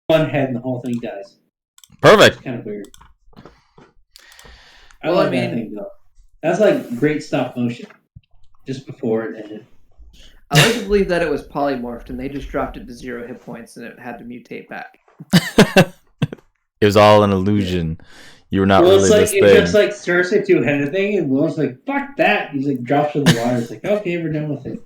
one head and the whole thing dies. Perfect. It's kind of weird. I love that thing though. That's like great stop motion. Just before it ended. I like to believe that it was polymorphed and they just dropped it to 0 hit points and it had to mutate back. It was all an illusion. You were not Well, really it's this like, thing. it just like starts a two-headed thing, and Will's like, "Fuck that!" He's like, drops in the water. It's like, okay, we're done with it.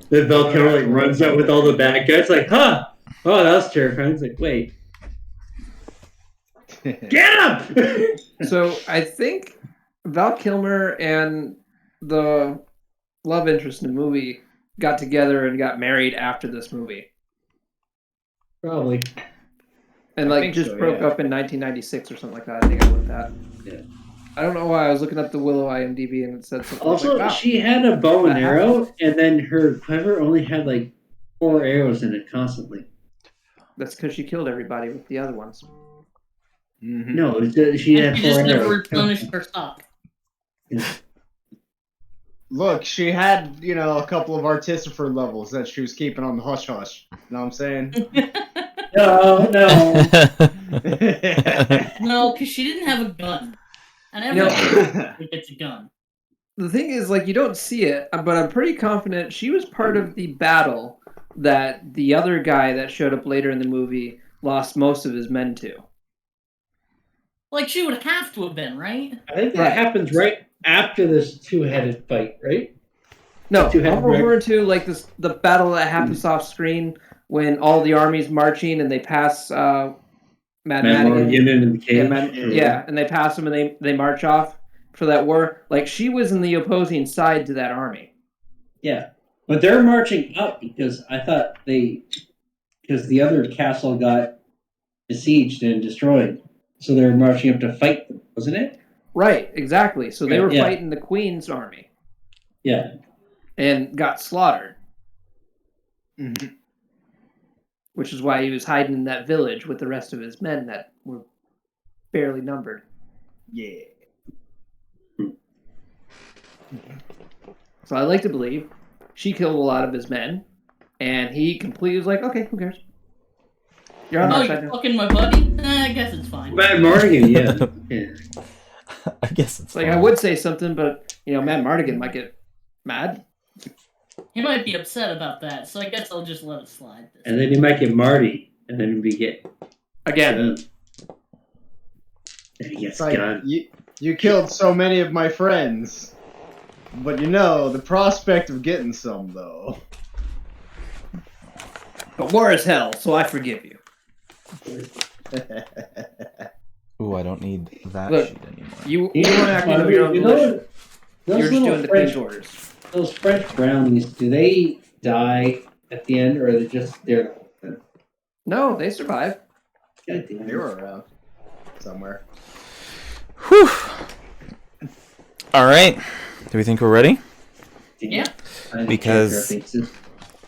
Then Valkyrie like runs out with all the bad guys. Like, huh? Oh, that was terrifying. It's like, wait, get him! So I think Val Kilmer and the love interest in the movie got together and got married after this movie. Probably. And like just broke up in 1996 or something like that. I think I looked at. Yeah. I don't know why I was looking up the Willow IMDb and it said something. Also, like, wow, she had a bow and arrow, and then her quiver only had like 4 arrows in it constantly. That's because she killed everybody with the other ones. Mm-hmm. No, she had 4 just arrows. never replenished her stock. Yeah. Look, she had, a couple of Artificer levels that she was keeping on the hush-hush. You know what I'm saying? No. No, because she didn't have a gun. And everyone gets a gun. The thing is, like, you don't see it, but I'm pretty confident she was part of the battle that the other guy that showed up later in the movie lost most of his men to. Like, she would have to have been, right? I think that happens right after this two-headed fight, right? No, I'm referring to like the battle that happens off screen when all the armies marching and they pass Madigan in the cave. And they pass them and they march off for that war. Like she was in the opposing side to that army. Yeah, but they're marching up because I thought because the other castle got besieged and destroyed, so they were marching up to fight them, wasn't it? Right, exactly. So they were fighting the Queen's army. Yeah. And got slaughtered. Mm-hmm. Which is why he was hiding in that village with the rest of his men that were barely numbered. Yeah. So I like to believe she killed a lot of his men, and he completely was like, okay, who cares? You're on our side now. Fucking my buddy? I guess it's fine. Matt Mardigan, yeah. I guess it's like fine. I would say something, but Matt Mardigan might get mad. He might be upset about that, so I guess I'll just let it slide. And then he might get Marty, and then we get again. And he gets like, gun. You killed so many of my friends, but the prospect of getting some though. But war is hell, so I forgive you. Ooh, I don't need that Look, sheet anymore. You weren't acting of your own volition. You're just doing the French Queen's orders. Those French brownies, do they die at the end, or are they just there? No, they survive. They were around somewhere. Whew. All right. Do we think we're ready? Yeah. Because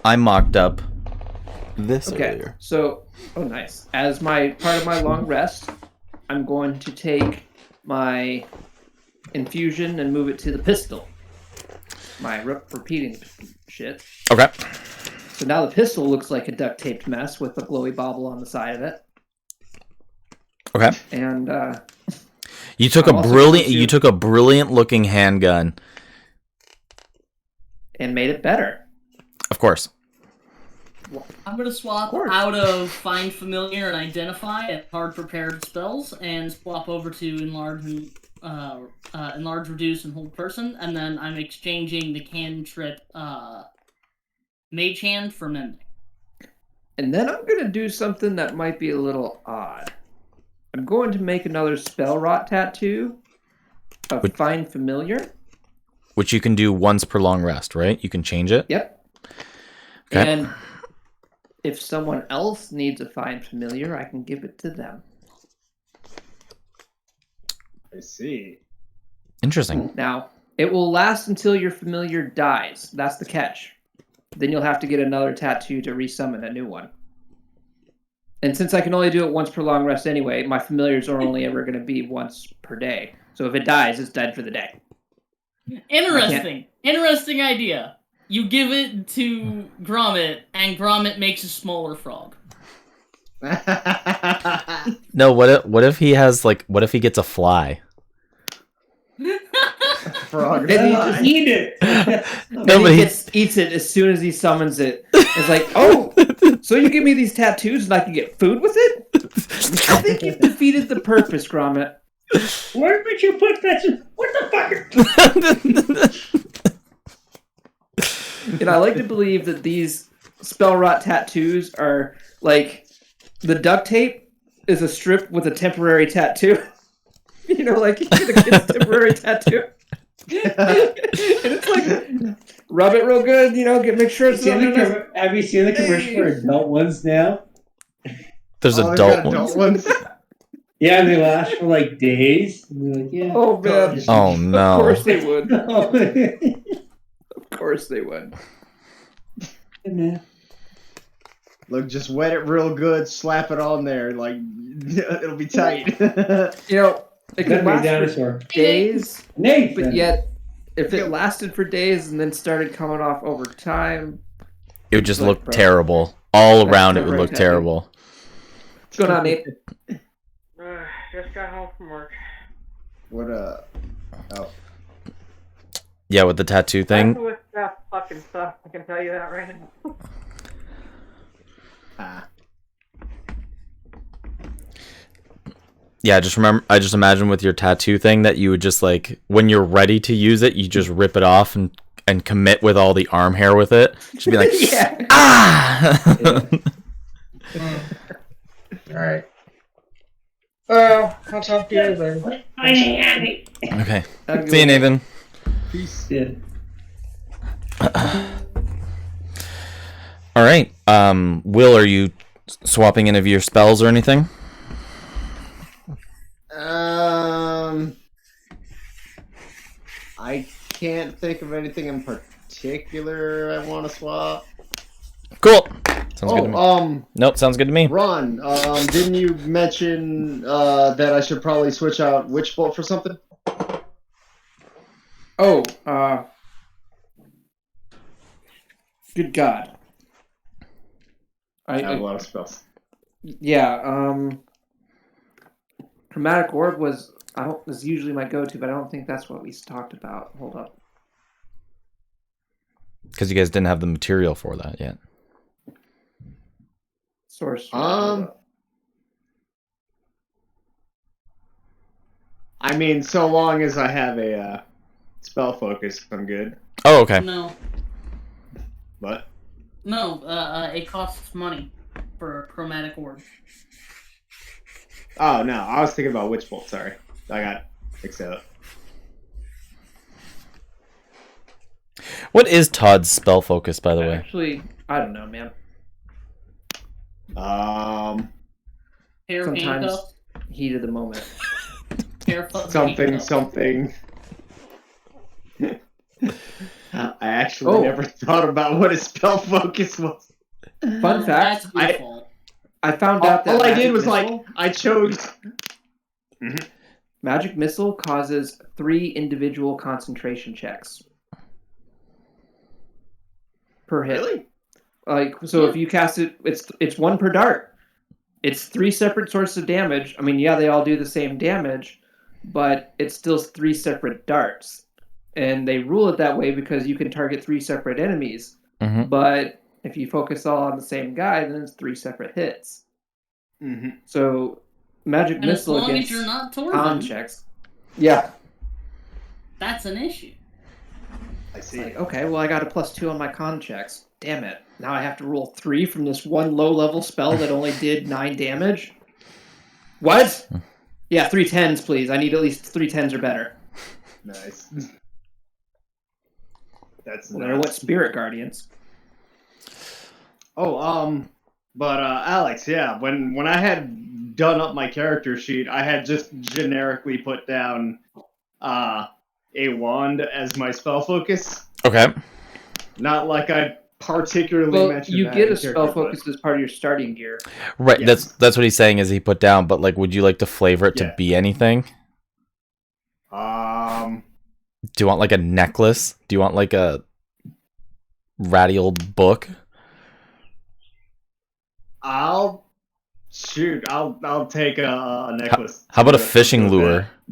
I mocked up this earlier. So, nice. As part of my long rest, I'm going to take my infusion and move it to the pistol. My repeating shit. Okay. So now the pistol looks like a duct taped mess with a glowy bobble on the side of it. Okay. And you took a brilliant looking handgun and made it better. Of course. I'm gonna swap out of Find Familiar and Identify and Hard Prepared spells and swap over to Enlarge, Reduce, and Hold Person, and then I'm exchanging the cantrip Mage Hand for Mending. And then I'm gonna do something that might be a little odd. I'm going to make another spell rot tattoo of Find Familiar. Which you can do once per long rest, right? You can change it? Yep. Okay. And if someone else needs a Find Familiar, I can give it to them. I see. Interesting. Now, it will last until your familiar dies. That's the catch. Then you'll have to get another tattoo to resummon a new one. And since I can only do it once per long rest anyway, my familiars are only ever going to be once per day. So if it dies, it's dead for the day. Interesting idea. You give it to Gromit, and Gromit makes a smaller frog. No, what if he has like what if he gets a fly? Frog. Then he Just eat it. Then he eats it as soon as he summons it. It's like, oh, so you give me these tattoos and I can get food with it? I think you've defeated the purpose, Gromit. Where would you put that? What the fuck? And I like to believe that these spell rot tattoos are like the duct tape is a strip with a temporary tattoo. You know, like you get a kid's temporary tattoo. And it's like rub it real good, you know, make sure it's Have you seen the commercial for adult ones now? There's adult ones. Yeah, they last for like days. And they're like, yeah. Oh man. Oh no. Of course they would. Yeah, Of course they would. man. Look, just wet it real good, slap it on there, like it'll be tight. You know, it could That'd be a last for dinosaur. days, Nathan. but yet if it lasted for days and then started coming off over time, It would just Like, look bro. terrible. All That's around it would temporary look tattoo. terrible. what's going on, Nate? Just got home from work. What oh. Yeah, with the tattoo thing. With that fucking stuff, I can tell you that right now. Ah. Yeah, I just imagine with your tattoo thing that you would just like when you're ready to use it, you just rip it off and commit with all the arm hair with it. Just be like, Yeah. ah. Alright. Well, I'll talk to you later. Okay. Have a good See you, one. Nathan. Peace. Yeah. All right. Will, are you swapping any of your spells or anything? I can't think of anything in particular I want to swap. Cool. Sounds good to me. Nope, sounds good to me. Ron, didn't you mention that I should probably switch out Witch Bolt for something? Oh, good God. I have a lot of spells. Yeah, Chromatic Orb was usually my go-to, but I don't think that's what we talked about. Hold up. Because you guys didn't have the material for that yet. Source. I mean, so long as I have a spell focus, I'm good. Oh, okay. No, What? no, it costs money for a chromatic orb. Oh no, I was thinking about Witch Bolt. Sorry, I got mixed up. What is Todd's spell focus, by the way? Actually, I don't know, man. Hair Sometimes handcuffs, heat of the moment. hair fucking something, handcuffs. something. I actually Oh. never thought about what his spell focus was. Fun fact, That's default. I found out that All I Magic did was Missile- I chose. Magic Missile causes 3 individual concentration checks per hit. Really? Like, so if you cast it, it's 1 per dart. It's 3 separate sources of damage. I mean, yeah, they all do the same damage, but it's still 3 separate darts. And they rule it that way because you can target 3 separate enemies. Mm-hmm. But if you focus all on the same guy, then it's 3 separate hits. Mm-hmm. So Magic And as Missile long as against you're not con Torvin, checks. Yeah. that's an issue. I It's see. like, okay, well, I got a +2 on my con checks. Damn it. Now I have to roll 3 from this one low-level spell that only did 9 damage? What? Yeah, 3 10s, please. I need at least 3 10s or better. Nice. That's Well, they're what Spirit Guardians. Oh, but Alex, yeah, when I had done up my character sheet, I had just generically put down a wand as my spell focus. Okay. Not like I particularly Well, mentioned you that get in a spell character, focus as part of your starting gear. Right. Yes. That's what he's saying is he put down, but like would you like to flavor it Yeah. to be anything? but, Do you want like a necklace? Do you want like a ratty old book? I'll take a necklace. How about a to fishing go with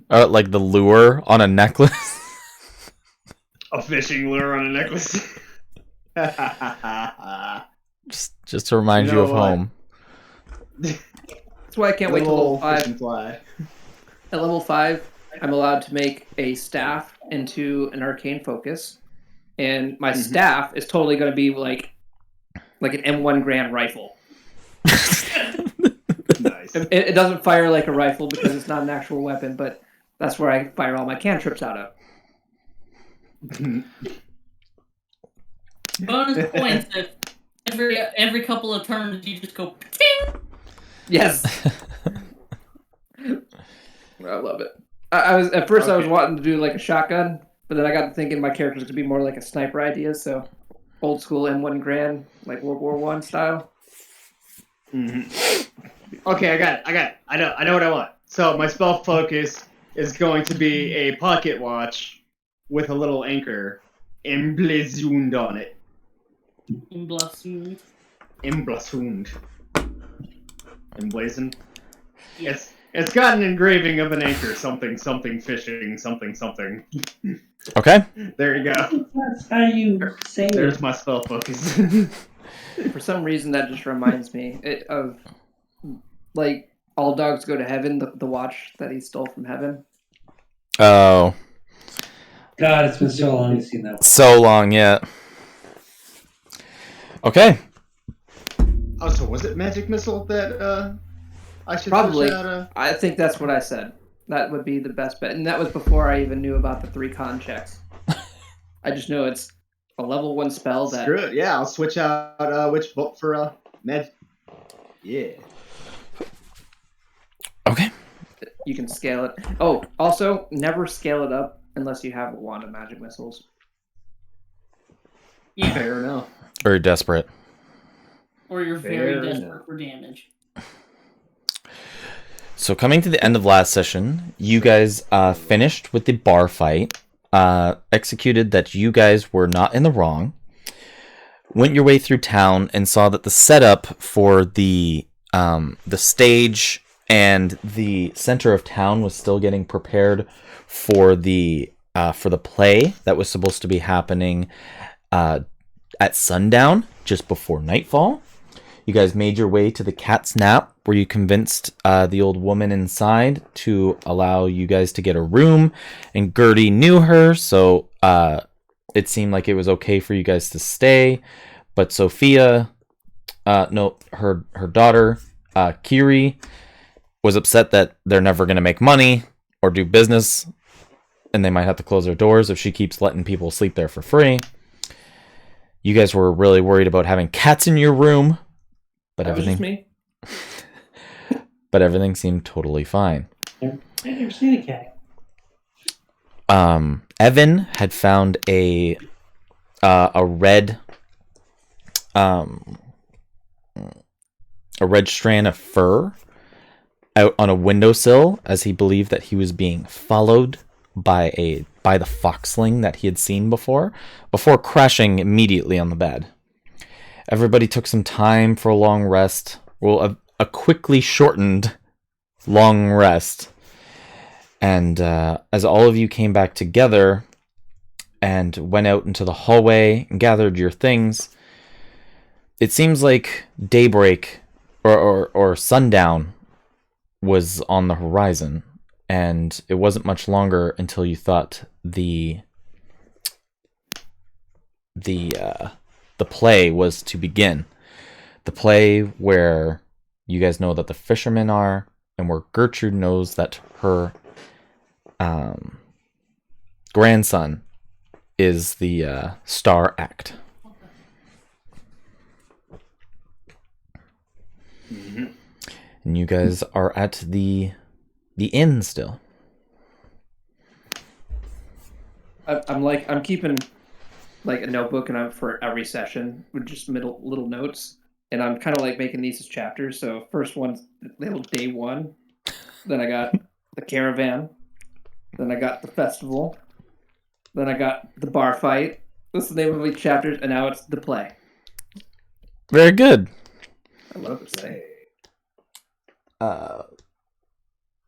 lure? Like the lure on a necklace? that. A fishing lure on a necklace. just to remind you, know of what? home. That's why I can't wait till level 5. fishing fly. At level 5, I'm allowed to make a staff into an arcane focus, and my staff is totally going to be like an M1 Grand rifle. Nice. It doesn't fire like a rifle because it's not an actual weapon, but that's where I fire all my cantrips out of. Bonus points if every couple of turns you just go ting. Yes. I love it. I was at first I was wanting to do like a shotgun, but then I got to thinking my character's gonna be more like a sniper idea, so old school M1 Grand, like World War I style. Okay, I got it. I know what I want. So my spell focus is going to be a pocket watch with a little anchor emblazoned on it. Emblazoned. Emblazoned. It's got an engraving of an anchor, something fishing, something. Okay. There you go. That's how you say it. There's my spell focus. For some reason, that just reminds me of like All Dogs Go to Heaven, the watch that he stole from heaven. Oh. God, it's been so long since seen that one. So long, yeah. Okay. Oh, so was it magic missile that I should Probably. switch out? I think that's what I said. That would be the best bet, and that was before I even knew about the 3 con checks. I just know it's a level 1 spell that. Screw it. Yeah, I'll switch out which book for magic. Yeah. Okay. You can scale it. Oh, also, never scale it up unless you have a wand of magic missiles. Yeah. Fair enough. Very desperate. Or you're Fair very desperate enough. for damage. So coming to the end of last session, you guys finished with the bar fight, executed that you guys were not in the wrong, went your way through town and saw that the setup for the stage and the center of town was still getting prepared for the play that was supposed to be happening at sundown, just before nightfall. You guys made your way to the Cat's Nap, where you convinced the old woman inside to allow you guys to get a room, and Gertie knew her, so it seemed like it was okay for you guys to stay. But Sophia, her daughter, Kiri, was upset that they're never going to make money or do business, and they might have to close their doors if she keeps letting people sleep there for free. You guys were really worried about having cats in your room, but That was everything, just me. but everything seemed totally fine. I've never seen a cat. Evan had found a red strand of fur out on a windowsill, as he believed that he was being followed by the foxling that he had seen before crashing immediately on the bed. Everybody took some time for a long rest. Well, a quickly shortened long rest. And as all of you came back together and went out into the hallway and gathered your things, it seems like daybreak or sundown was on the horizon. And it wasn't much longer until you thought the play was to begin. The play where you guys know that the fishermen are, and where Gertrude knows that her grandson is the star act. Mm-hmm. And you guys are at the inn still. I'm keeping like a notebook, and I'm for every session with just little notes, and I'm kind of like making these as chapters. So first one's labeled day 1, then I got the caravan, then I got the festival, then I got the bar fight, That's the name of each chapter, and now it's the play. Very good. I love this thing.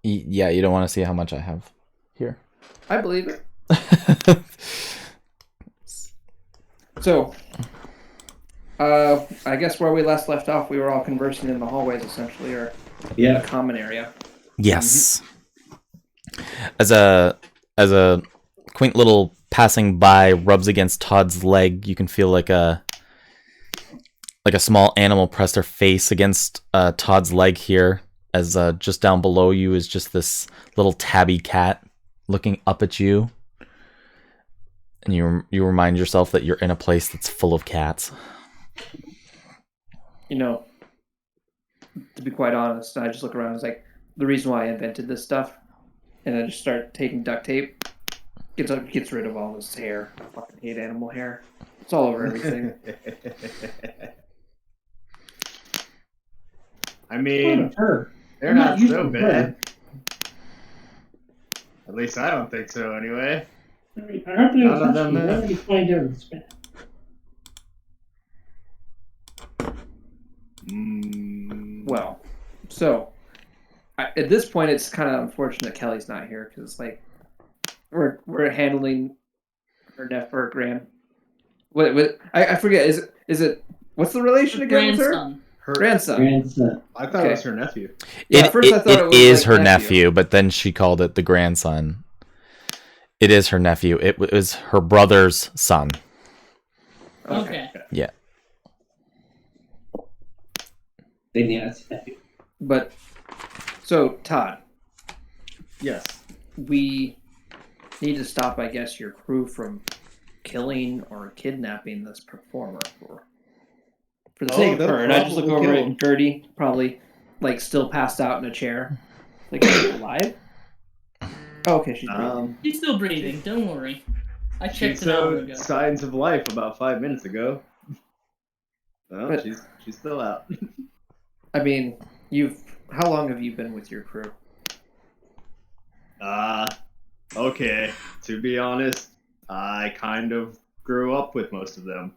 Yeah, you don't want to see how much I have here. I believe it. So, I guess where we last left off, we were all conversing in the hallways, essentially, or in a common area. Yes. As a quaint little passing by rubs against Todd's leg, you can feel like a small animal press their face against Todd's leg here. As just down below you is just this little tabby cat looking up at you, and you remind yourself that you're in a place that's full of cats. You know, to be quite honest, I just look around. It's like the reason why I invented this stuff, and I just start taking duct tape. Gets rid of all this hair. I fucking hate animal hair. It's all over everything. I mean, they're not so bad. At least I don't think so, anyway. I hope they don't touch me. Let me find out it's bad. Well, so at this point, it's kind of unfortunate Kelly's not here because like we're handling her or grand. What I forget. Is it what's the relation again with her? Her Grandson. I thought it was her nephew. Yeah, at first I thought it was is like her nephew, but then she called it the grandson. It is her nephew. It was her brother's son. Okay. Yeah. Then yeah, it's nephew. But so Todd, Yes. we need to stop, I guess, your crew from killing or kidnapping this performer for the sake of her. And I just look over at Gertie, probably like still passed out in a chair. Like, is she alive? Oh, okay, she's breathing. She's still breathing. Don't worry. I She checked an hour showed ago. signs of life about 5 minutes ago. Well, But- she's still out. I mean, how long have you been with your crew? Okay. To be honest, I kind of grew up with most of them.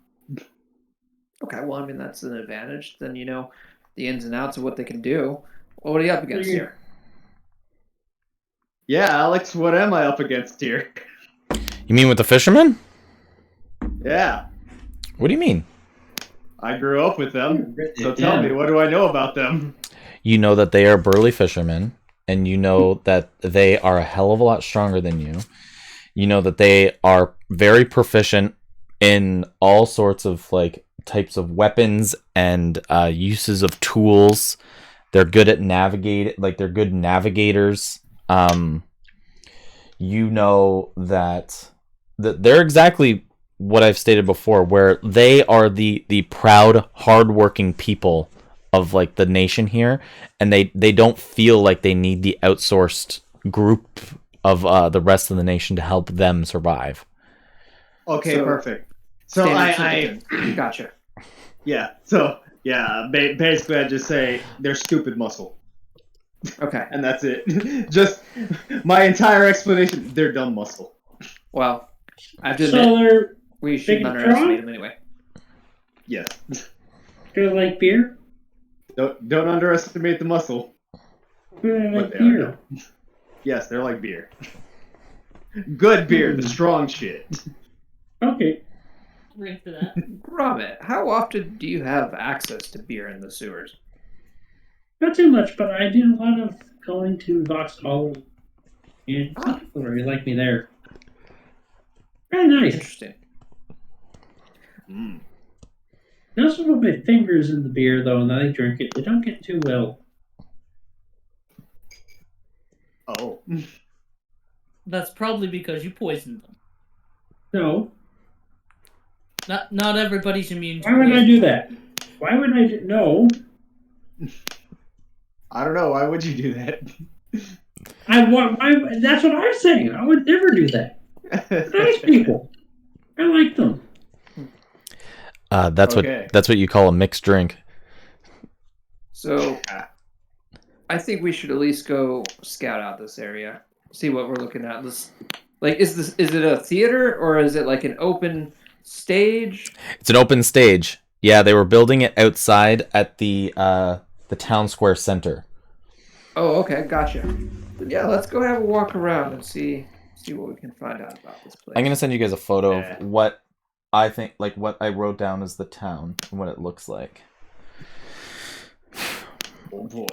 Okay, well, I mean, that's an advantage. Then you know the ins and outs of what they can do. Well, what are you up against here? Yeah, Alex, what am I up against here? You mean with the fishermen? Yeah, What do you mean? I grew up with them. So tell me, what do I know about them? You know that they are burly fishermen, and you know that they are a hell of a lot stronger than you. You know that they are very proficient in all sorts of like types of weapons and uses of tools. They're good at they're good navigators. You know that they're exactly what I've stated before, where they are the proud, hardworking people of like the nation here, and they don't feel like they need the outsourced group of the rest of the nation to help them survive. Okay, So- perfect. So I Gotcha. yeah. So yeah, basically I just say they're stupid muscle, Okay. and that's it. Just my entire explanation. They're dumb muscle. Well, I have to So admit, they're we shouldn't big and underestimate strong? them anyway. Yes. gonna like beer. Don't underestimate the muscle. Gonna What like they beer. are. Yes, they're like beer. Good beer, the strong shit. Okay. Drink to that. Robert, how often do you have access to beer in the sewers? Not too much, but I did a lot of going to Vauxhall. And people really like me there. Very nice. Interesting. Mm. I also put my fingers in the beer, though, and I drink it. They don't get too well. Oh. That's probably because you poisoned them. No. Not everybody's immune to Why would I poison. do that? Why would I do... No. I don't know. Why would you do that? That's what I'm saying. I would never do that. Nice people. I like them. That's Okay. what you call a mixed drink. So, I think we should at least go scout out this area, see what we're looking at. Is it a theater or is it like an open stage. It's an open stage. Yeah, they were building it outside at the town square center. Oh, okay, gotcha. But yeah, let's go have a walk around and see what we can find out about this place. I'm gonna send you guys a photo Yeah. of what I think, like what I wrote down as the town and what it looks like. Oh boy.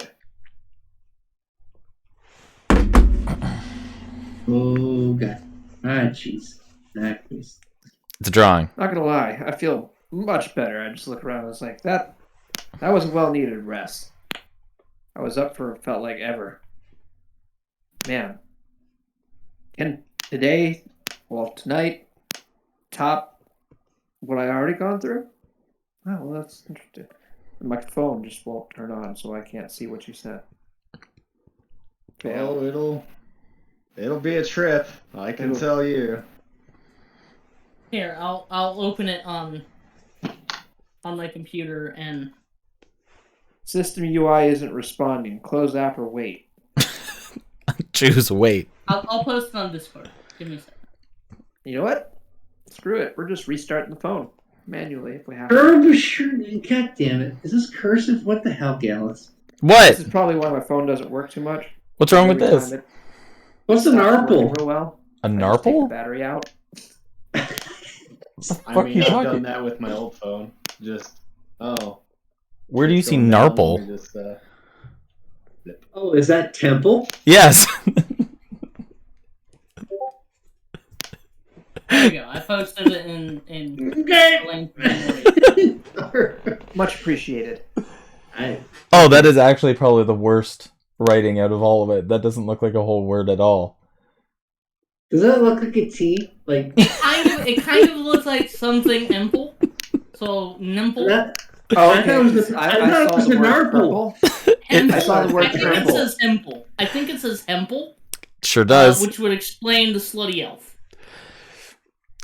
Oh god. Ah, jeez. Ah, please. It's a drawing. Not gonna lie, I feel much better. I just look around and was like, that was a well-needed rest. I was up for felt like ever. Man. Can tonight top what I already gone through? Oh, well, that's interesting. My phone just won't turn on, so I can't see what you said. Okay, Well, it'll be a trip. I can tell you. Here, I'll open it on my computer and system UI isn't responding. Close app or wait. Choose wait. I'll post it on Discord. Give me a second. You know what? Screw it. We're just restarting the phone manually if we have to. God damn it. Is this cursive? What the hell, Gallus? What? This is probably why my phone doesn't work too much. What's wrong with Every this? time it What's an stops working arple? real well, A I just take the narple? battery out. I mean, I've done that with my old phone. Just Where do you see going down, let narple? me just, Oh, is that temple? Yes. There you go. I posted it in Okay. link. Much appreciated. Oh, that is actually probably the worst writing out of all of it. That doesn't look like a whole word at all. Does that look like a T? Like It kind of looks like something imple. So nimple. that? Oh, I thought it was okay. I thought it was an arple. Hemple. I saw the word I think trample. it says hemple. I think it says hemple, Sure does. which would explain the slutty elf.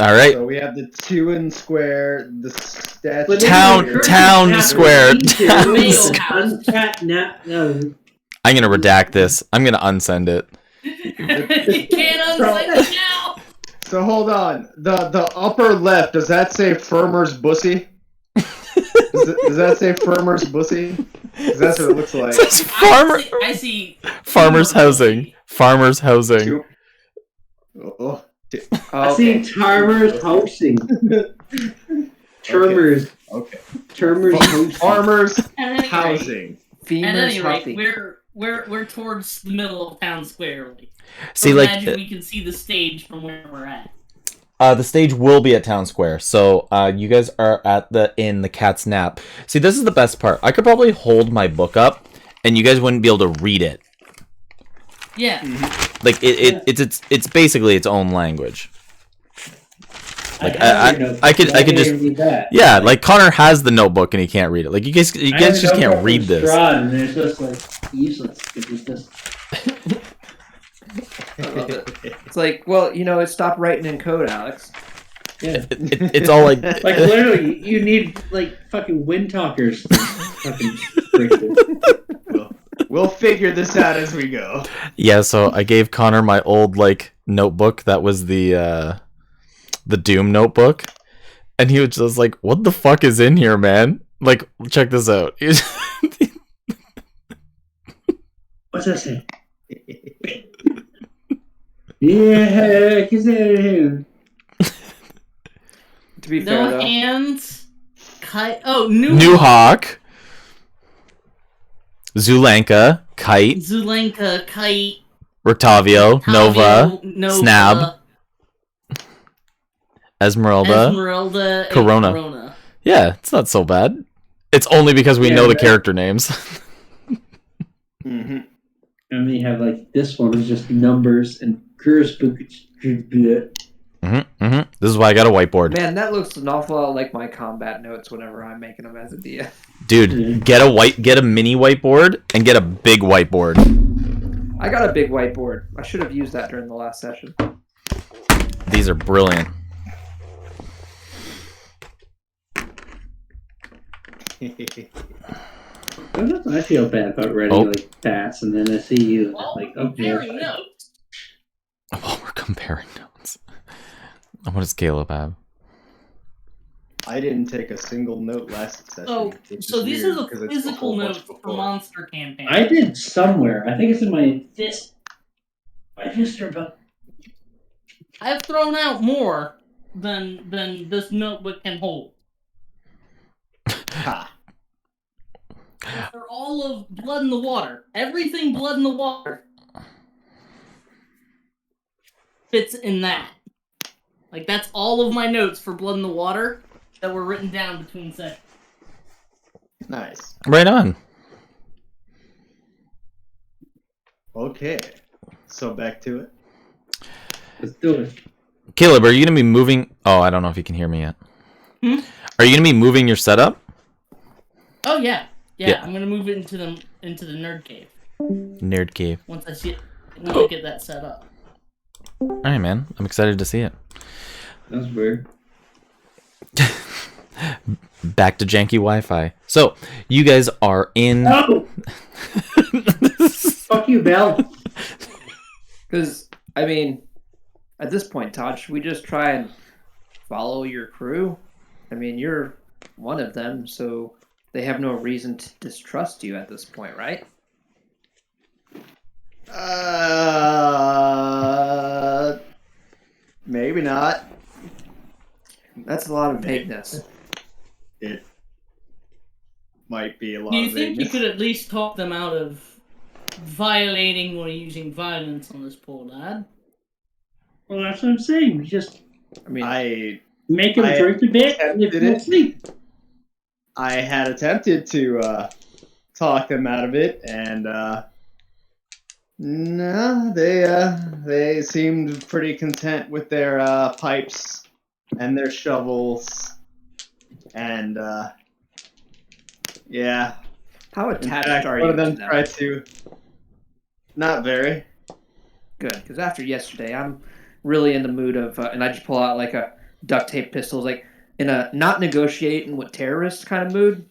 All right. So we have the 2 in square, the statue. But Town- then the town cursive square. town Mayo square. house. Uncat no. I'm gonna redact this. I'm gonna unsend it. You can't unsend it now. So hold on. The upper left, does that say Firmer's Bussy? Does that say Firmer's Bussy? 'Cause that's what it looks like. It says farmer. I see. Farmers housing. Farmers housing. Oh. I see Tarmer's housing. Termers. Okay. Termers housing. Farmers At any rate, housing. at Femurs any rate, huffy. we're towards the middle of town square. See, So like imagine we can see the stage from where we're at. the stage will be at Town Square. So you guys are at the Cat's Nap. See, this is the best part. I could probably hold my book up, and you guys wouldn't be able to read it. Yeah. Like it's basically its own language. Like I could just read that. yeah. Like Connor has the notebook and he can't read it. Like you guys just can't read this. And it's just like useless. It's just I love it. It's like, well, it stopped writing in code, Alex. yeah. It's all like Like literally, you need like fucking wind talkers. To fucking break this. We'll figure this out as we go. yeah. So I gave Connor my old like notebook that was the Doom notebook, and he was just like, "What the fuck is in here, man? Like, check this out." What's that say? Yeah, cause To be fair, No though, hands. Kite. Oh, new New Hawk, Zulanka, Kite, Zulenka, Kite, Rictavio, Nova, Nova, Snab, Esmeralda. Esmeralda, and Corona. Corona. Yeah, it's not so bad. It's only because we Yeah, know the but- character names. Mm-hmm. And then you have like this one is just numbers and curse book. This is why I got a whiteboard. man, that looks an awful lot like my combat notes whenever I'm making them as a DM. Dude, get a mini whiteboard and get a big whiteboard. I got a big whiteboard. I should have used that during the last session. These are brilliant. I feel bad about writing like that, and then I see you Well, like okay. comparing notes. Oh, we're comparing notes. What does Caleb have? I didn't take a single note last session. So, which so is these weird, are because the I took a physical whole bunch notes for before. Monster Campaign. I did somewhere. I think it's in my fist. My fists are about. I've thrown out more than this notebook can hold. Ha. They're all of blood in the water. Everything blood in the water fits in that. Like, that's all of my notes for blood in the water that were written down between sessions. Nice. Right on. Okay. So back to it. Let's do it. Caleb, are you going to be moving? Oh, I don't know if you can hear me yet. Hmm? Are you going to be moving your setup? Oh yeah. Yeah. I'm gonna move it into the nerd cave Nerd cave. once I get that set up. All right, man. I'm excited to see it. That's weird. Back to janky Wi-Fi. So, you guys are in... Oh! Fuck you, Bell. Because, I mean, at this point, Todd, should we just try and follow your crew? I mean, you're one of them, so they have no reason to distrust you at this point, right? Maybe not. That's a lot of vagueness. It might be a lot Do you of think you vagueness. could at least talk them out of violating or using violence on this poor lad? Well, that's what I'm saying. We just I mean, I make him drink a bit and attempted he'll it. sleep. I had attempted to talk them out of it, and no, they seemed pretty content with their pipes and their shovels, and yeah. how In attached fact, are one you of them to them? tried to. Not very. Good, because after yesterday, I'm really in the mood of, and I just pull out like a duct tape pistol, like in a not negotiating with terrorists kind of mood.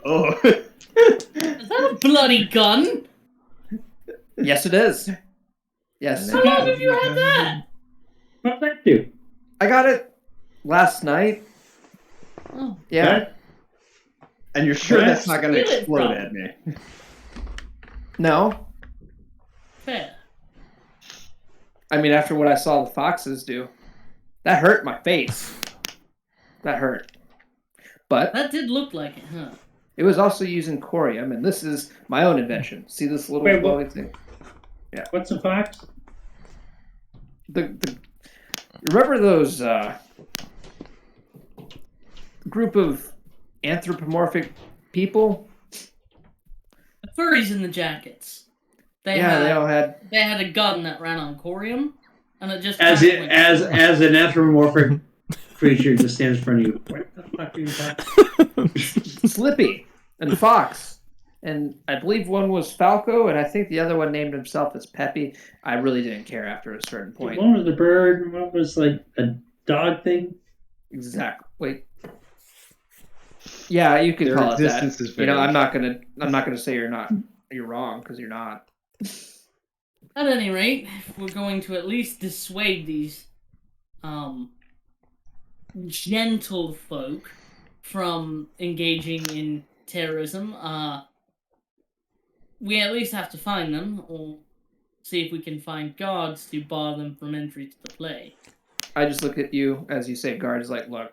Oh. Is that a bloody gun? Yes, it is. Yes, How long have you had that? What's that do? I got it last night. Oh, Yeah, And you're sure that's not going to Steal it explode from- at me? no. fair. I mean, after what I saw the foxes do, that hurt my face. That hurt. But That did look like it, huh? it was also using corium, and this is my own invention. See this little Wait, what? glowing thing? What's a fox? The remember those group of anthropomorphic people? The furries in the jackets. They They all had. had a gun that ran on corium, and it just As kinda it went- as an anthropomorphic creature just stands in front of you. What the fuck are you talking? Slippy and Fox, and I believe one was Falco, and I think the other one named himself as Peppy. I really didn't care after a certain point. One was a bird, and one was like a dog thing. Exactly. Wait. Yeah, you could Their call it that. existence is You know, vague. I'm not gonna say you're wrong because you're not. At any rate, if we're going to at least dissuade these gentle folk from engaging in terrorism, we at least have to find them, or see if we can find guards to bar them from entry to the play. I just look at you as you say guard is like, look,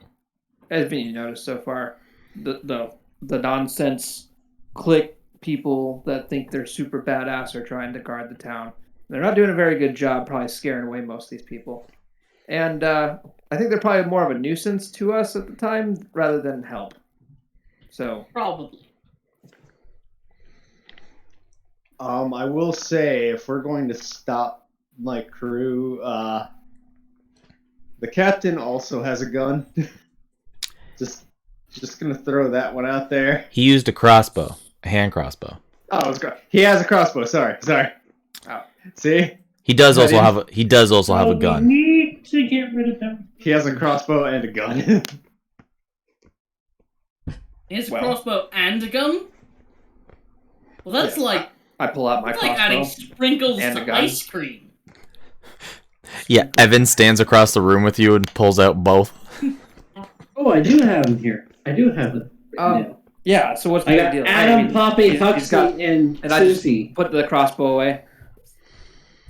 everything you noticed so far, the nonsense clique people that think they're super badass are trying to guard the town. They're not doing a very good job probably scaring away most of these people. And I think they're probably more of a nuisance to us at the time rather than help. So Probably. I will say, if we're going to stop my crew, the captain also has a gun. just gonna throw that one out there. He used a crossbow, a hand crossbow. Oh, it's he has a crossbow. Sorry. Oh. See, He does Right also in. have a, he does also have a We gun. need to get rid of them. he has a crossbow and a gun. He has a Well. crossbow and a gun? Well, that's Yeah. like I pull out my that's like adding crossbow. sprinkles and a to gun. ice cream. Yeah, Evan stands across the room with you and pulls out both. Oh, I do have them here. I do have them. Yeah. So what's the I big got deal? Adam, Poppy, he's Huxley, got- and and I just Susie. put the crossbow away.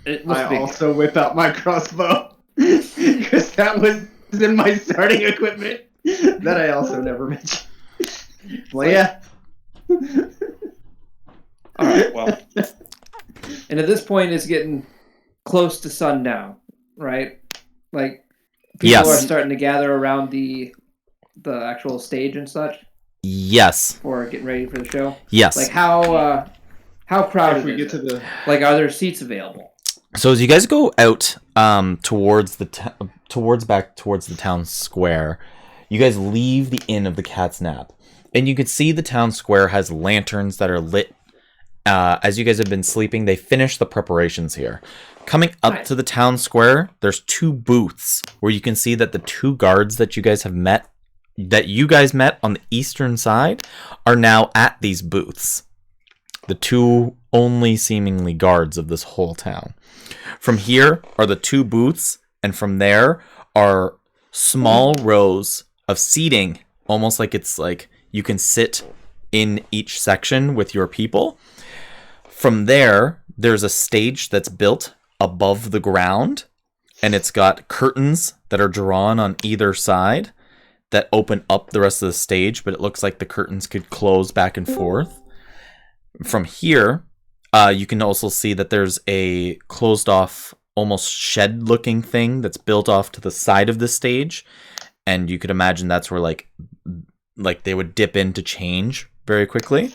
What's I the big also whip out my crossbow because that was in my starting equipment that I also never mentioned. Well, yeah. All right. Well, and at this point, it's getting close to sundown, right? Like people Yes. are starting to gather around the actual stage and such Yes. for getting ready for the show. Yes. Like how crowded If we is get it? to the Like, are there seats available? So as you guys go out towards the back towards the town square, you guys leave the Inn of the Cat's Nap, and you can see the town square has lanterns that are lit. As you guys have been sleeping, they finished the preparations here. Coming up Nice. to the town square, there's 2 booths where you can see that the 2 guards that you guys met on the eastern side are now at these booths. The 2 only seemingly guards of this whole town. From here are the 2 booths, and from there are small rows of seating, almost like it's like you can sit in each section with your people. From there, there's a stage that's built above the ground, and it's got curtains that are drawn on either side that open up the rest of the stage, but it looks like the curtains could close back and forth. From here, you can also see that there's a closed off, almost shed looking thing that's built off to the side of the stage. And you could imagine that's where like they would dip in to change very quickly.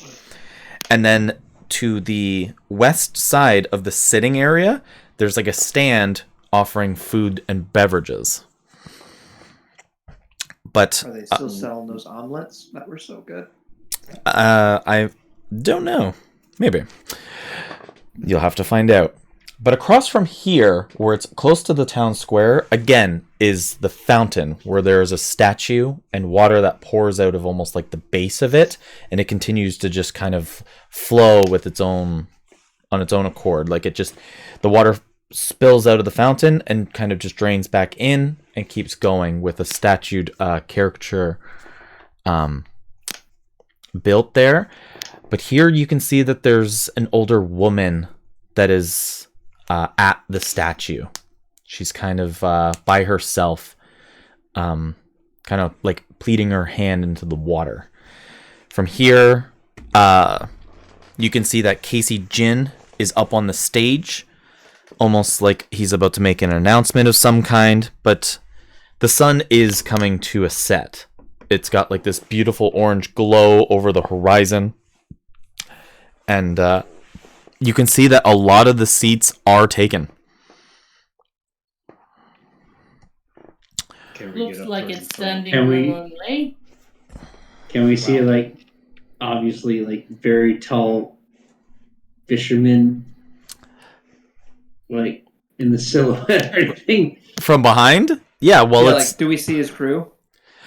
And then to the west side of the sitting area, there's like a stand offering food and beverages. But Are they still selling those omelets that were so good? I don't know. Maybe. You'll have to find out. But across from here, where it's close to the town square, again, is the fountain, where there is a statue and water that pours out of almost like the base of it, and it continues to just kind of flow with on its own accord. Like the water spills out of the fountain and kind of just drains back in and keeps going with a statued caricature built there. But here you can see that there's an older woman that is at the statue. She's kind of by herself, kind of like pleating her hand into the water. From here, you can see that Casey Jin is up on the stage, almost like he's about to make an announcement of some kind, but the sun is coming to a set. It's got like this beautiful orange glow over the horizon. And you can see that a lot of the seats are taken. Can we Looks get up like towards it's the tunnel? standing Can we- alone, eh? Can we see like obviously like very tall fishermen like in the silhouette or anything? From behind? Yeah, well, Yeah, it's... like, do we see his crew?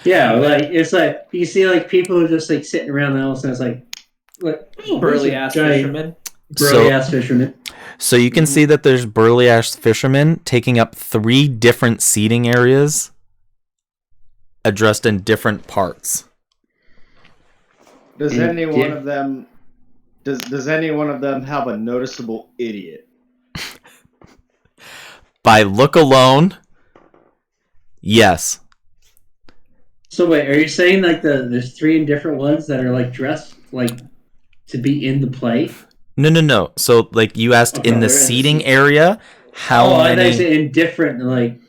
Yeah, like it's like you see like people who are just like sitting around the house and it's like Burly ass fishermen. burly ass fishermen. So you can see that there's burly ass fishermen taking up 3 different seating areas addressed in different parts. Does And any one dip- of them does any one of them have a noticeable idiot? By look alone, yes. So wait, are you saying like there's 3 different ones that are like dressed like to be in the play? No. So, like, you asked Okay, in the they're in the seating seat. area, how I thought you many... said in different like.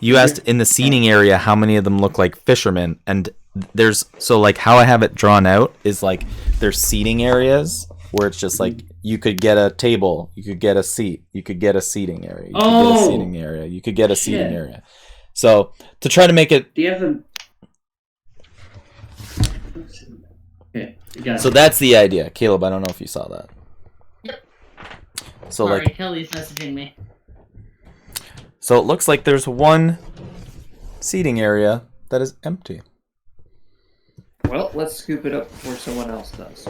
You asked in the seating area how many of them look like fishermen, and there's... So, like, how I have it drawn out is, like, there's seating areas where it's just, like, you could get a table, you could get a seat, you could get a seating area, you could get a seating area, you could get a seating Shit. area. So, to try to make it... Do you have them? Okay, you got it. So that's the idea. Caleb, I don't know if you saw that. Yep. So, Sorry, like... Kelly's messaging me. So it looks like there's one seating area that is empty. Well, let's scoop it up before someone else does.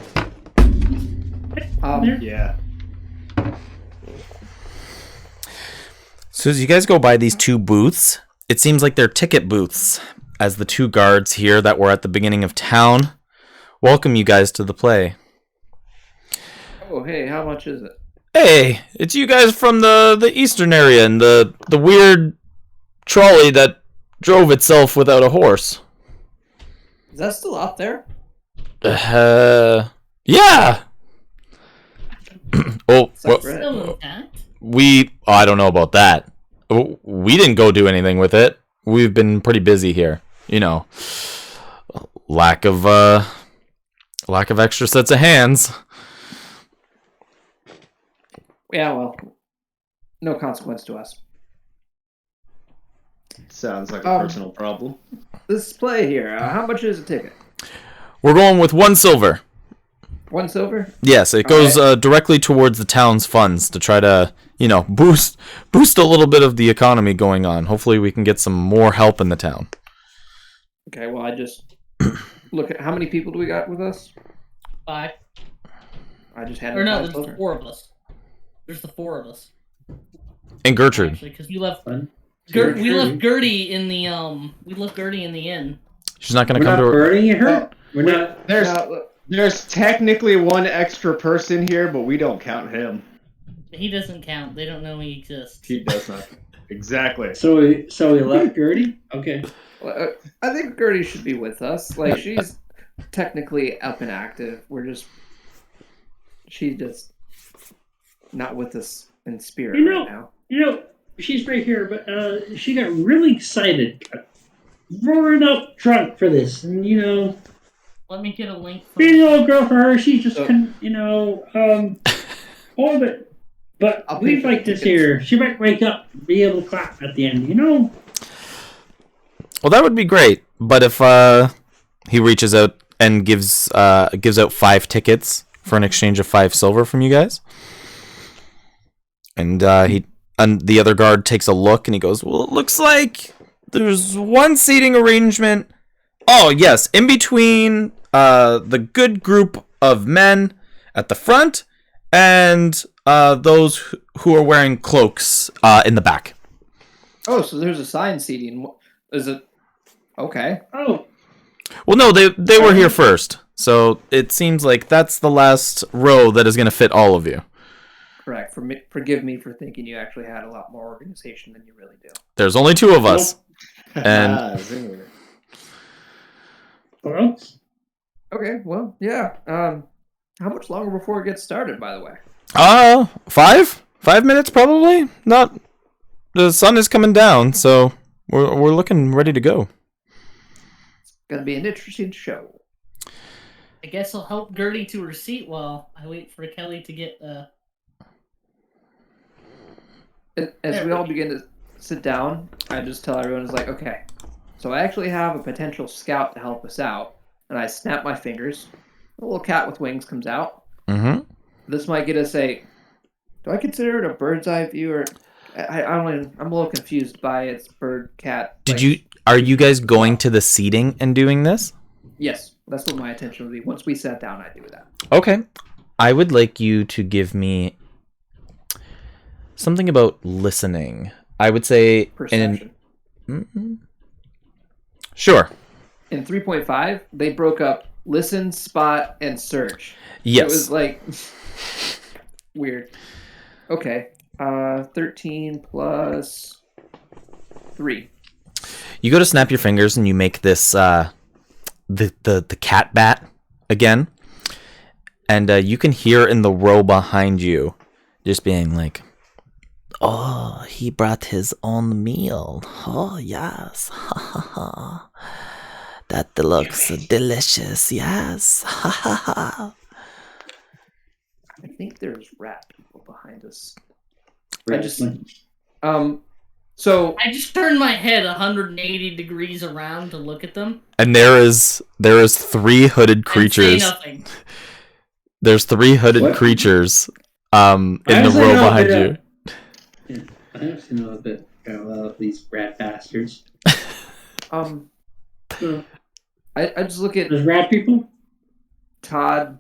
Yeah. So as you guys go by these two booths, it seems like they're ticket booths, as the two guards here that were at the beginning of town welcome you guys to the play. Oh, hey, how much is it? Hey, it's you guys from the eastern area and the weird trolley that drove itself without a horse. Is that still out there? Yeah. Oh, well, Still intact. I don't know about that. We didn't go do anything with it. We've been pretty busy here. You know, lack of extra sets of hands. Yeah, well, no consequence to us. Sounds like a personal problem. This play here, how much is a ticket? We're going with 1 silver. 1 silver? Yes, it goes directly towards the town's funds to try to, boost a little bit of the economy going on. Hopefully we can get some more help in the town. Okay, well, I just look at how many people do we got with us? 5. I just had. Or no, there's the 4 of us. There's the 4 of us. And Gertrude. Actually, because we left. We left Gertie in the inn. She's not going to come to her. Burning her? We're not. There's technically 1 extra person here, but we don't count him. He doesn't count. They don't know he exists. He does not. Exactly. So we left Gertie? Okay. Well, I think Gertie should be with us. Like, she's technically up and active. She's just not with us in spirit right now. She's right here, but she got really excited, roaring up drunk for this, and Let me get a link. being a little girl for her, she's just all of it. But we'd like to see her. She might wake up, and be able to clap at the end, Well, that would be great. But if he reaches out and gives out 5 tickets for an exchange of 5 silver from you guys, and the other guard takes a look and he goes, "Well, it looks like there's 1 seating arrangement. Oh yes, in between the good group of men at the front and those who are wearing cloaks in the back." Oh, so there's assigned seating. Is it okay? Oh, well, no, they were here first, so it seems like that's the last row that is going to fit all of you. Correct. Forgive me for thinking you actually had a lot more organization than you really do. There's only 2 of us, and well, Okay, well, yeah. How much longer before it gets started, by the way? 5 minutes probably. Not the sun is coming down, so we're looking ready to go. It's gonna be an interesting show. I guess I'll help Gertie to her seat while I wait for Kelly to get. As we all begin to sit down, I just tell everyone, it's like, okay, so I actually have a potential scout to help us out, and I snap my fingers. A little cat with wings comes out. Mm-hmm. This might get us do I consider it a bird's eye view, or I'm a little confused by its bird cat. Are you guys going to the seating and doing this? Yes, that's what my attention would be. Once we sat down, I do that. Okay. I would like you to give me something about listening. I would say Perception. Sure. In 3.5, they broke up listen, spot, and search. Yes. It was like weird. Okay. 13 plus 3. You go to snap your fingers and you make this the cat bat again. And you can hear in the row behind you just being like, "Oh, he brought his own meal. Oh, yes. Ha ha ha. That looks delicious. Yes. Ha ha ha." I think there's rat people behind us. So I just turned my head 180 degrees around to look at them. And there is 3 hooded creatures. Say nothing. There's 3 hooded creatures in the row behind you. I have seen a little bit about these rat bastards. I just look at There's rat people? Todd,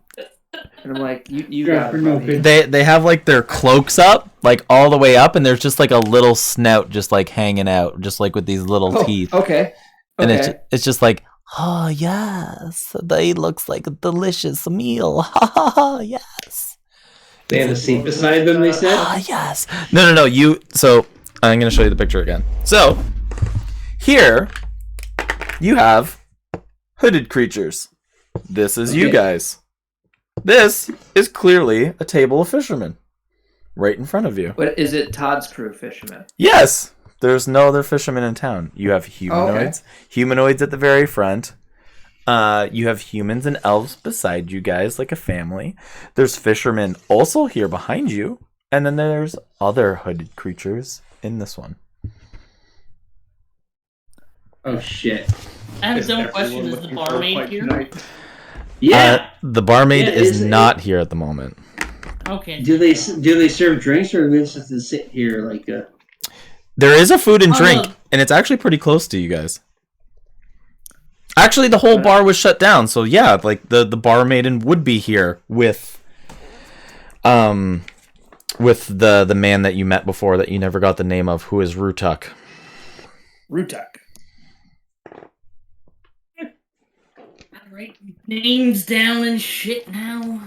and I'm like, you got it, buddy. They have like their cloaks up, like all the way up, and there's just like a little snout just like hanging out, just like with these little teeth. Okay. And it's just like, oh yes, they looks like a delicious meal. Ha ha ha, yes. They have a seat beside them, they said? Ah yes. No, so I'm gonna show you the picture again. So here you have hooded creatures. This is you guys. This is clearly a table of fishermen. Right in front of you. But is it Todd's crew fishermen? Yes! There's no other fishermen in town. You have humanoids. Humanoids at the very front. You have humans and elves beside you guys, like a family. There's fishermen also here behind you. And then there's other hooded creatures in this one. Oh, shit. I have a dumb question. Is the barmaid here? Yeah! The barmaid is not here at the moment. Okay. Do they serve drinks, or do they just have to sit here like a... There is a food and drink, and it's actually pretty close to you guys. Actually, the whole bar was shut down, so yeah, like the bar maiden would be here with the man that you met before that you never got the name of, who is Rutuk. Rutuk. Write names down and shit now.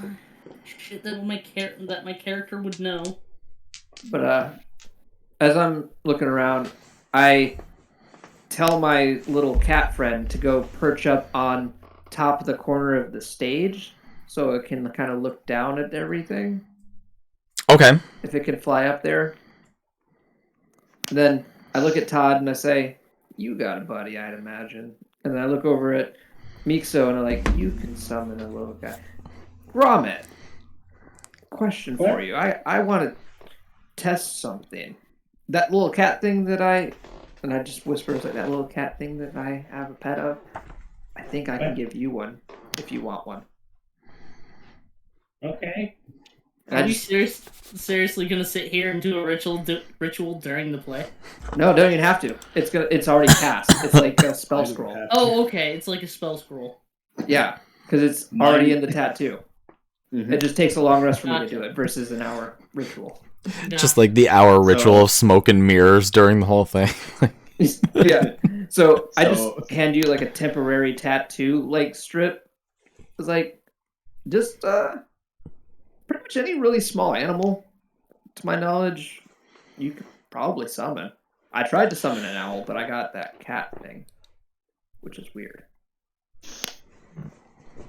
Shit that my character would know. But as I'm looking around, I tell my little cat friend to go perch up on top of the corner of the stage so it can kind of look down at everything. Okay. If it can fly up there. And then I look at Todd and I say, "You got a buddy, I'd imagine." And then I look over at Mikso and I'm like, "You can summon a little guy." Gromit, question for you. I want to test something. That little cat thing that I just whisper, like, that little cat thing that I have a pet of, I think I can give you one if you want one. Okay. Are you seriously gonna sit here and do a ritual during the play? No, don't even have to. It's already cast. It's like a spell scroll. Oh, okay. It's like a spell scroll. Yeah, because it's already in the tattoo. Mm-hmm. It just takes a long rest for me to do it versus an hour ritual. No. Just like the hour ritual of smoke and mirrors during the whole thing. Yeah. So I just hand you like a temporary tattoo like strip. It's like just pretty much any really small animal, to my knowledge, you could probably summon. I tried to summon an owl, but I got that cat thing, which is weird.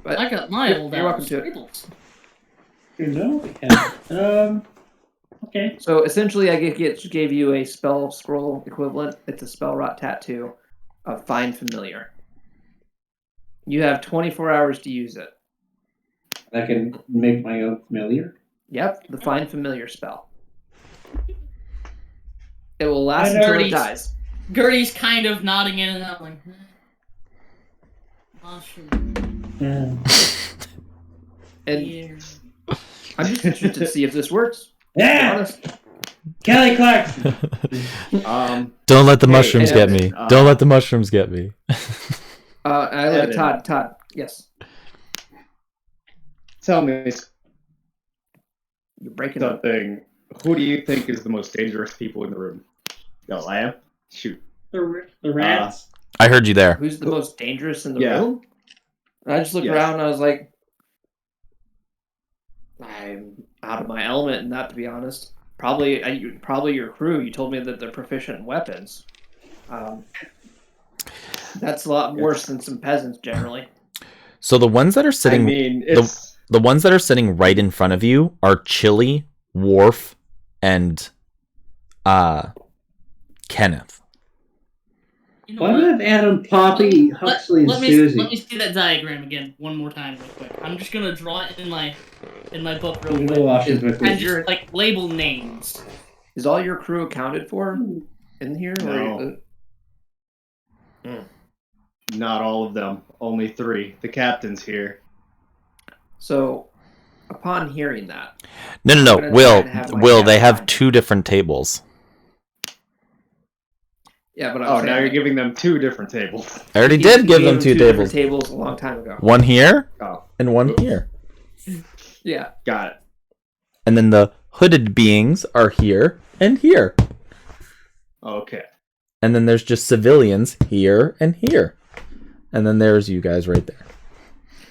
But I got my old you're welcome to it. Okay. So essentially, I gave you a spell scroll equivalent. It's a spell rot tattoo of Find Familiar. You have 24 hours to use it. I can make my own familiar. Yep, the Find Familiar spell. It will last until it dies. Gertie's kind of nodding in and out like, And I'm just interested to see if this works. Yeah! Kelly Clarkson! Don't let the mushrooms get me. Don't let the mushrooms get me. I look at Todd, yes. Tell me You're breaking up. something. Who do you think is the most dangerous people in the room? No, I am? Shoot. The rats. I heard you there. Who's the most dangerous in the Yeah. room? And I just looked around and I was like, I'm out of my element in that, to be honest. Probably your crew. You told me that they're proficient in weapons. That's a lot worse than some peasants generally. So the ones that are sitting, I mean, it's... the ones that are sitting right in front of you are Chili, Worf, and Kenneth. you know Why what? not Adam, Poppy, Huxley, and Susie? Let me see that diagram again one more time real quick. I'm just gonna draw it in my book real We'll quick. watch it with And me. just like label names. Is all your crew accounted for in here? No. Not all of them. Only 3. The captain's here. So, upon hearing that, No. I'm gonna try Will, and have my they cat have find 2 different tables. yeah, but Oh, now you're giving them 2 different tables. I already He did give gave them him 2 different tables. tables a long time ago. One here Oh, and one here. Yeah. got it. And then the hooded beings are here and here. Okay. And then there's just civilians here and here. And then there's you guys right there.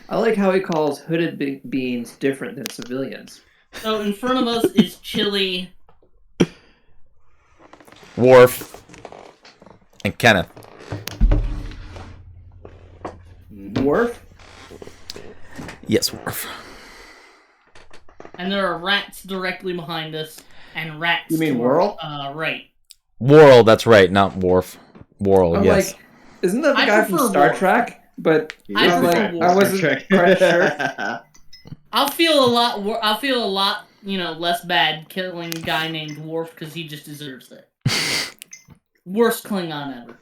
I like how he calls hooded beings different than civilians. So in front of us is Chili. Worf. And Kenneth. Worf? Yes, Worf. And there are rats directly behind us. And rats. You mean to our, Whirl? Right. Worrell, that's right, not Worf. Worrell, I'm yes. like, isn't that the I guy from prefer Star Worf. Trek? But I I'm prefer like, Worf. I wasn't quite sure. I'll feel a lot, less bad killing a guy named Worf because he just deserves it. Worst Klingon ever.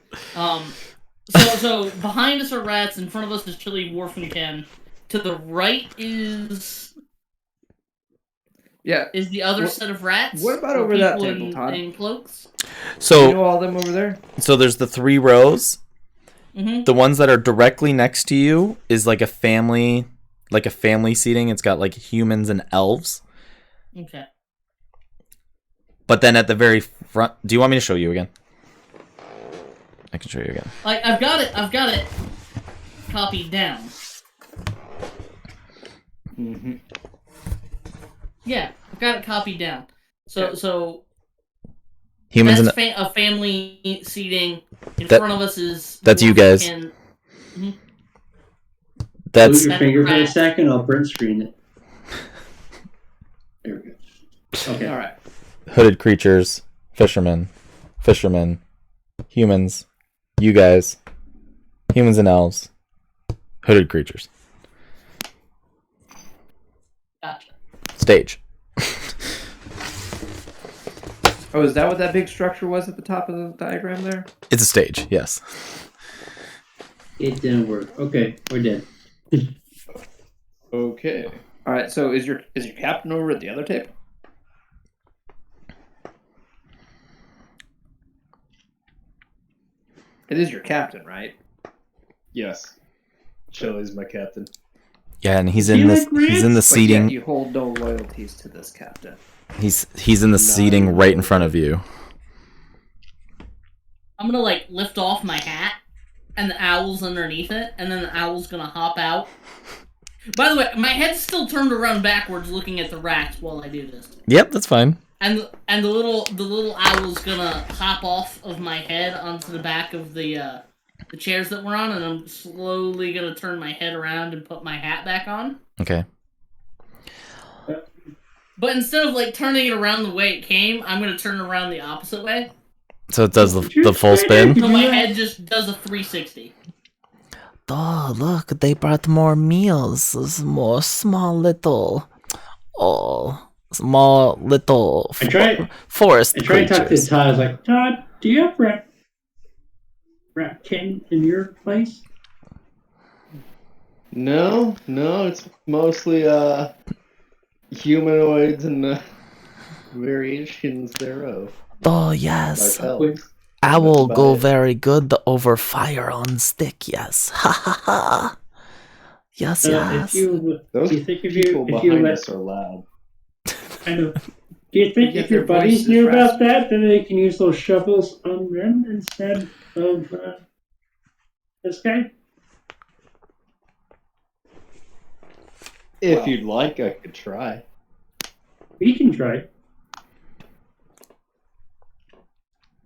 So behind us are rats. In front of us is Chili, Worf, and Ken. To the right is the other set of rats. What about or over that people table, Todd? in cloaks? So, You know all them over there? so there's the 3 rows. Mm-hmm. The ones that are directly next to you is like a family seating. It's got like humans and elves. Okay. But then at the very front, do you want me to show you again? I can show you again. Like I've got it copied down. Mm-hmm. Yeah, I've got it copied down. So Humans that's and a family seating. In That- front of us is that's you Wolf guys. and- that's Move your finger for a Rat. second. I'll print screen it. There we go. Okay. All right. hooded creatures, fishermen, humans, you guys, humans and elves, hooded creatures. Gotcha. Stage. Oh, is that what that big structure was at the top of the diagram there? It's a stage, yes. It didn't work. Okay, we're dead. Okay. All right. So is your captain over at the other table? It is your captain, right? Yes. Chili's my captain. Yeah, and he's Do in you this. like rats? He's in the But yet seating. you hold no loyalties to this captain. He's in the seating right in front of you. I'm gonna lift off my hat, and the owl's underneath it, and then the owl's gonna hop out. By the way, my head's still turned around backwards, looking at the rats while I do this. Yep, that's fine. And the little owl's gonna hop off of my head onto the back of the chairs that we're on, and I'm slowly gonna turn my head around and put my hat back on. Okay. But instead of turning it around the way it came, I'm gonna turn it around the opposite way. So it does the full spin. So my head just does a 360. Oh, look, they brought more meals. More small little forest I tried to talk to creatures. Todd. I was like, Todd, do you have rat king in your place? No, it's mostly humanoids and variations thereof. Oh, yes. Like elves. Owl That's go about it. very good over fire on stick, yes. Ha ha ha. Yes, If yes. you, Those do you think if people you behind let, us are loud. I know. Do you think Get if your their buddies voices knew about raspy. that, then they can use those shovels on them instead of this guy? If you'd like, I could try. We can try.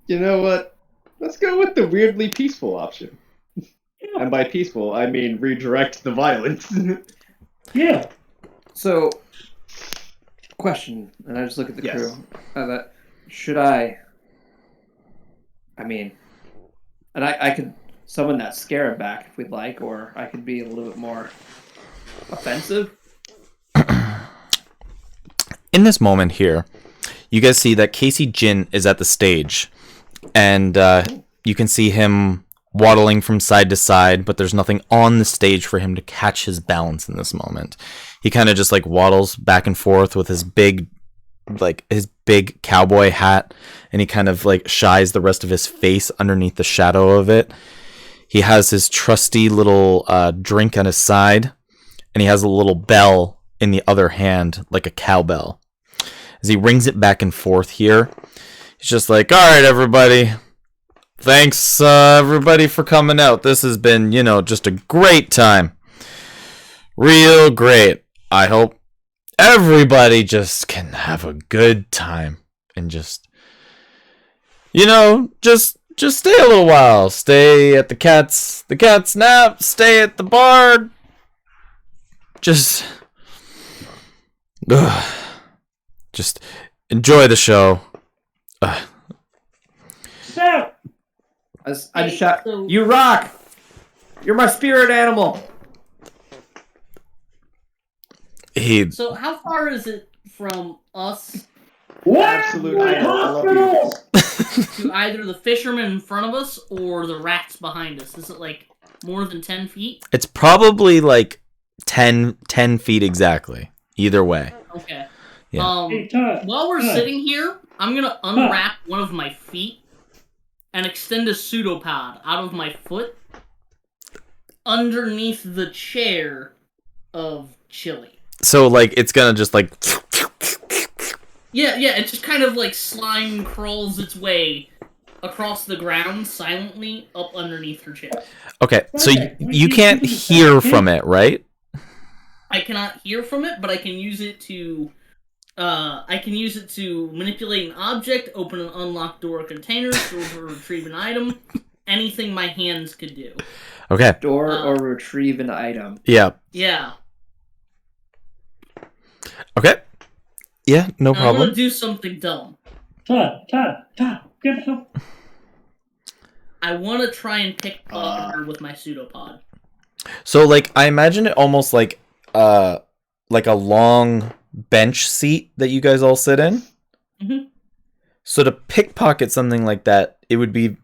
You know what? Let's go with the weirdly peaceful option. And by peaceful, I mean redirect the violence. Yeah. So, question, and I just look at the Yes. crew. Should I mean, and I could summon that scarab back if we'd like, or I could be a little bit more offensive. In this moment here, you guys see that Casey Jin is at the stage, and you can see him waddling from side to side, but there's nothing on the stage for him to catch his balance in this moment. He kind of just waddles back and forth with his big cowboy hat, and he kind of shies the rest of his face underneath the shadow of it. He has his trusty little drink on his side, and he has a little bell in the other hand, like a cowbell. as he rings it back and forth here. He's just like, all right, everybody. Thanks, everybody, for coming out. This has been, just a great time. Real great. I hope everybody just can have a good time and just stay a little while. Stay at the cat's nap. Stay at the bar. Just enjoy the show. I just shot. You rock. You're my spirit animal. So how far is it from us Absolute idol. I love you. to either the fisherman in front of us or the rats behind us? Is it like more than 10 feet? It's probably like 10 feet exactly. Either way. Okay. Yeah. While we're sitting here, I'm gonna unwrap one of my feet and extend a pseudopod out of my foot underneath the chair of Chili. So, like, it's gonna just, like... Yeah, it just kind of, like, slime crawls its way across the ground silently up underneath her chair. Okay, so you can't hear from it, right? I cannot hear from it, but I can use it to... manipulate an object, open an unlocked door or container, store or retrieve an item. Anything my hands could do. Okay. Store or retrieve an item. Yeah. Yeah. Okay. Yeah, no problem. I'm gonna do something dumb. Todd, get help. I want to try and pickpocket her with my pseudopod. So, like, I imagine it almost like a long bench seat that you guys all sit in. Mm-hmm. So to pickpocket something like that, it would be...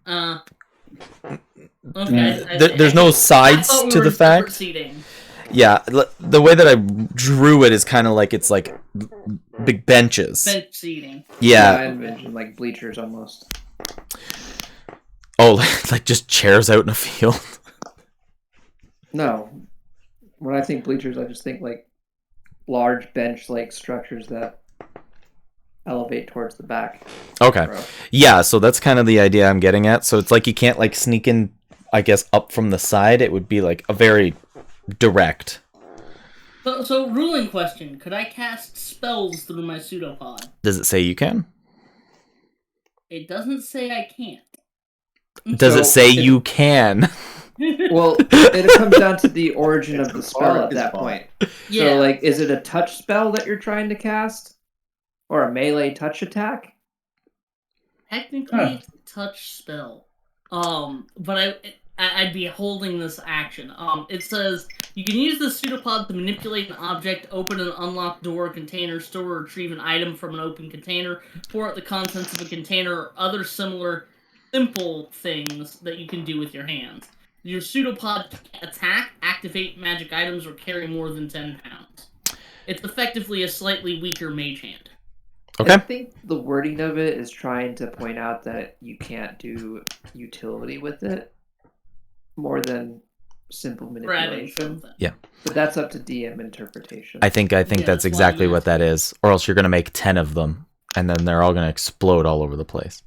Okay. There's no sides to the fact. Seating. Yeah, the way that I drew it is kind of like it's like big benches. Bench seating. Yeah. I envision like bleachers almost. Oh, like just chairs out in a field. No. When I think bleachers, I just think like large bench-like structures that elevate towards the back. Okay. Yeah, so that's kind of the idea I'm getting at. So it's like you can't like sneak in, I guess, up from the side. It would be like a very direct. So ruling question: could I cast spells through my pseudopod? Does it say you can? It doesn't say I can't. Does it say you can? Well, it comes down to the origin of the spell at that point. Yeah. So, like, is it a touch spell that you're trying to cast? Or a melee touch attack? Technically, it's a touch spell. But I'd be holding this action. It says, you can use the pseudopod to manipulate an object, open an unlocked door or container, store or retrieve an item from an open container, pour out the contents of a container, or other similar simple things that you can do with your hands. Your pseudopod can attack, activate magic items, or carry more than 10 pounds. It's effectively a slightly weaker mage hand. Okay. I think the wording of it is trying to point out that you can't do utility with it more than simple manipulation. Yeah. But that's up to DM interpretation. I think that's exactly what that is. Or else you're going to make 10 of them, and then they're all going to explode all over the place.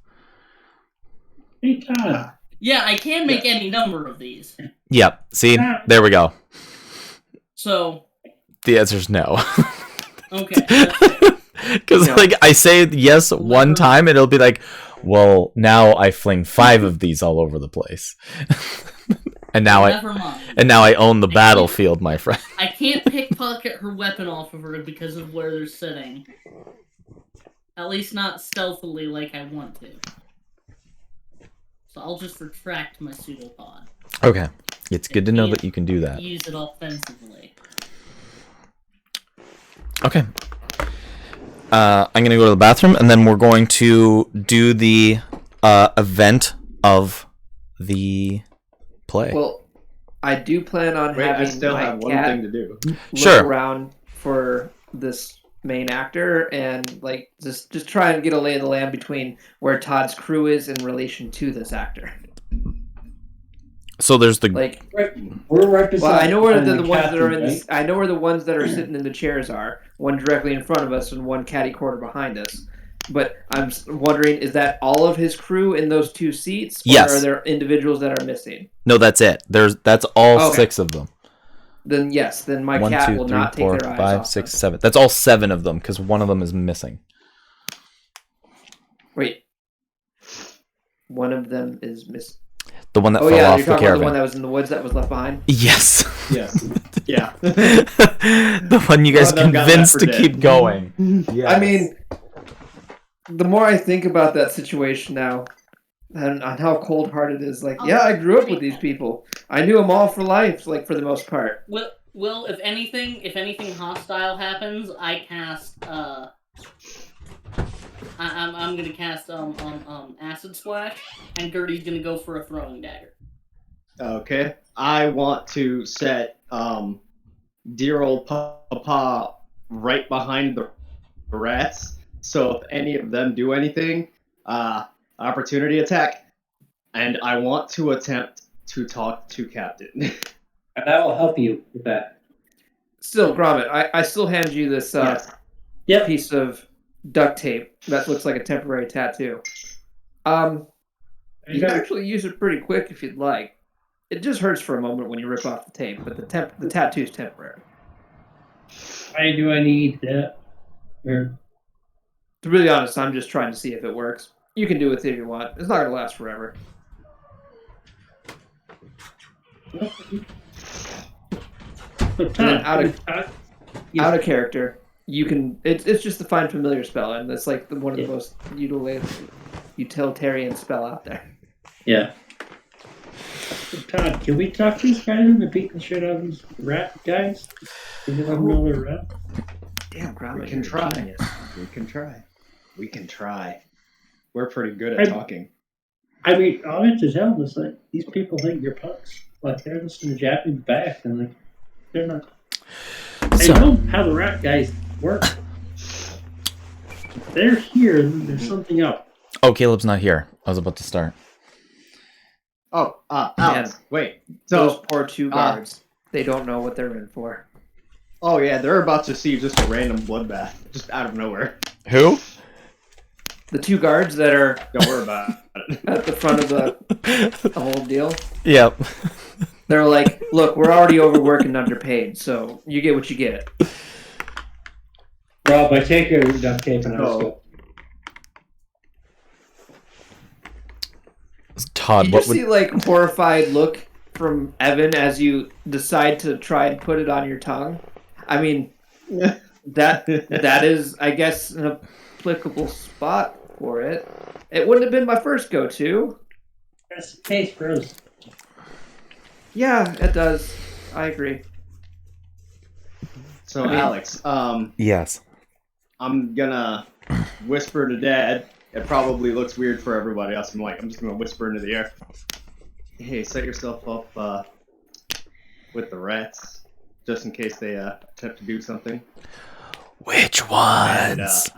Hey, Todd. Yeah, I can make any number of these. Yep. See? There we go. So... the answer's no. Okay. Because, like, I say yes one time, and it'll be like, well, now I fling 5 of these all over the place. and now I own the battlefield, my friend. I can't pickpocket her weapon off of her because of where they're sitting. At least not stealthily like I want to. So I'll just retract my pseudopod. Okay. It's good to know that you can do that. Use it offensively. Okay. I'm going to go to the bathroom, and then we're going to do the event of the play. Well, I do plan on having I still my have one cat thing to do. look around for this main actor and like just try and get a lay of the land between where Todd's crew is in relation to this actor. So there's the Like, We're right beside. well, I know where the ones that captain, are in. right? I know where the ones that are sitting in the chairs are. One directly in front of us, and one catty corner behind us. But I'm wondering, is that all of his crew in those 2 seats? Or Yes. are there individuals that are missing? No, that's it. That's all Okay. 6 of them. Then yes, then my 1, cat 2, will 3, not take 4, their eyes 5, off 6, them. 7. That's all 7 of them because one of them is missing. Wait. One of them is missing. The one that Oh fell yeah, off you're the talking about the caravan. one that was in the woods that was left behind? Yes. Yes. Yeah. The one you guys Oh, they've got convinced to Left 4 keep going. I mean, the more I think about that situation now, and on how cold-hearted it is, like, yeah, I grew up with these people. I knew them all for life, like, for the most part. Will, if anything hostile happens, I cast I'm gonna cast acid splash, and Gertie's gonna go for a throwing dagger. Okay. I want to set dear old Papa right behind the rats. So if any of them do anything, opportunity attack. And I want to attempt to talk to Captain. And that will help you with that. Still, Gromit, I still hand you this Yes. piece of duct tape that looks like a temporary tattoo. You can actually use it pretty quick if you'd like. It just hurts for a moment when you rip off the tape, but the tattoo's temporary. Why do I need that? Or To be really honest, I'm just trying to see if it works. You can do it if you want. It's not going to last forever. but And then Todd, out of character, you can. It's just a find familiar spell, and it's like one of the most utilitarian spell out there. yeah. Todd, can we talk to these guys into beating the shit out of these rat guys? Can you let them know they're rat? Damn, Gromit, We can you're a try. genius. We can try. We can try. We're pretty good at talking. I mean, all I have to tell them is like, these people think you're punks. Like, they're listening to Japanese back, and like, they're not. They So- know how the rat guys work. If they're here, then there's something up. Oh, Caleb's not here. I was about to start. Oh, Alex, wait. Those So, poor 2 guards, they don't know what they're in for. oh yeah, they're about to see just a random bloodbath, just out of nowhere. Who? The 2 guards that are Don't worry about it. at the front of the whole deal, Yep. they're like, look, we're already overworked and underpaid, so you get what you get. Rob, I take your duct tape and I'll Oh. go. Todd, You what just would... see like horrified look from Evan as you decide to try and put it on your tongue. I mean, that is, I guess, an applicable spot for it. It wouldn't have been my first go-to. That's the case, bros. Yeah, it does. I agree. So, I mean- Alex, Yes. I'm gonna whisper to Dad. It probably looks weird for everybody else. I'm just gonna whisper into the air. Hey, set yourself up with the rats, just in case they attempt to do something. Which And, ones?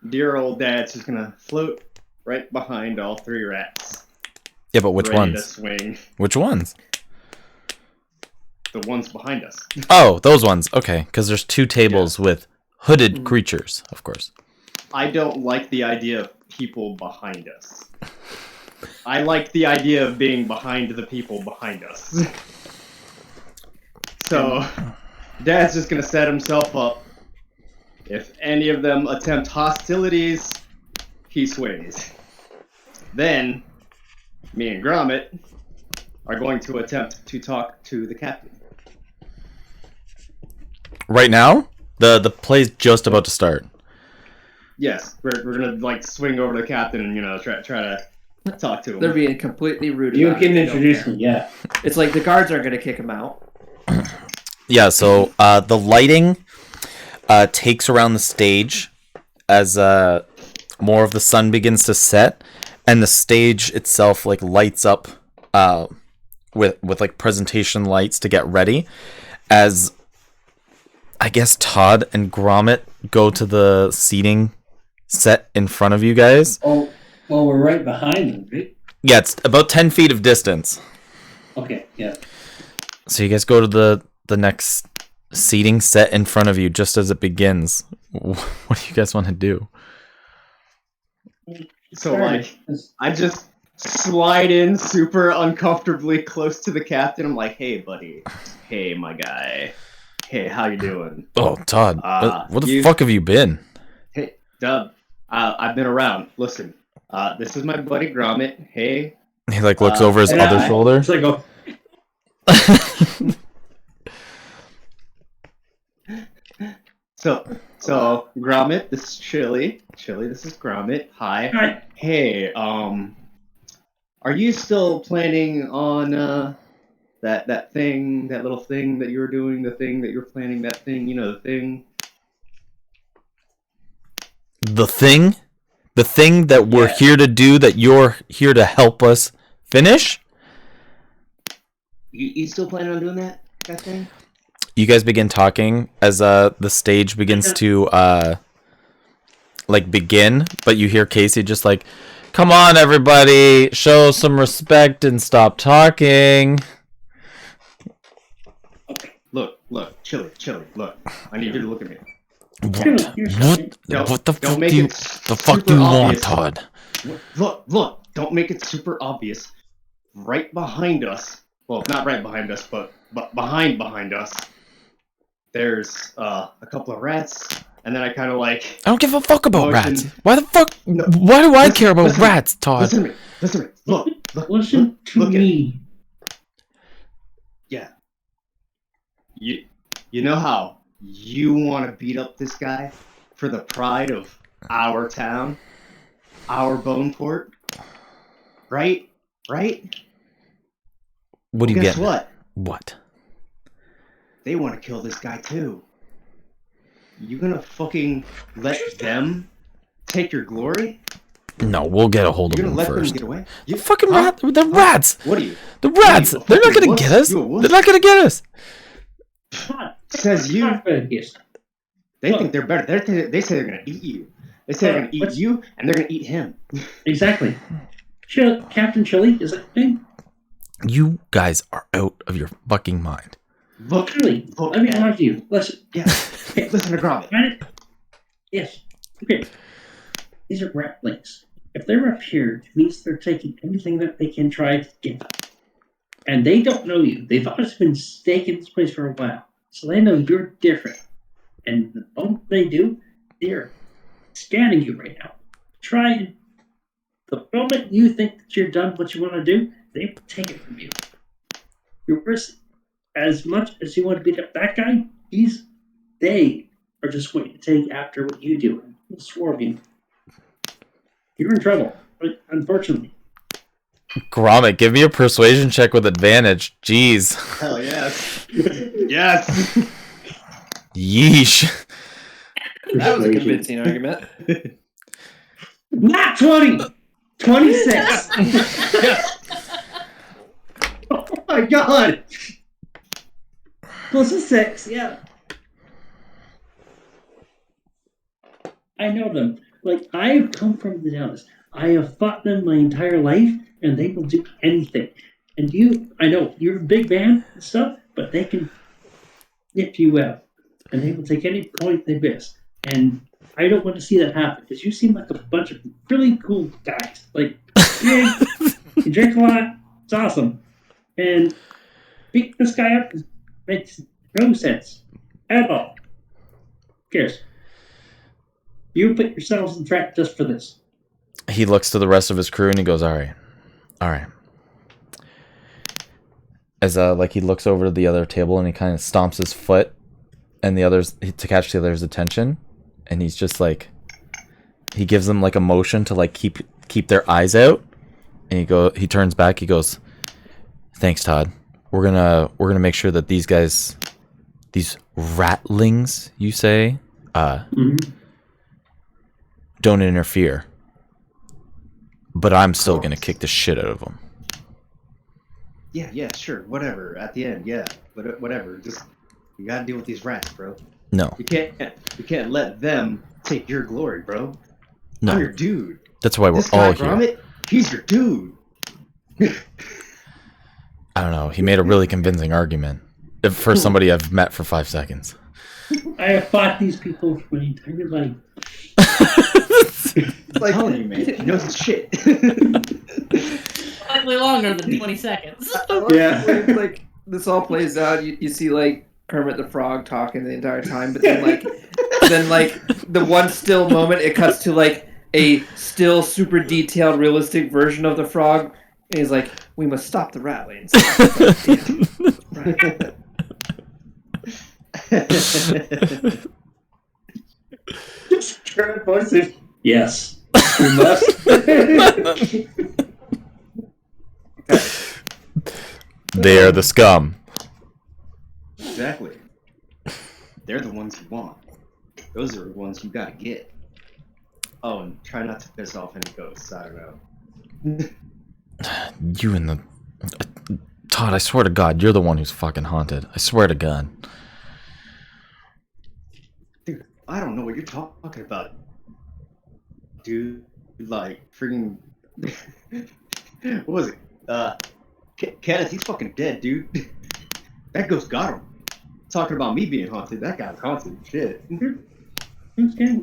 dear old Dad's just gonna float right behind all 3 rats. Yeah, but which ready to ones? swing. Which ones? The ones behind us. Oh, those ones. Okay, because there's 2 tables with hooded creatures, of course. I don't like the idea of people behind us. I like the idea of being behind the people behind us. So, Dad's just gonna set himself up. If any of them attempt hostilities, he swings. Then, me and Gromit are going to attempt to talk to the captain. Right now, the play's just about to start. Yes, we're gonna like swing over to the captain and try to talk to him. They're being completely rude. You about can it. They don't introduce care. me, yeah. It's like the guards aren't going to kick him out. Yeah, so the lighting takes around the stage as more of the sun begins to set, and the stage itself like lights up with like presentation lights to get ready. As I guess Todd and Gromit go to the seating set in front of you guys. Oh, well, we're right behind them, right? Yeah, it's about 10 feet of distance. Okay, yeah. So you guys go to the next seating set in front of you just as it begins. What do you guys want to do? So, like, I just slide in super uncomfortably close to the captain. I'm like, hey, buddy. Hey, my guy. Hey, how you doing? Oh, Todd. What the you- fuck have you been? Hey, Dub. I've been around. Listen, this is my buddy Gromit. Hey. He like looks over his other shoulder. It's like, oh, So Gromit, this is Chili. Chili, this is Gromit. Hi. Hi. Hey, are you still planning on that thing, that little thing that you were doing, the thing that you're planning, that thing, you know, the thing? The thing? The thing that we're here to do, that you're here to help us finish? You still planning on doing that thing? You guys begin talking as the stage begins to like begin, but you hear Casey just like, "Come on, everybody, show some respect and stop talking." Look, Chili, look. I need you to look at me. What the fuck make do you it want, obvious. Todd? Look, don't make it super obvious. Right behind us, well, not right behind us, but behind us, there's a couple of rats, and then I kind of like... I don't give a fuck about rats. motion. Why the fuck? No, why do I care about listen, rats, Todd? Listen to me. Look. listen to look at me. Yeah. You know how you want to beat up this guy for the pride of our town, our bone port, right? What do you Guess get? what? What? They want to kill this guy too. You gonna fucking let them take your glory? No, we'll get a hold of You're gonna them let first. them get away? The fucking rat, the rats. What are you? The rats. a They're not fucking gonna wuss? get us. You a wuss? They're not gonna get us. Says you. Yes. They think they're better. They say they're gonna eat you. They say they're gonna eat you, and they're gonna eat him. Exactly. Captain Chili, is that a thing? You guys are out of your fucking mind. Look, Chili, let me talk to you. Listen. Yeah. Hey, listen to Gromit. Right? Yes. Okay. These are ratlings. If they're up here, it means they're taking anything that they can try to get. And they don't know you. They've always been staking this place for a while. So they know you're different. And the moment they do, they're scanning you right now. Try and the moment you think that you're done what you want to do, they will take it from you. You're worse. As much as you want to beat up that guy, they are just going to take after what you do and will swarm you. You're in trouble, unfortunately. Gromit, give me a persuasion check with advantage. Jeez. Hell yes. Yes. Yeesh. That was a convincing argument. Not 20! 26! Yes. Oh my god! Plus a 6, yeah. I know them. Like, I have come from the Dallas. I have fought them my entire life, and they will do anything. And I know, you're a big man and stuff, but they can nip you out. And they will take any point they miss. And I don't want to see that happen, because you seem like a bunch of really cool guys. Like, you drink a lot, it's awesome. And beat this guy up makes no sense at all. Who cares? You put yourselves in threat just for this. He looks to the rest of his crew and he goes, all right. As like he looks over to the other table and he kind of stomps his foot and the others to catch the others' attention, and he's just like, he gives them like a motion to like keep their eyes out, and he turns back, he goes, thanks, Todd. We're gonna make sure that these guys, these ratlings, you say, don't interfere. But I'm still gonna kick the shit out of them. Yeah, sure, whatever. At the end, yeah, whatever. Just you gotta deal with these rats, bro. No. You can't let them take your glory, bro. No. I'm your dude. That's why we're This guy, all here. Gromit, he's your dude. I don't know. He made a really convincing argument for somebody I've met for 5 seconds. I have fought these people for my entire life. Like, telling you, man, he knows his shit. Slightly longer than 20 seconds. Yeah. Like this all plays out. You see like Kermit the Frog talking the entire time, but then like the one still moment, it cuts to like a still super detailed, realistic version of the frog, and he's like, "We must stop the rattling." Kermit voices. Yes, we must. They are the scum. Exactly. They're the ones you want. Those are the ones you gotta get. Oh, and try not to piss off any ghosts. I don't know. You and the... Todd, I swear to God, you're the one who's fucking haunted. I swear to God. Dude, I don't know what you're talking about. Dude, like, freaking... what was it? Kenneth, he's fucking dead, dude. That ghost got him. Talking about me being haunted, that guy's haunted. Shit. Okay.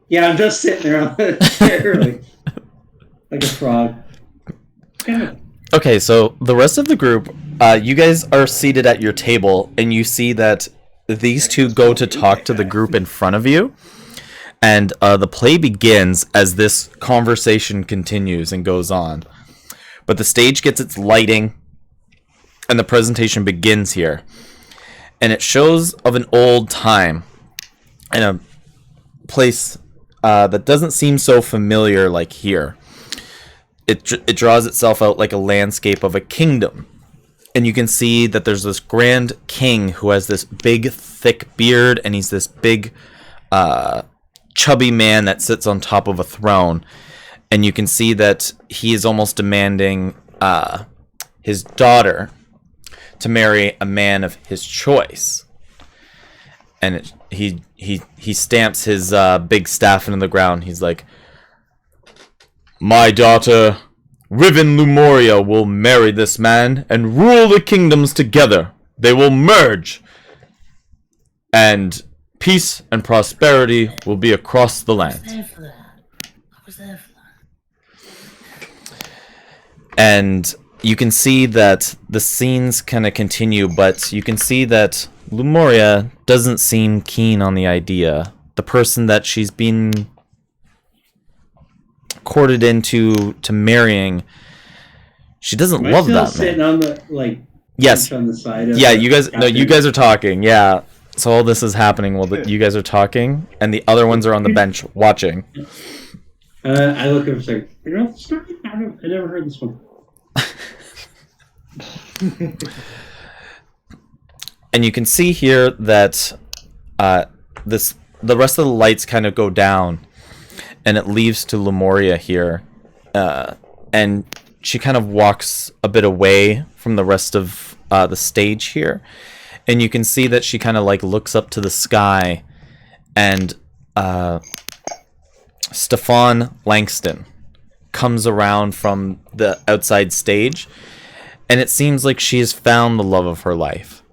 Yeah, I'm just sitting there on the chair like a frog. Okay, so the rest of the group, you guys are seated at your table, and you see that these two go to talk to the group in front of you, and the play begins as this conversation continues and goes on. But the stage gets its lighting, and the presentation begins here. And it shows of an old time in a place that doesn't seem so familiar like here. It draws itself out like a landscape of a kingdom. And you can see that there's this grand king who has this big, thick beard, and he's this big, chubby man that sits on top of a throne. And you can see that he is almost demanding his daughter to marry a man of his choice. And he stamps his big staff into the ground. He's like, "My daughter, Riven Lumoria, will marry this man and rule the kingdoms together. They will merge. And peace and prosperity will be across the land." I was there for that. And you can see that the scenes kind of continue, but you can see that Lumoria doesn't seem keen on the idea. The person that she's been courted into marrying, she doesn't love that man. Sitting on the Yes. on the side of Yeah, you guys are talking. Yeah. So all this is happening while you guys are talking, and the other ones are on the bench watching. I look at him and say, "You know the story? I never heard this one." And you can see here that the rest of the lights kind of go down, and it leaves to Lumoria here, and she kind of walks a bit away from the rest of the stage here, and you can see that she kind of like looks up to the sky, and Stefan Langston comes around from the outside stage, and it seems like she has found the love of her life.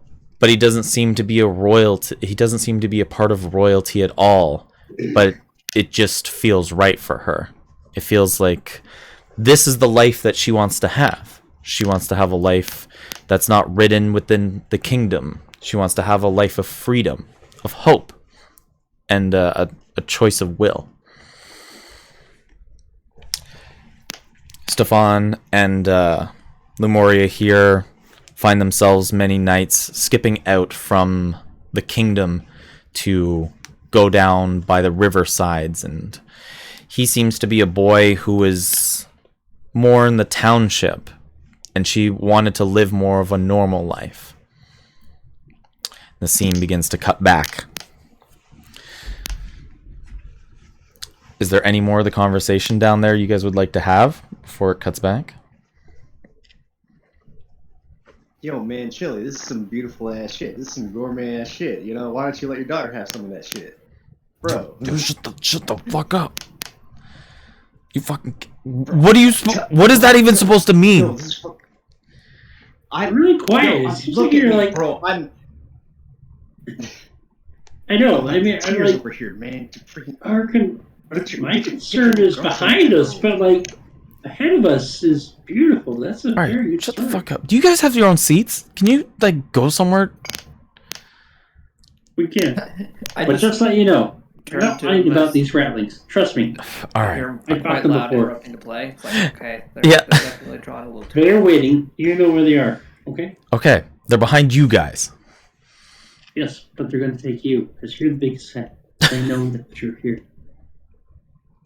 But he doesn't seem to be a royalty. He doesn't seem to be a part of royalty at all. But it just feels right for her. It feels like this is the life that she wants to have. She wants to have a life that's not ridden within the kingdom. She wants to have a life of freedom, of hope, and a choice of will. Stefan and Lumoria here find themselves many nights skipping out from the kingdom to go down by the riversides, and he seems to be a boy who is more in the township, and she wanted to live more of a normal life. The scene begins to cut back. Is there any more of the conversation down there you guys would like to have before it cuts back? Yo, man, Chili, this is some beautiful ass shit. This is some gourmet ass shit. You know, why don't you let your daughter have some of that shit? Bro. Dude, shut the fuck up. You fucking. What are you? What is that even supposed to Yo, mean? this is I'm really quiet. Yo, It seems look like at you're me, like. bro. I'm. I know. I mean, I'm tears like. over here, man. Freaking. My concern is behind us, but like ahead of us is beautiful. That's a All very right, good shut start. the fuck up. Do you guys have your own seats? Can you like go somewhere? We can, I but just let you know, I'm turn not to lying him about as- these rattlings. Trust me. All right. You're I talked quite them loud before. interrupting the play. It's like, okay, they're, Yeah. they're definitely drawing a little too. They're waiting. You know where they are. Okay. Okay, they're behind you guys. Yes, but they're going to take you because you're the big set. They know that you're here.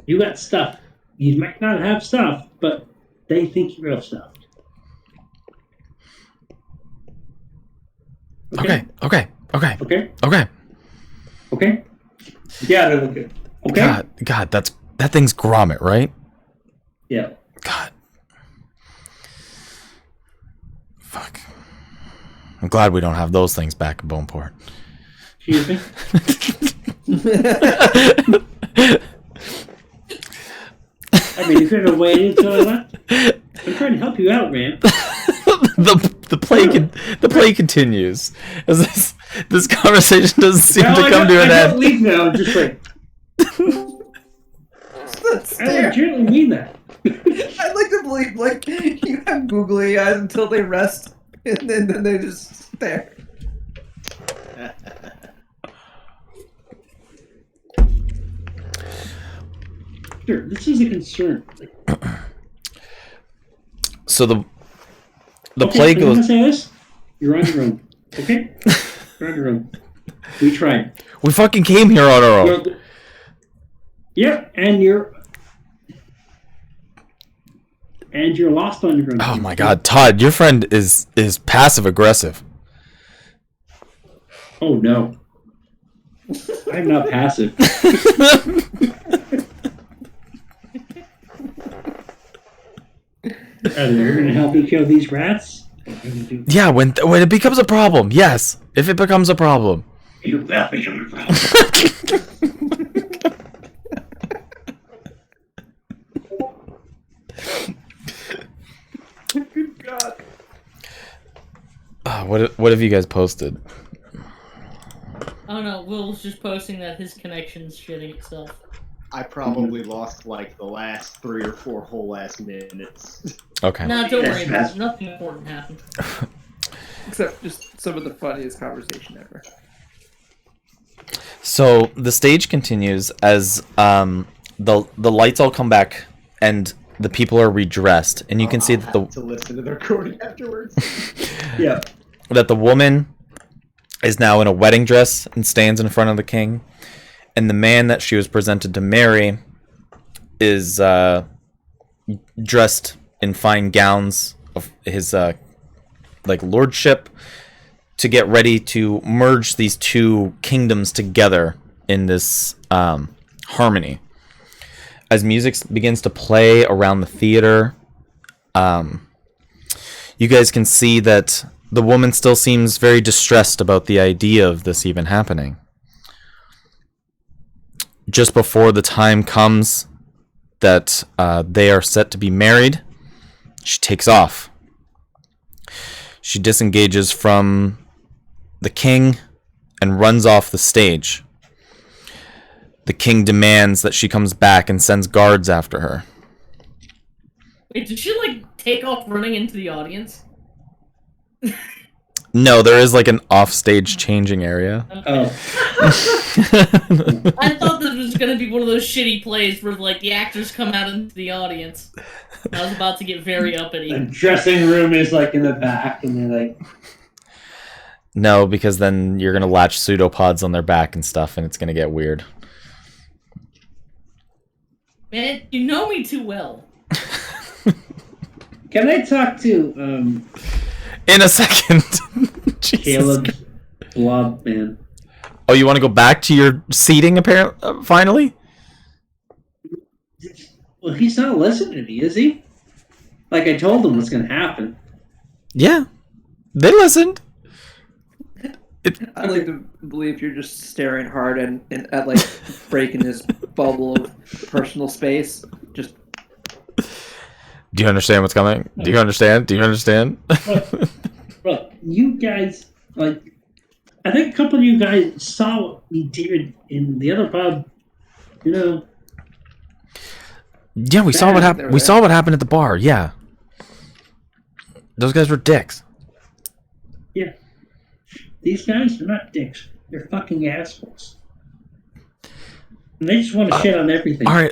You got stuff. You might not have stuff, but they think you have stuff. Okay. Okay. Okay. Okay. Okay. Okay. Yeah, they look good. Okay. God, that thing's Grommet, right? Yeah. God. Fuck. I'm glad we don't have those things back in Boneport. Excuse me. I mean, you could have waited until I left. I'm trying to help you out, man. the play continues as this conversation doesn't seem to come to an I end. don't leave now. I'm just like, I legitimately mean that. I'd like to believe, like, you have googly eyes until they rest, and then they just stare. Sure, this is a concern. So the Okay, play so you wanna goes. say this? You're on your own. Okay? You're on your own. We tried. We fucking came here on our own. Yeah, and you're lost on your own. Oh my God, Todd, your friend is passive aggressive. Oh no. I'm not passive. Either you're gonna help me kill these rats, or I'm gonna do Yeah, when it becomes a problem, yes. If it becomes a problem. you will become a problem. Good God. What have you guys posted? I don't know. Will's just posting that his connection's shitting itself. I probably lost like the last 3 or 4 whole ass minutes. Okay. No, don't Yes, worry about that's- it. Nothing important happened. Except just some of the funniest conversation ever. So the stage continues as the lights all come back and the people are redressed, and you can see that I'll have to listen to the recording afterwards. Yeah. the woman is now in a wedding dress and stands in front of the king, and the man that she was presented to marry is dressed in fine gowns of his like lordship to get ready to merge these two kingdoms together in this harmony. As music begins to play around the theater, you guys can see that the woman still seems very distressed about the idea of this even happening. Just before the time comes that they are set to be married, she takes off. She disengages from the king and runs off the stage. The king demands that she comes back and sends guards after her. Wait, did she like take off running into the audience? No, there is like an offstage changing area. Oh. I thought this was gonna be one of those shitty plays where like the actors come out into the audience. I was about to get very The uppity. dressing room is like in the back, and they're like, No, because then you're gonna latch pseudopods on their back and stuff, and it's gonna get weird. Man, you know me too well. "Can I talk to In a second. Jesus. Caleb's blob man?" Oh, you want to go back to your seating? Apparently, finally. Well, he's not listening to me, is he? Like I told him what's gonna happen. Yeah, they listened. I'd like to believe you're just staring hard and at like breaking his bubble of personal space. Just Do you understand what's coming? Do you understand? Do you understand? Look, you guys, like, I think a couple of you guys saw what we did in the other pub. You know. Yeah, we saw what happened. We saw what happened at the bar. Yeah, those guys were dicks. Yeah. These guys are not dicks. They're fucking assholes. And they just want to shit on everything. All right.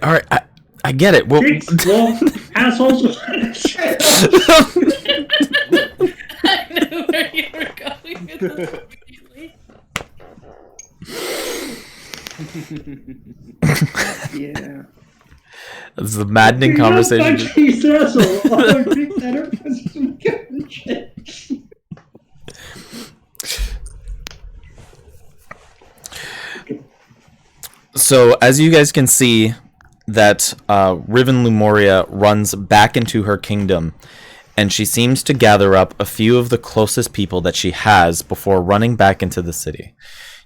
I get it. Well, Dicks, well, assholes are shit. I knew where you were going with this immediately. Yeah. this is a maddening conversation. Fuck these assholes. Oh, drink that or put some good shit. So, as you guys can see, that Riven Lumoria runs back into her kingdom, and she seems to gather up a few of the closest people that she has before running back into the city.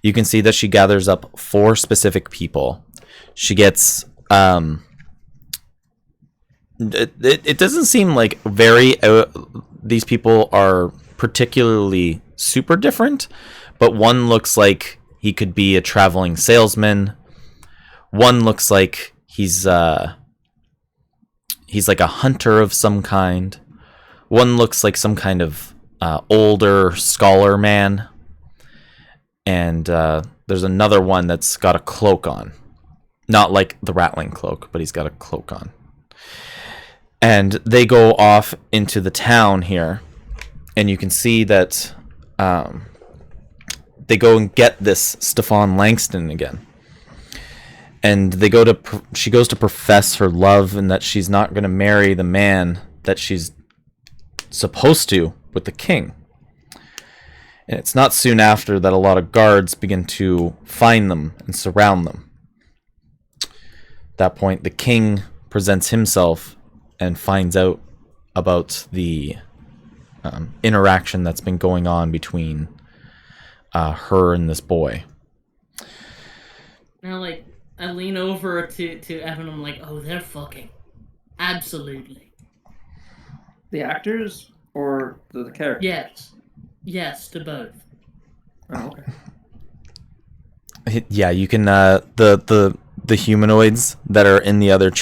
You can see that she gathers up 4 specific people. She gets... It doesn't seem like these people are particularly super different, but one looks like he could be a traveling salesman. One looks like he's like a hunter of some kind. One looks like some kind of older scholar man. And there's another one that's got a cloak on. Not like the rattling cloak, but he's got a cloak on. And they go off into the town here. And you can see that they go and get this Stefan Langston again. And she goes to profess her love and that she's not going to marry the man that she's supposed to with the king. And it's not soon after that a lot of guards begin to find them and surround them. At that point, the king presents himself and finds out about the interaction that's been going on between her and this boy. Now, like, I lean over to Evan. I'm like, oh, they're fucking. Absolutely. The actors or the characters? Yes. Yes, to both. Oh, okay. Yeah, you can the humanoids that are in the other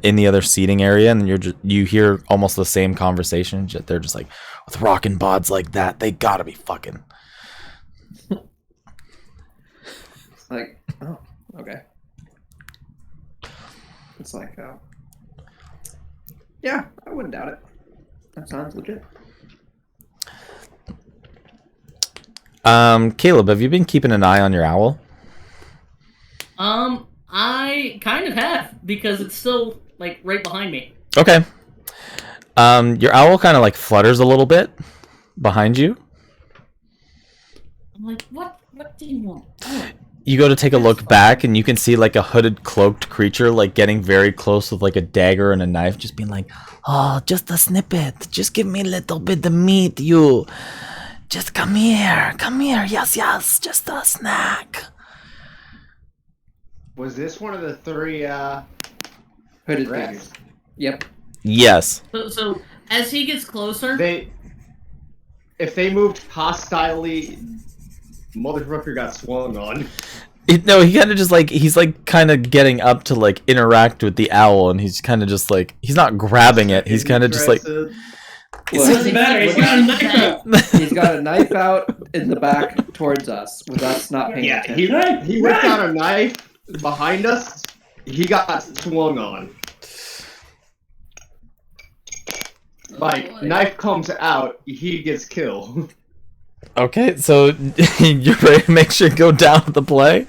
in the other seating area, and you hear almost the same conversation. They're just like, with rockin' bods like that, they gotta be fucking. Like, oh, okay. It's like, yeah, I wouldn't doubt it. That sounds legit. Caleb, have you been keeping an eye on your owl? I kind of have, because it's still, like, right behind me. Okay. Your owl kind of, like, flutters a little bit behind you. I'm like, what do you want? Oh. You go to take a look back, and you can see, like, a hooded, cloaked creature, like, getting very close with, like, a dagger and a knife, just being like, oh, just a snippet. Just give me a little bit of meat, you. Just come here. Come here. Yes, just a snack. Was this one of the 3 Hooded rats? figures. Yep. Yes. So as he gets closer, If they moved hostilely, motherfucker got swung on. No, he kind of just like, he's like kind of getting up to like interact with the owl, and he's kind of just like, he's not grabbing it. He's kind of just like, It doesn't matter. He's got a knife out. He's got a knife out in the back towards us, with us not paying Yeah, attention. he whipped out a knife behind us. He got swung on. Like, knife comes out, he gets killed. okay, so you're ready to make sure to go down with the play?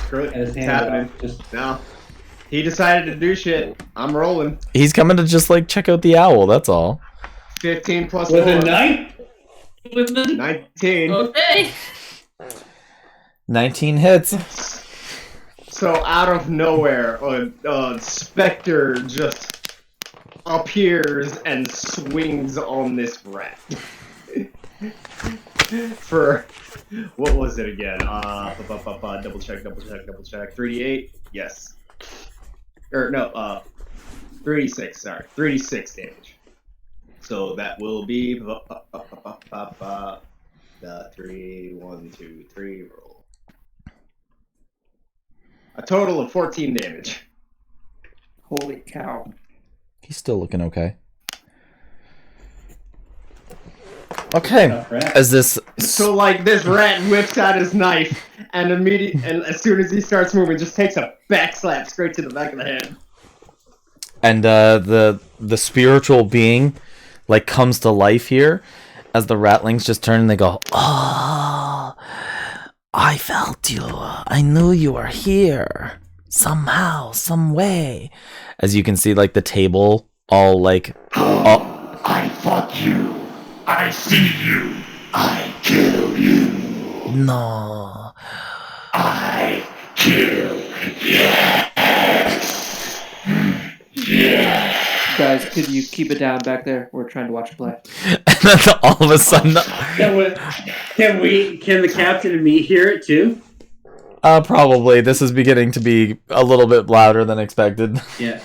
Screw it, His it's hand happening. off, just- No. He decided to do shit. I'm rolling. He's coming to just like check out the owl, that's all. 15 plus With 4. a knife? with the 19. okay. 19 hits. So out of nowhere, a specter just appears and swings on this rat. For what was it again? Double check. 3d8. Yes. Or no. 3d6, sorry. 3d6 damage. So that will be the 3, 1, 2, 3 roll. A total of 14 damage. Holy cow. He's still looking okay. Okay, as this... So, like, this rat whips out his knife, and as soon as he starts moving, just takes a back slap straight to the back of the head. And the spiritual being, like, comes to life here, as the ratlings just turn and they go, "Oh, I felt you. I knew you were here. Somehow, some way." As you can see, like, the table all, like... I fought you. I see you. I kill you. No. I kill. Yes. Yes. Guys, could you keep it down back there? We're trying to watch a play. And then all of a sudden... Can the captain and me hear it too? Probably. This is beginning to be a little bit louder than expected. Yeah.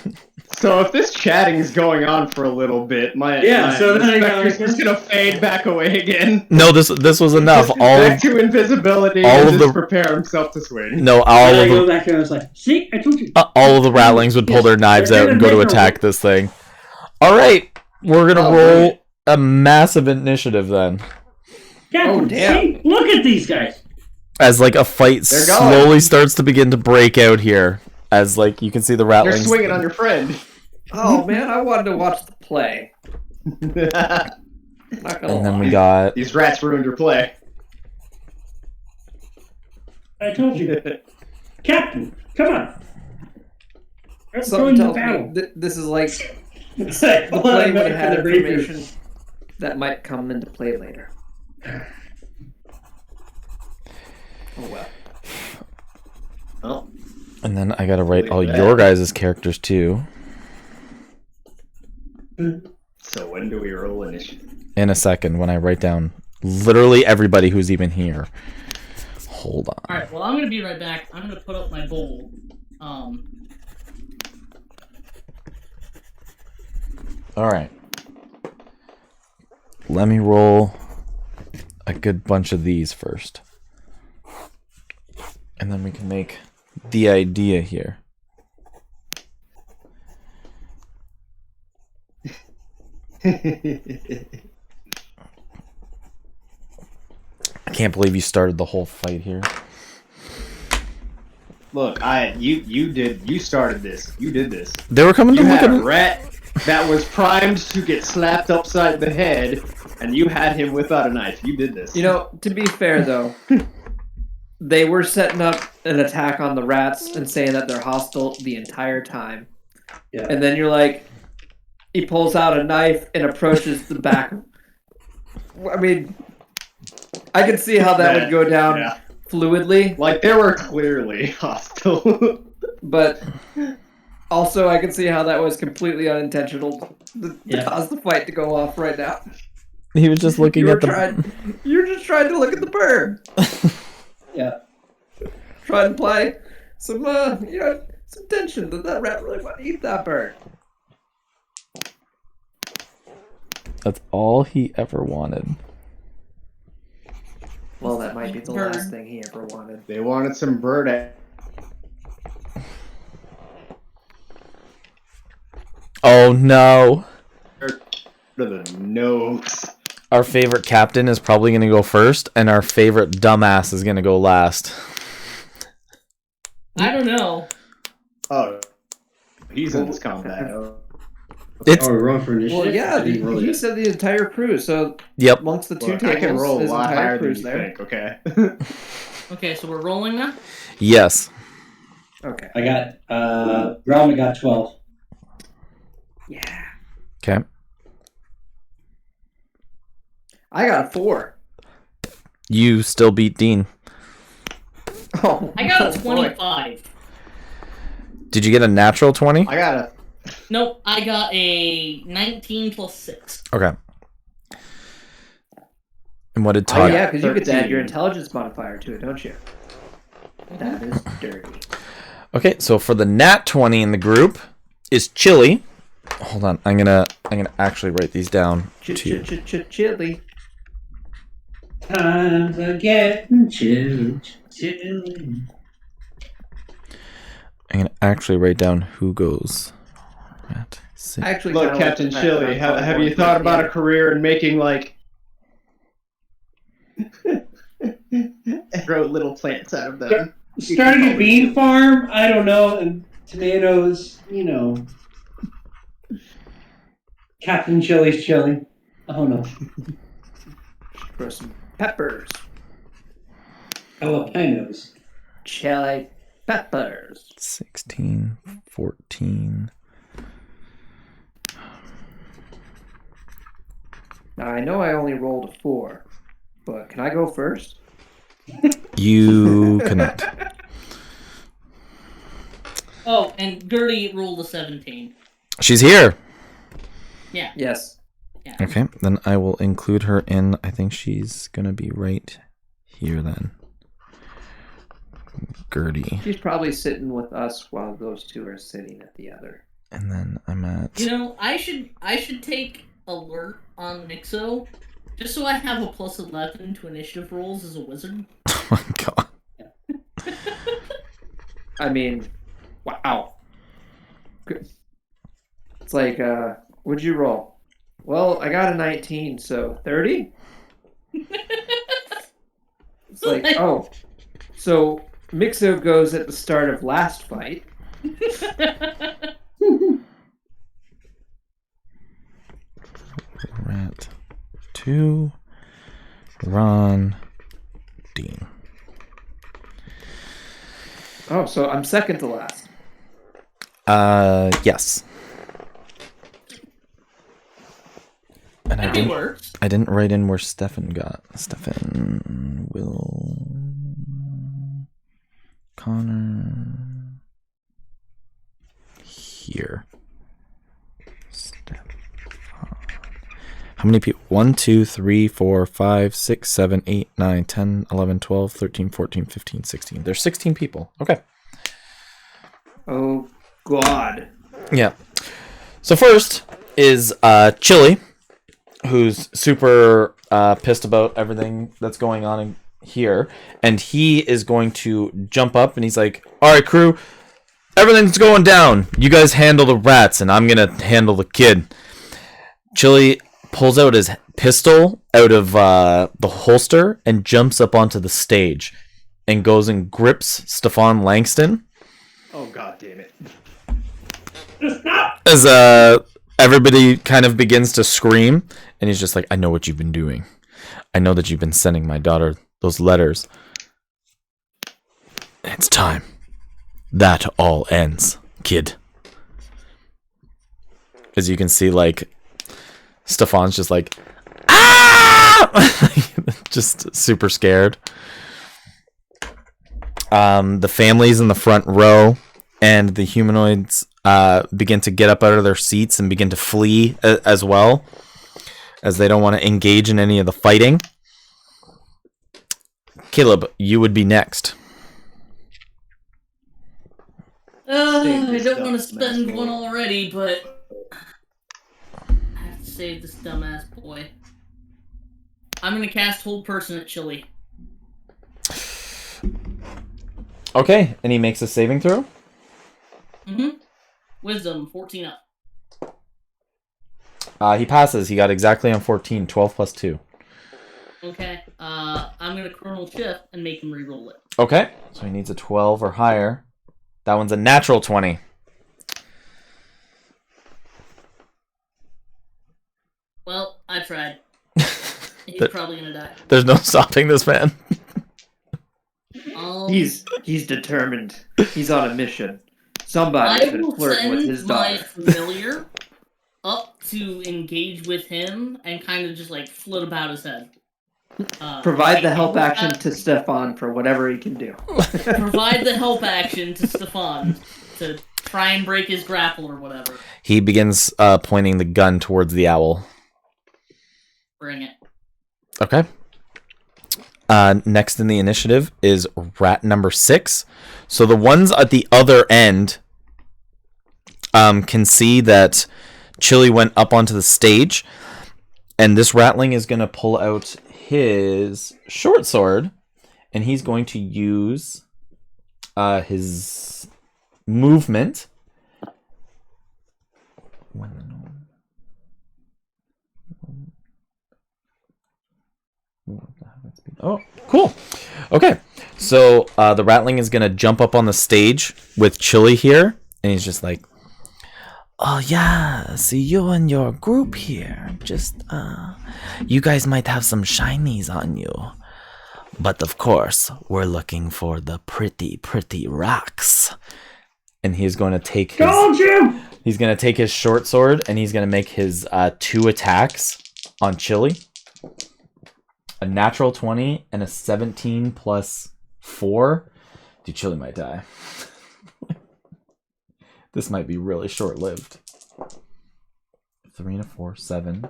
So if this chatting's going on for a little bit, my so then spectre's just gonna fade back away again. No, this was enough. Back to invisibility all and of just the- prepare himself to swing. No, And I go back and I was like, see, I told you. all of the ratlings would pull their knives out and go to attack this thing. All right, we're gonna roll a massive initiative then, Captain, Oh, damn. see, look at these guys. as like a fight They're going. slowly starts to begin to break out here. As like you can see the You're ratlings. swinging on your friend. Oh man, I wanted to watch the play. Not gonna And then lie. we got These rats ruined your play. I told you. Captain, come on. I'm Something throwing the tells me battle. this is like It's like, the well, play I'm would ready have had for the briefing. information that might come into play later. Oh well. Oh, and then I gotta write all your guys' characters too so when do we roll initiative? in a second when I write down literally everybody who's even here. Hold on. Alright, well, I'm gonna be right back. I'm gonna put up my bowl. Alright. Let me roll a good bunch of these first. And then we can make the idea here. I can't believe you started the whole fight here. Look, you started this. You did this. They were coming to You look had at a it. rat that was primed to get slapped upside the head, and you had him without a knife. You did this. You know, to be fair though, they were setting up an attack on the rats and saying that they're hostile the entire time. Yeah. And then you're like, he pulls out a knife and approaches the back. I mean, I can see how that would go down Yeah. fluidly, Like, they were clearly hostile. but also I can see how that was completely unintentional to cause the fight to go off right now. He was just looking You at the. You're just trying to look at the bird. Yeah. Trying to play some, some tension. Did that rat really want to eat that bird? That's all he ever wanted. Well, that might be the Bird. last thing he ever wanted. They wanted some bird egg. Oh no. To the nose. Our favorite captain is probably going to go first, and our favorite dumbass is going to go last. I don't know. Oh, he's in this combat. It's Oh, we're rolling for initiative? Well, yeah, I didn't roll he yet. said the entire crew. So yep. amongst the two Look, I can tables, roll a his lot entire higher than crew's you there. think, okay? Okay, so we're rolling now? Yes. Okay. I got, Gromit got 12. Yeah. Okay. I got a 4. You still beat Dean. Oh, I got a boy. 25. Did you get a natural 20? I got a... Nope, I got a 19 plus 6. Okay. And what did Oh Todd? yeah, because you get to add 13. your intelligence modifier to it, don't you? That is dirty. Okay, so for the nat 20 in the group is Chili. Hold on. I'm gonna actually write these down. Chili. Times are getting chilly. I'm gonna actually write down who goes. Rat, six. Actually, Look, kinda Captain like the fact that Chili, I'm have probably you one thought person, about yeah. a career in making like grow little plants out of them? Starting a bean farm? I don't know. And tomatoes, you know. Captain Chili's chili. Oh no. Grow some peppers. Jalapenos. Chili peppers. 16, 14. Now, I know I only rolled a 4, but can I go first? You cannot. Oh, and Gertie rolled a 17. She's here. Yeah. Yes. Okay, then I will include her in. I think she's gonna be right here then. Gertie. She's probably sitting with us while those two are sitting at the other. And then I'm at. You know, I should take alert on Mixo, just so I have a plus 11 to initiative rolls as a wizard. Oh my god. I mean, wow. It's like, what'd you roll? Well, I got a 19, so 30? It's like, oh. So, Mixo goes at the start of last fight. Rat 2. Ron. Dean. Oh, so I'm second to last. Yes. And That works. I didn't write in where Stefan got. Stefan, Will, Connor, here. Stefan. How many people? 1, 2, 3, 4, 5, 6, 7, 8, 9, 10, 11, 12, 13, 14, 15, 16. There's 16 people. Okay. Oh, God. Yeah. So first is Chili, who's super pissed about everything that's going on in here, and he is going to jump up and he's like, "All right, crew, everything's going down. You guys handle the rats, and I'm gonna handle the kid." Chili pulls out his pistol out of the holster and jumps up onto the stage, and goes and grips Stefan Langston. Oh god damn it! As everybody kind of begins to scream, and he's just like, "I know what you've been doing. I know that you've been sending my daughter those letters. It's time. That all ends, kid." As you can see, like, Stefan's just like, ah! Just super scared. The families in the front row and the humanoids begin to get up out of their seats and begin to flee as well, as they don't want to engage in any of the fighting. Caleb, you would be next. I don't want to spend one already, but I have to save this dumbass boy. I'm gonna cast Hold Person at Chili. Okay, and he makes a saving throw. Wisdom, 14 up. He passes. He got exactly on 14. 12 plus 2. Okay. I'm gonna Chronal Shift and make him reroll it. Okay, so he needs a 12 or higher. That one's a natural 20. Well, I tried. He's probably gonna die. There's no stopping this man. He's determined. He's on a mission. Somebody's I been will flirting with his send my daughter. familiar up to engage with him and kind of just like float about his head. Provide the help action to Stefan for whatever he can do. Provide the help action to Stefan to try and break his grapple or whatever. He begins pointing the gun towards the owl. Bring it. Okay. Next in the initiative is rat number 6. So the ones at the other end can see that Chili went up onto the stage, and this ratling is going to pull out his short sword, and he's going to use his movement. Oh, cool. Okay, so the ratling is going to jump up on the stage with Chili here, and he's just like, oh yeah, see you and your group here. Just, you guys might have some shinies on you. But of course, we're looking for the pretty, pretty rocks. And he's going to take his... He's going to take his short sword, and he's going to make his 2 attacks on Chili. A natural 20 and a 17 plus 4. Dude, Chili might die. This might be really short-lived. 3 and a 4, 7.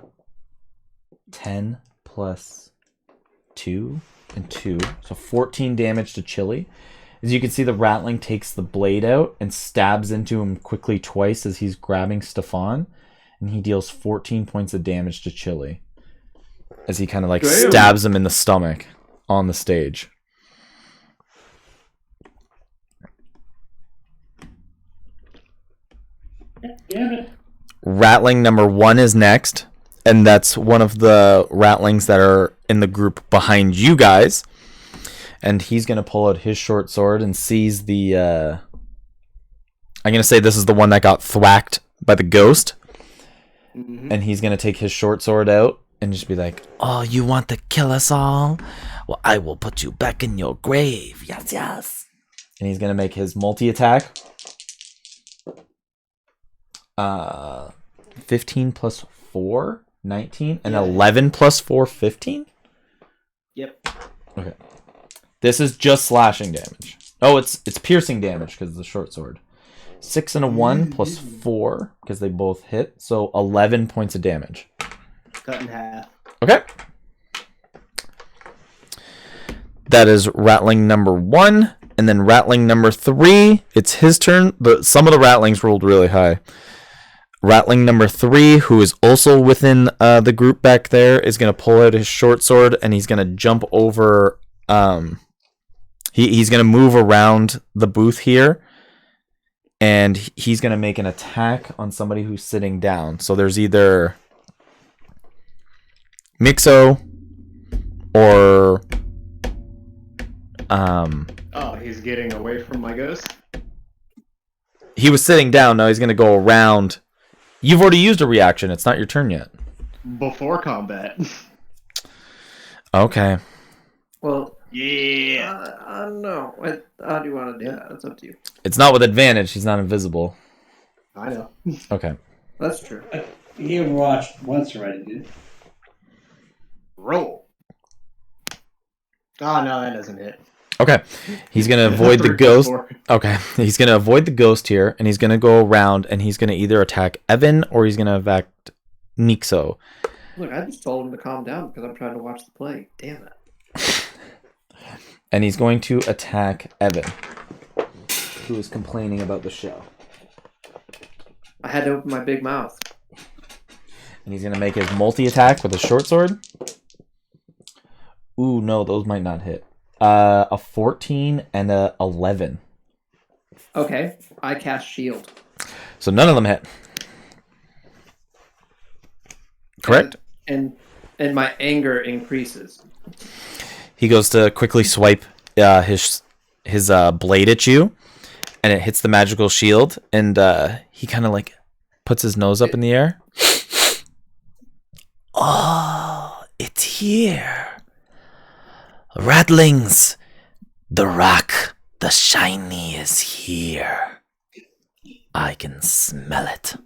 10 plus 2 and 2. So 14 damage to Chili. As you can see, the ratling takes the blade out and stabs into him quickly twice as he's grabbing Stefan. And he deals 14 points of damage to Chili. As he kind of like stabs him in the stomach on the stage. Damn it. Ratling number 1 is next, and that's one of the ratlings that are in the group behind you guys. And he's going to pull out his short sword and seize the... I'm going to say this is the one that got thwacked by the ghost. Mm-hmm. And he's going to take his short sword out and just be like, oh, you want to kill us all? Well, I will put you back in your grave. Yes, yes. And he's going to make his multi-attack. 15 plus 4, 19, and 11 plus 4, 15? Yep. Okay. This is just slashing damage. Oh, it's piercing damage because of the short sword. 6 and a 1 plus 4 because they both hit. So 11 points of damage. Cut in half. Okay. That is ratling number 1. And then ratling number 3, it's his turn. Some of the rattlings rolled really high. Ratling number 3, who is also within the group back there, is going to pull out his short sword and he's going to jump over. He's going to move around the booth here, and he's going to make an attack on somebody who's sitting down. So there's either Mixo or Oh, he's getting away from my ghost? he was sitting down. Now he's going to go around. You've already used a reaction. It's not your turn yet. Before combat. Okay. Well, Yeah. I don't know. How do you want to do that? That's up to you. It's not with advantage. He's not invisible. I know. Okay. That's true. You watched once already, dude. Roll. Oh, no, that doesn't hit. Okay. He's going to avoid the 3 plus ghost. 4. Okay. He's going to avoid the ghost here, and he's going to go around, and he's going to either attack Evan or he's going to attack Nixo. Look, I just told him to calm down because I'm trying to watch the play. Damn it. And he's going to attack Evan, who is complaining about the show. I had to open my big mouth. And he's going to make his multi-attack with a short sword. Ooh, no, those might not hit. A 14 and a 11. Okay, I cast shield. So none of them hit. Correct? And my anger increases. He goes to quickly swipe his blade at you, and it hits the magical shield, and he kind of like puts his nose up in the air. Oh, it's here. Rattlings, the rock, the shiny is here. I can smell it.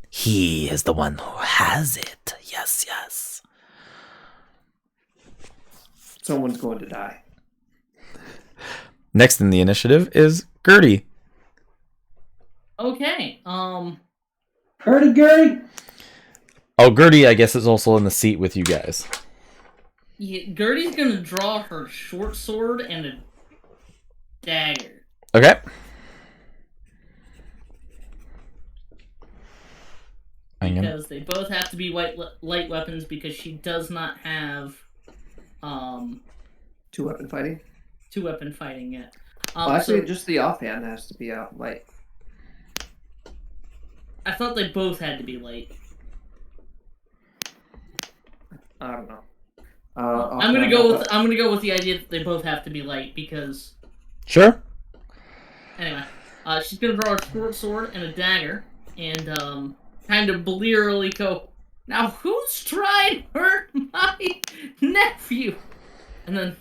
He is the one who has it. Yes, yes. Someone's going to die. Next in the initiative is Gertie. Okay. Hurdy-gurdy? Oh, Gertie, I guess, is also in the seat with you guys. Yeah, Gertie's gonna draw her short sword and a dagger. Okay. because they both have to be light weapons because she does not have 2-weapon fighting. 2-weapon fighting yet. Actually, just the offhand has to be out light. I thought they both had to be light. I don't know. I'm gonna go with the idea that they both have to be light because. Sure. Anyway, she's gonna draw a short sword and a dagger, and kind of blearily go, "Now who's trying to hurt my nephew?" And then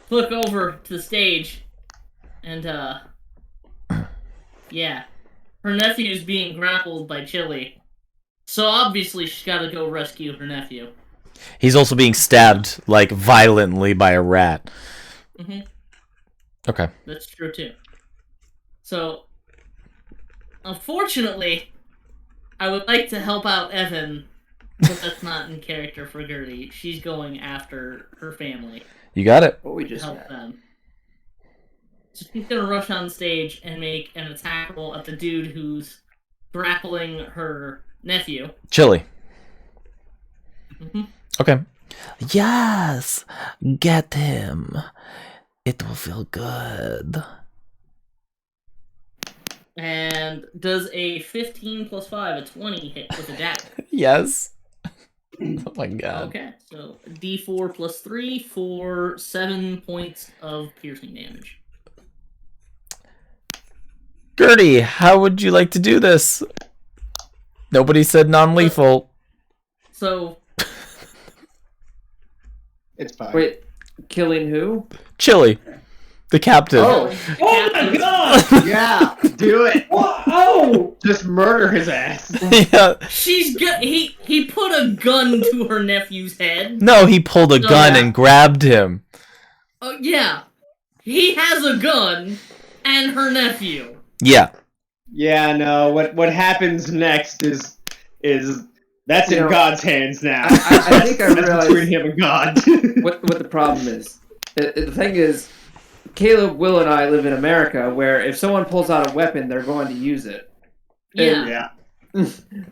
look over to the stage, and yeah, her nephew's being grappled by Chili, so obviously she's got to go rescue her nephew. He's also being stabbed, like, violently by a rat. Mm-hmm. Okay. That's true, too. So, unfortunately, I would like to help out Evan, but that's not in character for Gertie. She's going after her family. You got it. What we To just help had. them. So she's going to rush on stage and make an attack roll at the dude who's grappling her nephew. Chili. Mm-hmm. Okay. Yes! Get him. It will feel good. And does a 15 plus 5, a 20 hit with a dagger? Yes. Oh my god. Okay, so d4 plus 3 for 7 points of piercing damage. Gertie, how would you like to do this? Nobody said non-lethal. So, It's fine. Wait, killing who? Chili, the captive. Oh. Oh my god! Yeah, do it. What? Oh! Just murder his ass. Yeah. he put a gun to her nephew's head. No, he pulled a gun and grabbed him. Oh yeah, he has a gun and her nephew. Yeah. Yeah, no. What happens next is that's in God's hands now. I think I That's realized between him and God. what the problem is. The thing is, Caleb, Will, and I live in America, where if someone pulls out a weapon, they're going to use it. Yeah. Yeah.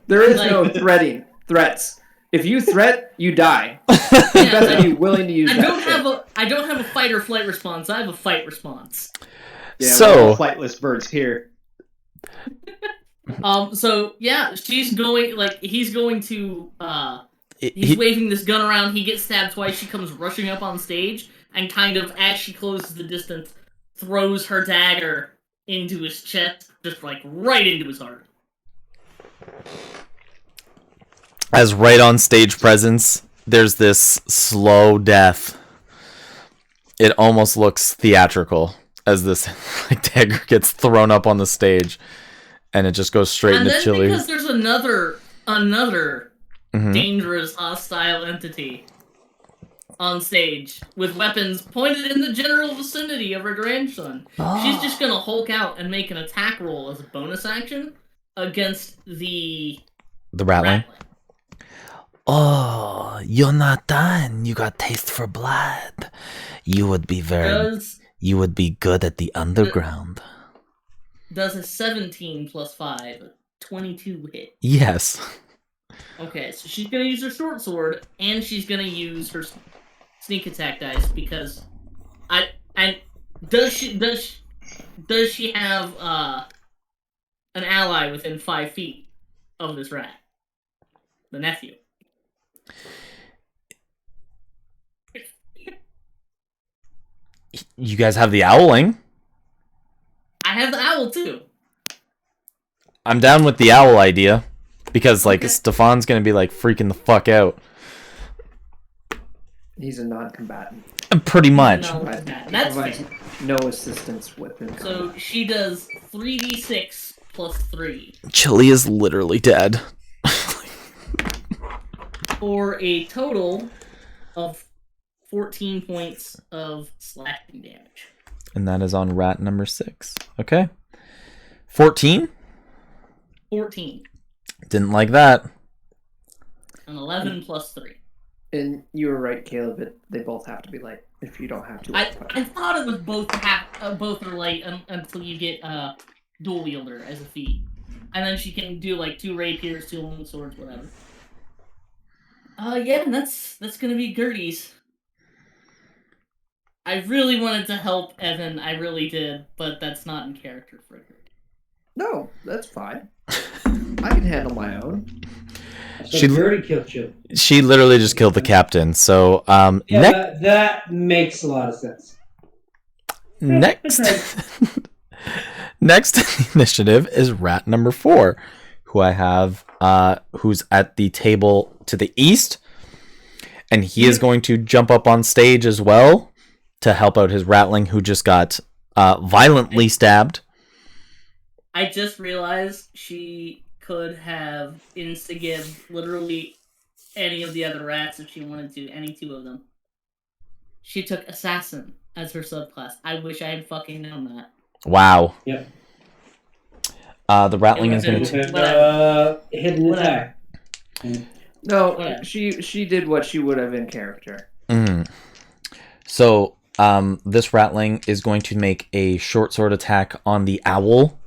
There is no threats. If you threat, you die. You Yeah, better be willing to use I that. don't have a fight or flight response. I have a fight response. Yeah, So- we're all flightless birds here. So yeah, he's going to he's He- waving this gun around, he gets stabbed twice, she comes rushing up on stage, and kind of, as she closes the distance, throws her dagger into his chest, just like right into his heart. As right on stage presence, there's this slow death. It almost looks theatrical as this like, dagger gets thrown up on the stage, and it just goes straight And into then Chili. because there's another Mhm. dangerous hostile entity on stage with weapons pointed in the general vicinity of her grandson. She's just gonna Hulk out and make an attack roll as a bonus action against the The rattling. rattling. Oh, you're not done. You got taste for blood. You would be You would be good at the underground. Does a 17 plus 5, 22 hit. Yes. Okay, so she's gonna use her short sword, and she's gonna use her sneak attack dice because does she have an ally within 5 feet of this rat? The nephew. You guys have the owling. I have the owl too. I'm down with the owl idea. Because, like, Okay. Stefan's gonna be, like, freaking the fuck out. He's a non-combatant. Pretty much. No, Right. that's Provides fair. no assistance with him. So she does 3d6 plus 3 Chili is literally dead. for a total of 14 points of slashing damage. And that is on rat number 6. Okay. 14? 14. Didn't like that. An 11 plus 3. And you were right, Caleb. They both have to be light. If you don't have to, I thought it was both are light until you get dual wielder as a feat. and then she can do like 2 rapiers, 2 long swords, whatever. Yeah, that's gonna be Gertie's. I really wanted to help Evan, I really did, but that's not in character for her. No, that's fine. I can handle my own. So She- Gertie killed you. She literally just killed the captain. So Yeah, that makes a lot of sense. next That's next in the initiative is rat number 4, who I have who's at the table to the east, and he is going to jump up on stage as well to help out his ratling who just got violently stabbed. I just realized she could have insta-give literally any of the other rats if she wanted to, any 2 of them. She took assassin as her subclass. I wish I had fucking known that. Wow. Yep. The ratling is going You to could hidden attack. No, Whatever. she did what she would have in character. So this ratling is going to make a short sword attack on the owl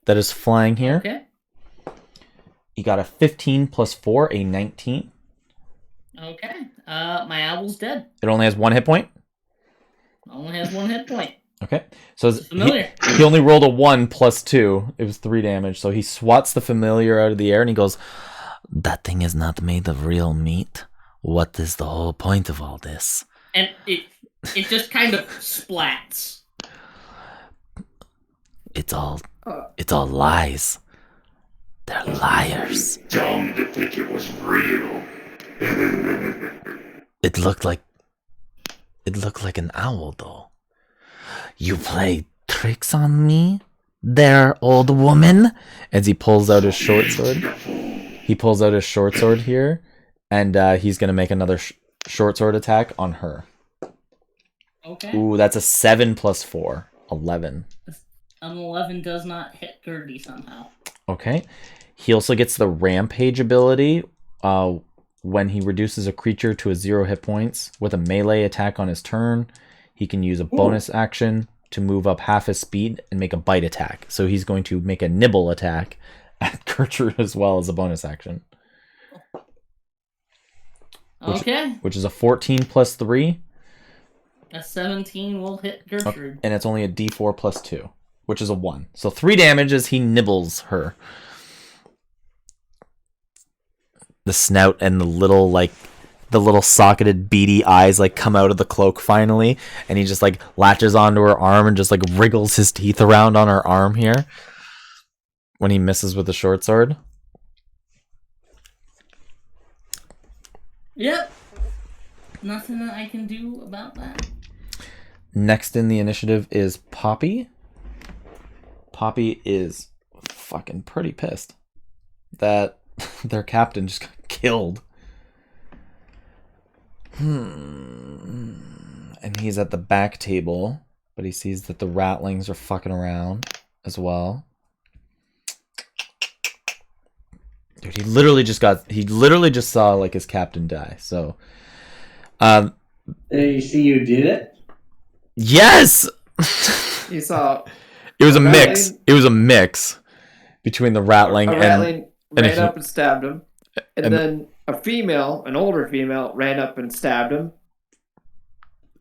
that is flying here. Okay. You got a 15 plus 4, a 19. Okay. My owl's dead. It only has 1 hit point. Only has 1 hit point. Okay. So Familiar. he only rolled a 1 plus 2. It was 3 damage. So he swats the familiar out of the air and he goes, "That thing is not made of real meat. What is the whole point of all this?" And it just kind of splats. It's all lies. They're liars. Dumb to think it was real. It looked like an owl, though. You play tricks on me, there, old woman. As he pulls out his short sword. He pulls out his short sword here, and he's gonna make another short sword attack on her. Okay. Ooh, that's a 7 plus 4, 11. An 11 does not hit Gertie somehow. Okay. He also gets the rampage ability when he reduces a creature to a 0 hit points with a melee attack on his turn. He can use a bonus action to move up half his speed and make a bite attack. So he's going to make a nibble attack at Gertrude as well as a bonus action. Okay. Which is a 14 plus 3. A 17 will hit Gertrude. And it's only a d4 plus 2, which is a 1. So 3 damage as he nibbles her. The snout and the little socketed beady eyes come out of the cloak finally, and he just latches onto her arm and just wriggles his teeth around on her arm here when he misses with the short sword. Yep. Nothing that I can do about that. Next in the initiative is Poppy. Poppy is fucking pretty pissed that their captain just got killed. And he's at the back table, but he sees that the ratlings are fucking around as well. Dude, he literally just saw his captain die. So You see, you did it. yes. You saw It was a rattling- mix. It was a mix between the rattling a and rattling and ran a- up and stabbed him, and then a female, an older female, ran up and stabbed him,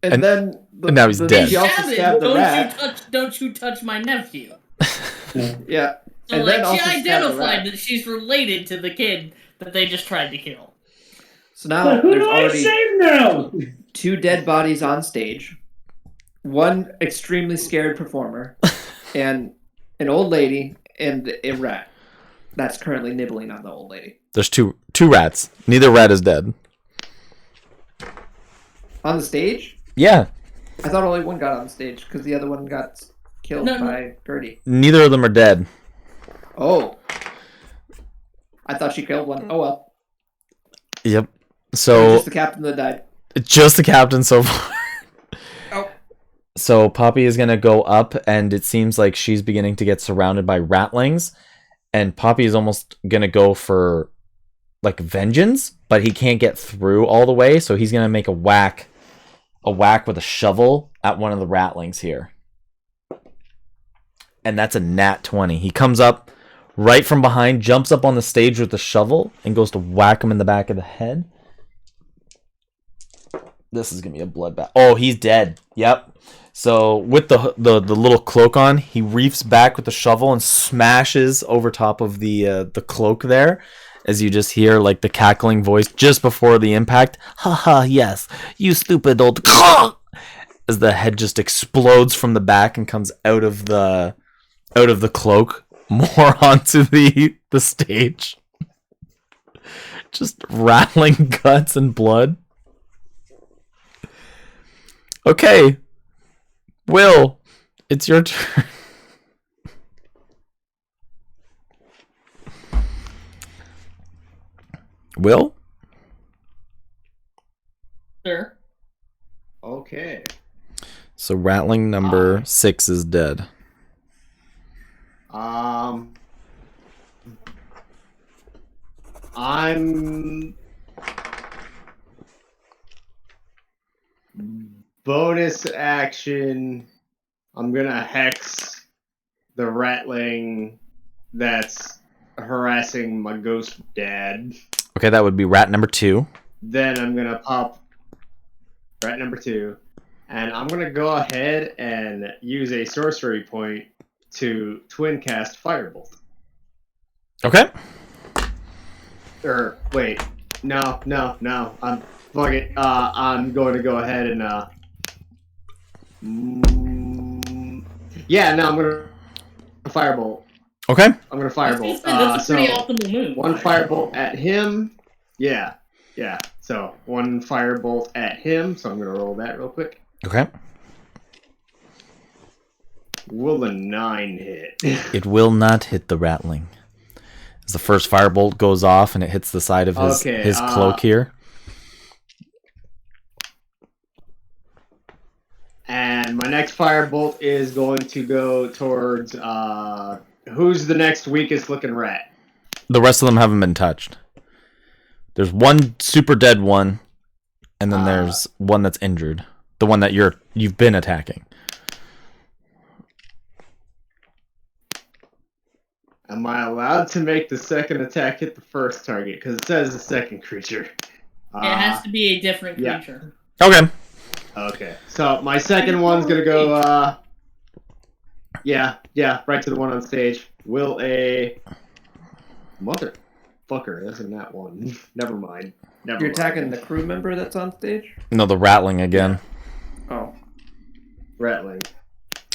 And- then and now he's dead. She also Stab it! stabbed the rat. Don't you touch my nephew. Yeah, So and like then she also stabbed the identified rat. that she's related to the kid that they just tried to kill. So now Who there's do I already save now? 2 dead bodies on stage, 1 extremely scared performer, and an old lady and a rat that's currently nibbling on the old lady. There's two rats. Neither rat is dead. On the stage? Yeah, I thought only 1 got on stage because the other one got killed No, no. by Gertie. neither of them are dead. Oh. I thought she killed 1. Oh well. Yep. So Just the captain that died. just the captain so far. Oh. So Poppy is gonna go up, and it seems like she's beginning to get surrounded by ratlings, and Poppy is almost gonna go for vengeance, but he can't get through all the way, so he's gonna make a whack with a shovel at one of the ratlings here, and that's a nat 20. He comes up, right from behind, jumps up on the stage with the shovel and goes to whack him in the back of the head. This is gonna be a bloodbath. Oh, he's dead. Yep. So with the little cloak on, he reefs back with the shovel and smashes over top of the cloak there, as you just hear like the cackling voice just before the impact. Haha, yes, you stupid old. As the head just explodes from the back and comes out of the cloak, more onto the stage, just rattling guts and blood. Okay, Will, it's your turn. Will? Sure. Okay. So rattling number 6 is dead. I'm bonus action. I'm gonna hex the ratling that's harassing my ghost dad. Okay, that would be rat number 2. Then I'm gonna pop rat number 2, and I'm gonna go ahead and use a sorcery point to twin cast Firebolt. Okay. Or wait, no. I'm fuck it. I'm going to go ahead and yeah, no, I'm gonna Firebolt. Okay. I'm gonna Firebolt. That's a pretty So optimal move. one Firebolt at him. Yeah. So one Firebolt at him. So I'm gonna roll that real quick. Okay. Will a 9 hit? It will not hit the rattling. As the first firebolt goes off and it hits the side of his cloak here. And my next Firebolt is going to go towards who's the next weakest looking rat? The rest of them haven't been touched. There's one super dead one, and then there's one that's injured. The one that you've been attacking. Am I allowed to make the second attack hit the first target? Because it says the second creature. It has to be a different creature. Okay. Okay. So my second one's gonna go. Yeah, right to the one on stage. Will a motherfucker? That's in that one. Never mind. You're attacking the crew member that's on stage? No, the rattling again. Oh. Rattling.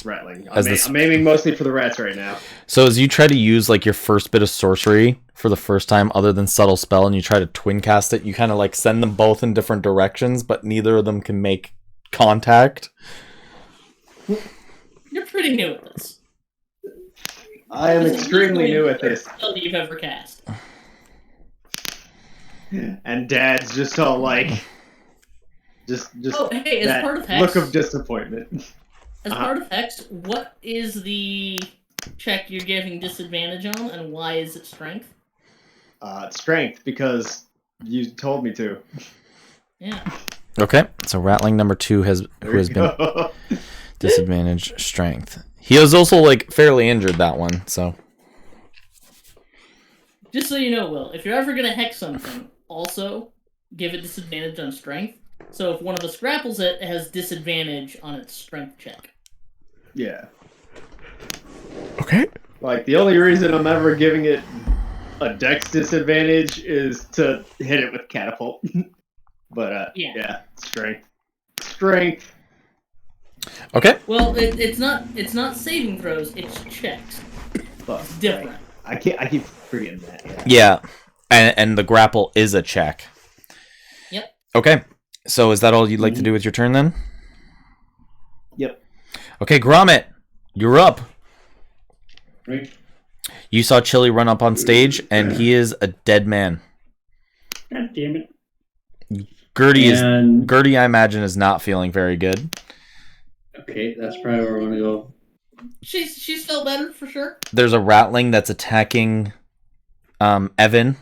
I'm aiming mostly for the rats right now. So as you try to use like your first bit of sorcery for the first time other than subtle spell, and you try to twin cast it, you kind of like send them both in different directions, but neither of them can make contact. You're pretty new at this. I am extremely new at this. Spell you've ever cast. And Dad's just all like, just. Oh, hey, as that part of Hex, look of disappointment. As part of Hex, what is the check you're giving disadvantage on, and why is it strength? Strength, because you told me to. Yeah. Okay, so rattling number 2 has been disadvantage strength. He was also like fairly injured that one, so. Just so you know, Will, if you're ever gonna hex something, also give it disadvantage on strength. So if one of us grapples it, it has disadvantage on its strength check. Yeah. Okay. Like, the only reason I'm ever giving it a dex disadvantage is to hit it with catapult. But, yeah, strength. Okay. Well, it's not saving throws, it's checks. It's different. I keep forgetting that. Yeah. And the grapple is a check. Yep. Okay. So is that all you'd like to do with your turn then? Yep. Okay, Gromit, you're up. Right. You saw Chili run up on stage, and he is a dead man. God damn it. Gertie, I imagine, is not feeling very good. Okay, that's probably where I want to go. She's still better for sure. There's a rattling that's attacking Evan,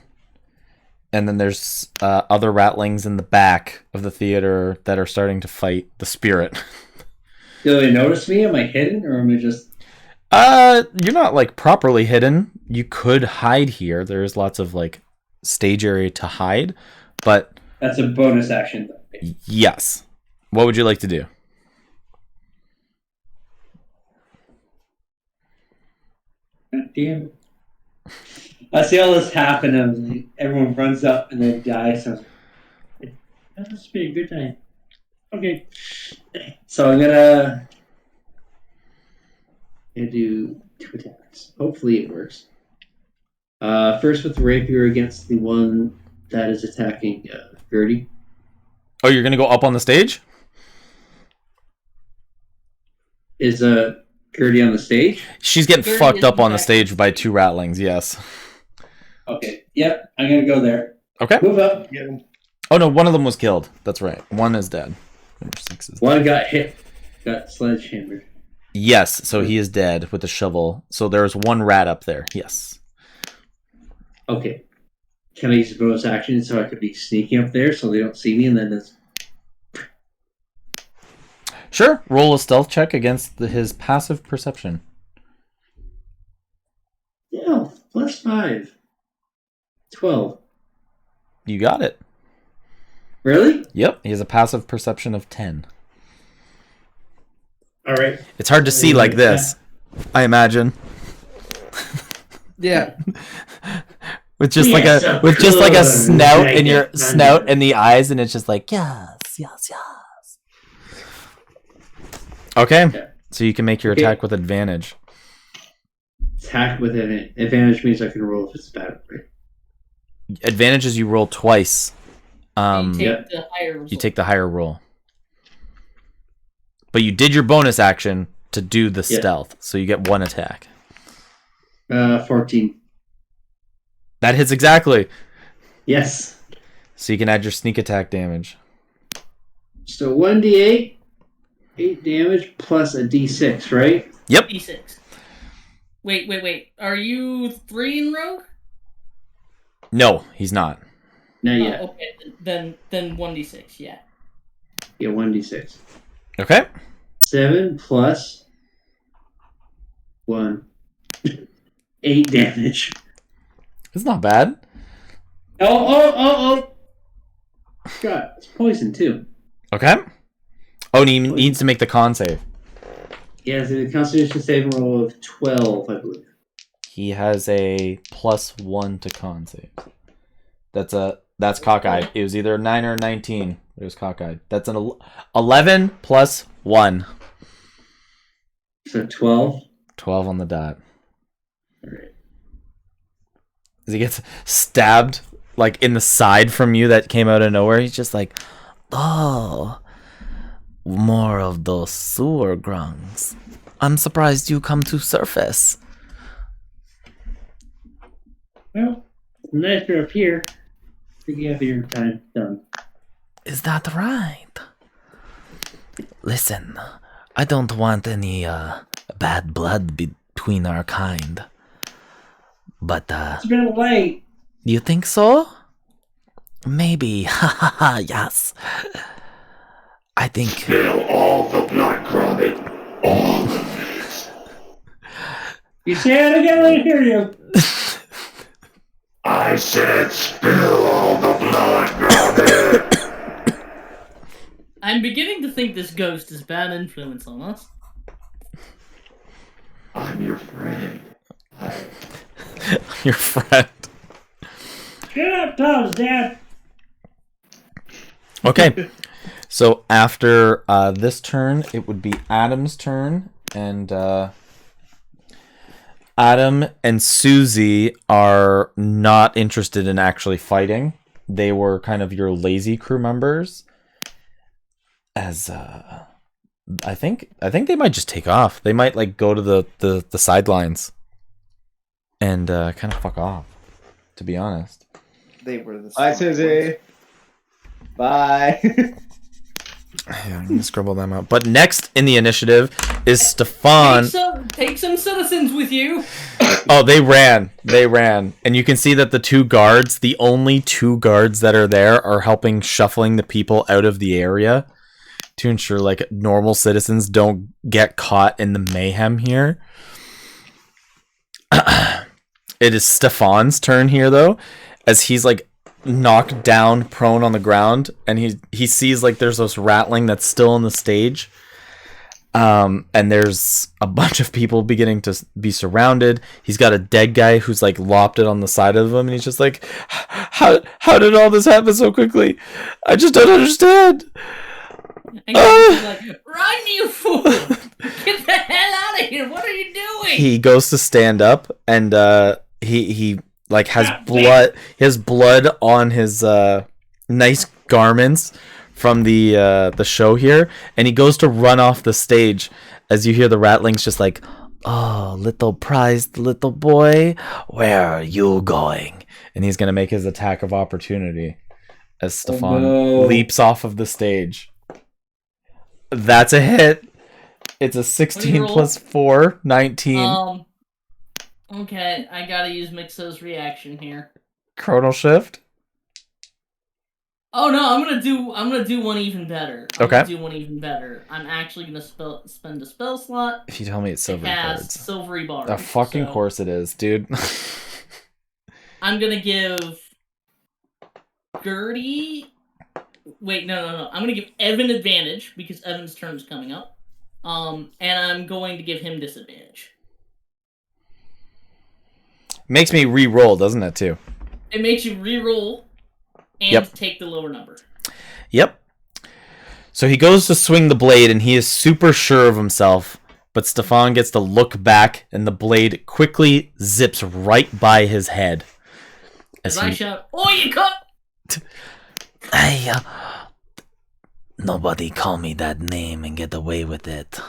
and then there's other rattlings in the back of the theater that are starting to fight the spirit. Do they notice me? Am I hidden, or am I just... You're not like properly hidden. You could hide here. There's lots of like stage area to hide, but That's a bonus action. yes. What would you like to do? God damn it. I see all this happen, and like, everyone runs up and then dies. So that must be a good time. Okay. So I'm gonna do 2 attacks. Hopefully it works. First with the rapier against the one that is attacking Gertie. Oh, you're gonna go up on the stage? Is Gertie on the stage? She's getting Gertie fucked is up on the back. stage by 2 rattlings, yes. Okay. Yep. I'm gonna go there. Okay. Move up. Get him. Oh no, one of them was killed. That's right. One is dead. Number 6 is dead. One got hit. Got sledgehammered. Yes, so he is dead with the shovel. So there's one rat up there. Yes. Okay. Can I use a bonus action so I could be sneaking up there so they don't see me and then it's... Sure. Roll a stealth check against his passive perception. Yeah, +5. 12. You got it. Really? Yep. He has a passive perception of 10. Alright. It's hard to see like this, I imagine. Yeah. With just Yes, like a of with just like a course. snout I in your get snout thunder. and the eyes, and it's just like yes, yes, yes. Okay, Yeah. so you can make your Okay. attack with advantage. Attack with an advantage means I can roll if it's bad. Right? Advantage is you roll twice. You take yeah. the higher result. You take the higher roll. But you did your bonus action to do the Yeah. stealth, so you get 1 attack. 14. That hits exactly. Yes. So you can add your sneak attack damage. So 1d8, 8 damage plus a d6, right? Yep. D6. Wait. Are you 3 in rogue? No, he's not. Not yet. Oh, okay. Then 1d6. Yeah. Yeah, 1d6. Okay. 7 plus 1. 8 damage. It's not bad. Oh! God, it's poison too. Okay. Oh, and he needs to make the con save. He has a Constitution saving roll of 12, I believe. He has a +1 to con save. That's cockeyed. It was either a 9 or a 19. It was cockeyed. That's an 11 plus 1. So 12. 12 on the dot. Alright. As he gets stabbed like in the side from you that came out of nowhere, he's just like, oh, more of those sewer grungs. I'm surprised you come to surface. Well, nice you're up here. I think you have your time done. Is that right? Listen, I don't want any bad blood between our kind. But It's been late. you think so? Maybe. Yes. I think Spill all the blood, Gromit. All of it. You say it again, I didn't hear you. I said spill all the blood, Gromit. I'm beginning to think this ghost is bad influence on us. I'm your friend. your friend. Shut up, Tom's dad. Okay. So after this turn, it would be Adam's turn, and Adam and Susie are not interested in actually fighting. They were kind of your lazy crew members. As I think they might just take off. They might like go to the sidelines and kind of fuck off. To be honest. They were the Bye, Susie. Bye. Yeah, I'm gonna scribble them out. But next in the initiative is Stefan. Take some citizens with you. Oh, they ran. And you can see that the only two guards that are there are helping shuffling the people out of the area to ensure like normal citizens don't get caught in the mayhem here. It is Stefan's turn here, though, as he's like knocked down, prone on the ground, and he sees like there's this rattling that's still on the stage. And there's a bunch of people beginning to be surrounded. He's got a dead guy who's like lopped it on the side of him, and he's just like, how did all this happen so quickly? I just don't understand. And he's like, run, you fool! Get the hell out of here! What are you doing? He goes to stand up, and he like has blood. He has blood on his nice garments from the show here, and he goes to run off the stage as you hear the rattlings, just like, "Oh, little prized little boy, where are you going?" And he's gonna make his attack of opportunity as Stefan leaps off of the stage. That's a hit. It's a 16 plus 4, 19. Okay, I gotta use Mixo's reaction here. Chronal shift. Oh no, I'm gonna do one even better. Okay. Do one even better. I'm actually gonna spend a spell slot. If you tell me it's silvery bards. Silvery bards. A fucking course it is, dude. I'm gonna give Gertie. Wait, no. I'm gonna give Evan advantage because Evan's turn is coming up. And I'm going to give him disadvantage. Makes me re-roll, doesn't it, too? It makes you re-roll and take the lower number. Yep. So he goes to swing the blade, and he is super sure of himself, but Stefan gets to look back, and the blade quickly zips right by his head. As I shout, "Oh, you cut!" Hey, nobody call me that name and get away with it.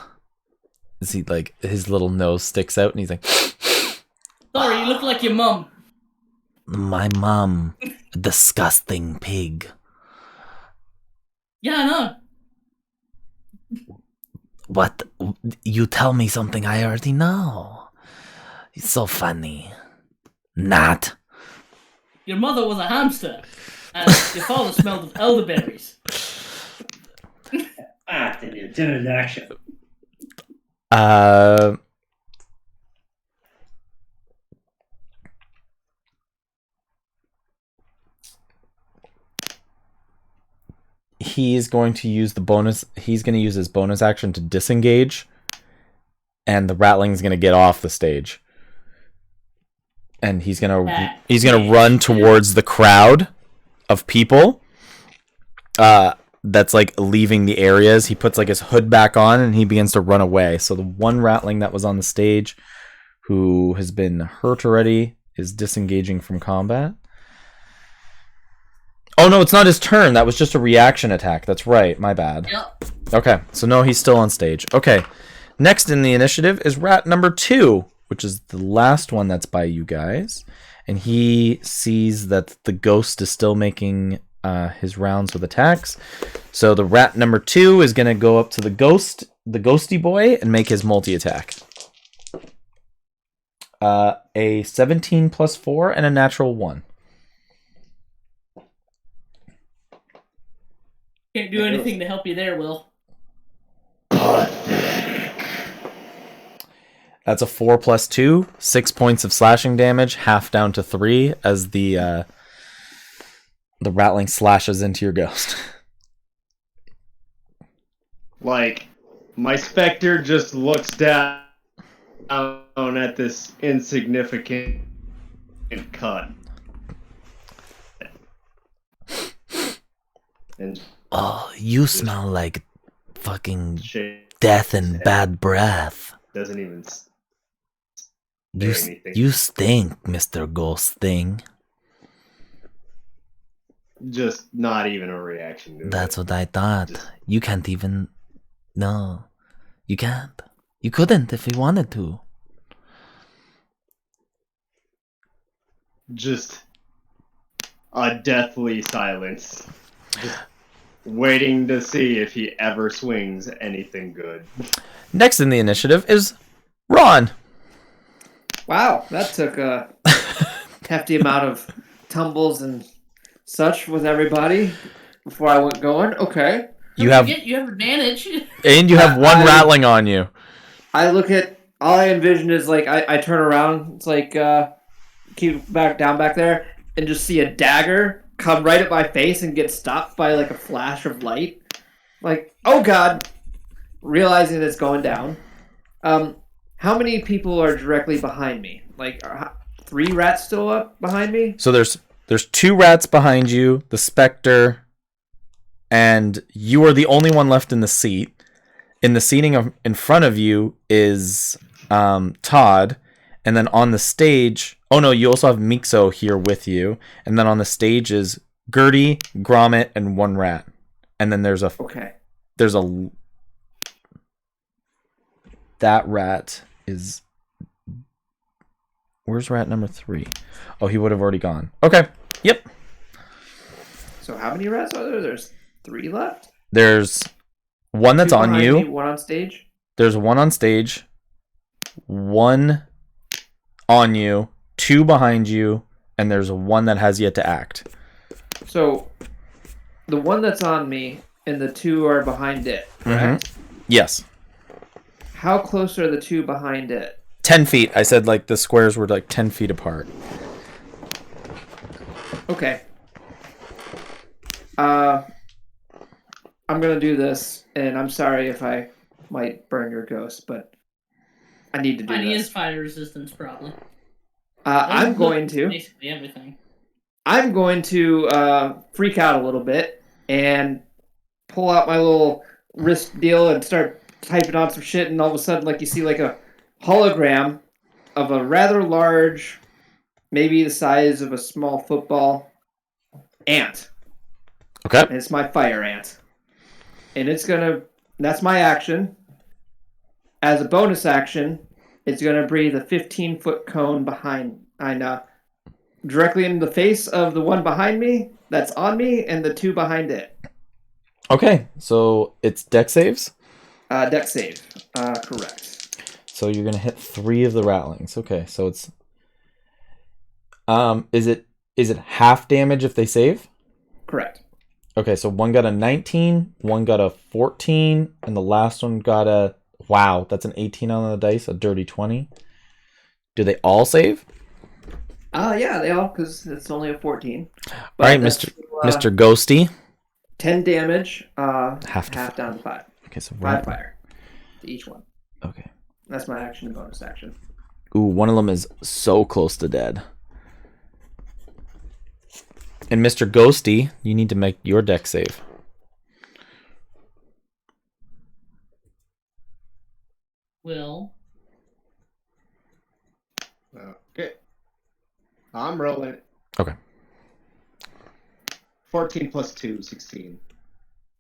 Is he like, his little nose sticks out, and he's like, sorry, you look like your mum. My mom, disgusting pig. Yeah, I know. What? You tell me something I already know. It's so funny. Not. Your mother was a hamster, and your father smelled of elderberries. It's an action. He's going to use the bonus. He's going to use his bonus action to disengage, and the rattling's going to get off the stage. And he's gonna run towards the crowd of people. That's like leaving the areas. He puts like his hood back on, and he begins to run away. So the one rattling that was on the stage, who has been hurt already, is disengaging from combat. Oh no, it's not his turn. That was just a reaction attack. That's right. My bad. Yep. Okay, so no, he's still on stage. Okay, next in the initiative is rat number 2, which is the last one that's by you guys. And he sees that the ghost is still making his rounds with attacks. So the rat number 2 is going to go up to the ghosty boy, and make his multi-attack. A 17 plus 4 and a natural 1. Can't do anything to help you there, Will. That's a 4 plus 2, 6 points of slashing damage, half down to 3 as the rattling slashes into your ghost. Like, my specter just looks down at this insignificant cut. And oh, you smell like fucking shit death and bad breath. doesn't even You anything. you stink, Mr. Ghost Thing. Just not even a reaction to That's it. what I thought. You can't even... No. You can't. You couldn't if you wanted to. Just a deathly silence. Just waiting to see if he ever swings anything good. Next in the initiative is Ron. Wow, that took a hefty amount of tumbles and such with everybody before I went going. Okay. You have advantage. and you have one rattling on you. I look at all I envision is like I turn around. It's like keep back there and just see a dagger come right at my face and get stopped by like a flash of light. Like, oh god! Realizing it's going down. How many people are directly behind me? Like, 3 rats still up behind me? So there's 2 rats behind you, the specter, and you are the only one left in the seat. In the seating in front of you is Todd, and then on the stage, oh no, you also have Mixo here with you, and then on the stage is Gertie, Gromit, and 1 rat. And then there's a that rat is, where's rat number 3? Oh, he would have already gone. Okay. Yep. So how many rats are there? There's 3 left? There's 1 that's 2 on behind you. me, 1 on stage? There's 1 on stage. 1 on you. 2 behind you. And there's 1 that has yet to act. So the 1 that's on me and the 2 are behind it, correct? Mm-hmm. Yes. How close are the 2 behind it? 10 feet. I said like the squares were like 10 feet apart. Okay. I'm gonna do this, and I'm sorry if I might burn your ghost, but I need to do He this. is fire resistance, probably. I'm going to. Basically everything. I'm going to freak out a little bit and pull out my little wrist deal and start typing on some shit, and all of a sudden, like, you see like a hologram of a rather large, maybe the size of a small football, ant. Okay. And it's my fire ant. And it's gonna, that's my action. As a bonus action, it's gonna breathe a 15-foot cone directly in the face of the 1 behind me, that's on me, and the 2 behind it. Okay, so it's deck saves. Deck save. Correct. So you're gonna hit 3 of the rattlings. Okay, so it's is it half damage if they save? Correct. Okay, so 1 got a 19, 1 got a 14, and the last one got a, wow, that's an 18 on the dice, a dirty 20. Do they all save? Yeah, they all, because it's only a 14. All right, Mr. Ghosty. 10 damage. Half down to 5. Okay, so 5 fire to each one. Okay. That's my action and bonus action. Ooh, one of them is so close to dead. And Mr. Ghosty, you need to make your deck save. Will. Okay. I'm rolling it. Okay. 14 plus 2, 16.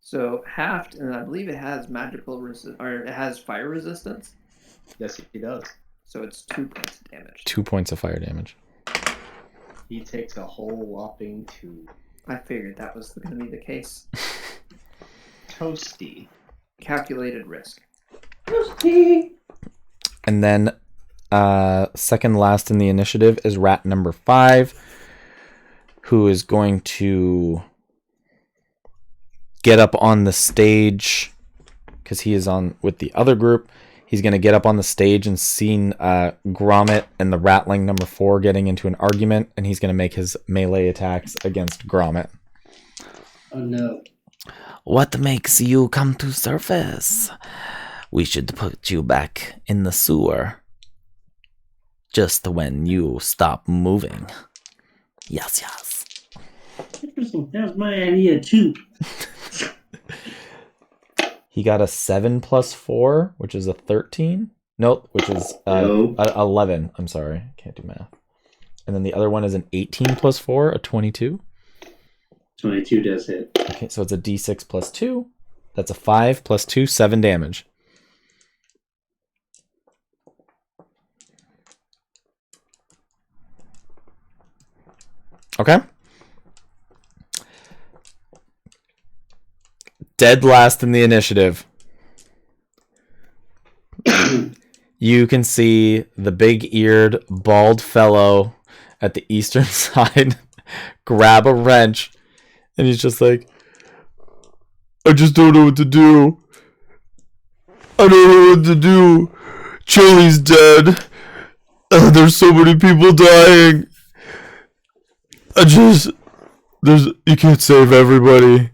So halved, and I believe it has it has fire resistance. Yes, he does. So it's 2 points of damage. 2 points of fire damage. He takes a whole whopping 2. I figured that was going to be the case. Toasty. Calculated risk. And then second last in the initiative is rat number 5, who is going to get up on the stage because he is on with the other group. He's going to get up on the stage and seen Gromit and the ratling number 4 getting into an argument, and he's going to make his melee attacks against Gromit. Oh no. What makes you come to surface? We should put you back in the sewer. Just when you stop moving. Yes, yes. That was my idea too. He got a 7 plus 4, which is a 13. Nope, which is 11. I'm sorry. Can't do math. And then the other one is an 18 plus 4, a 22. 22 does hit. Okay, so it's a d6 plus 2. That's a 5 plus 2, 7 damage. Okay. Dead last in the initiative. You can see the big-eared, bald fellow at the eastern side grab a wrench, and he's just like, I just don't know what to do. I don't know what to do. Chili's dead. There's so many people dying. You can't save everybody.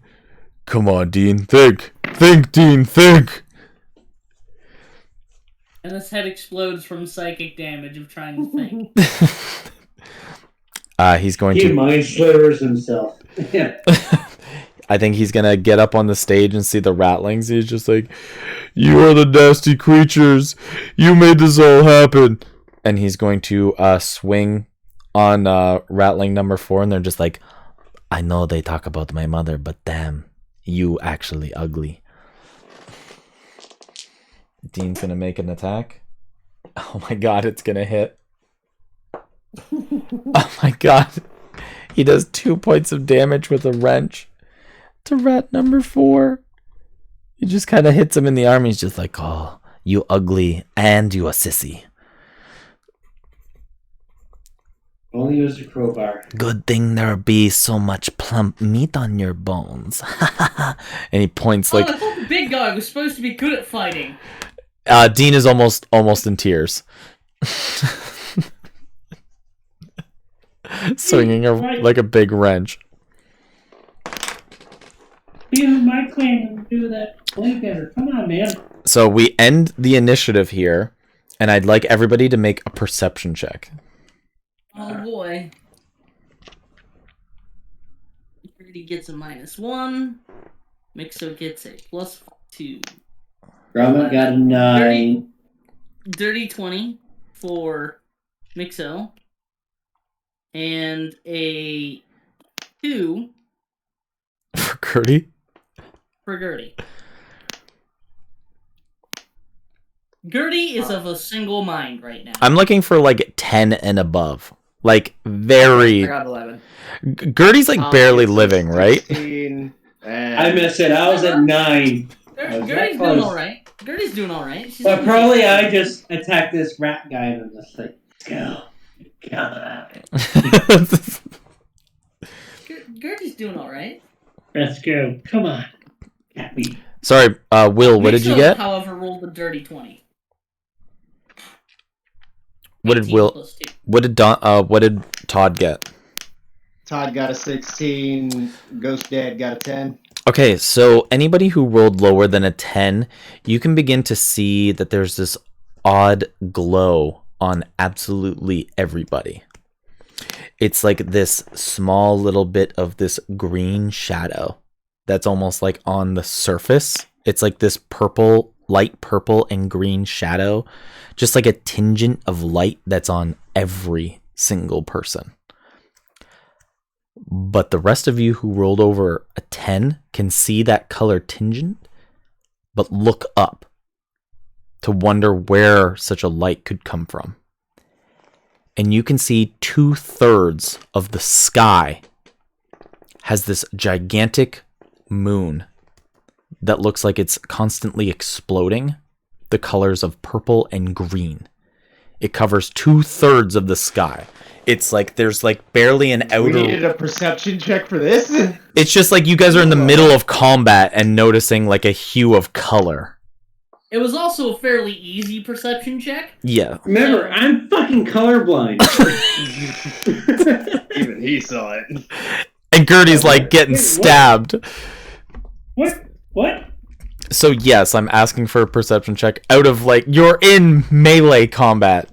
Come on, Dean, think. Think, Dean, think. And his head explodes from psychic damage of trying to think. He's going He to... mind slurs himself. I think he's going to get up on the stage and see the rattlings. He's just like, you are the nasty creatures. You made this all happen. And he's going to swing on rattling number 4. And they're just like, I know they talk about my mother, but damn, you actually ugly. Dean's going to make an attack. Oh my god, it's going to hit. Oh my god. He does 2 points of damage with a wrench to rat number 4. He just kind of hits him in the arm. He's just like, oh, you ugly and you a sissy. Only use a crowbar. Good thing there be so much plump meat on your bones. And he points like... I thought the big guy was supposed to be good at fighting. Dean is almost in tears. Swinging like a big wrench. Be on my clan and do that way better. Come on, man. So we end the initiative here, and I'd like everybody to make a perception check. Oh boy. Dirty gets a -1. Mixo gets a +2. Gromit got a 9. Dirty 20 for Mixo. And a 2 For Gertie? for Gertie. Gertie is of a single mind right now. I'm looking for like 10 and above. Like very... I got 11. Gertie's like barely living, right? 16, I missed it. I was at 9. Gertie's doing alright. Gertie's doing alright. But probably I just attacked this rat guy and was like, go. Gertie's doing alright. Let's go. Come on. Happy. Sorry, Will, what did you Mixo, get? However, rolled a dirty 20. What did 18 Will... plus 2. What did Todd get? Todd got a 16. Ghost Dad got a 10. Okay, so anybody who rolled lower than a 10, you can begin to see that there's this odd glow on absolutely everybody. It's like this small little bit of this green shadow that's almost like on the surface. It's like this purple, light purple and green shadow, just like a tingent of light that's on every single person. But the rest of you who rolled over a 10 can see that color tingent, but look up to wonder where such a light could come from. And you can see 2/3 of the sky has this gigantic moon that looks like it's constantly exploding the colors of purple and green. It covers 2/3 of the sky. It's like there's like barely an outer... We needed a perception check for this? It's just like you guys are in the middle of combat and noticing like a hue of color. It was also a fairly easy perception check. Yeah. Remember, I'm fucking colorblind. Even he saw it. And Gertie's like getting Wait, what? stabbed. What? So yes, I'm asking for a perception check out of like, you're in melee combat.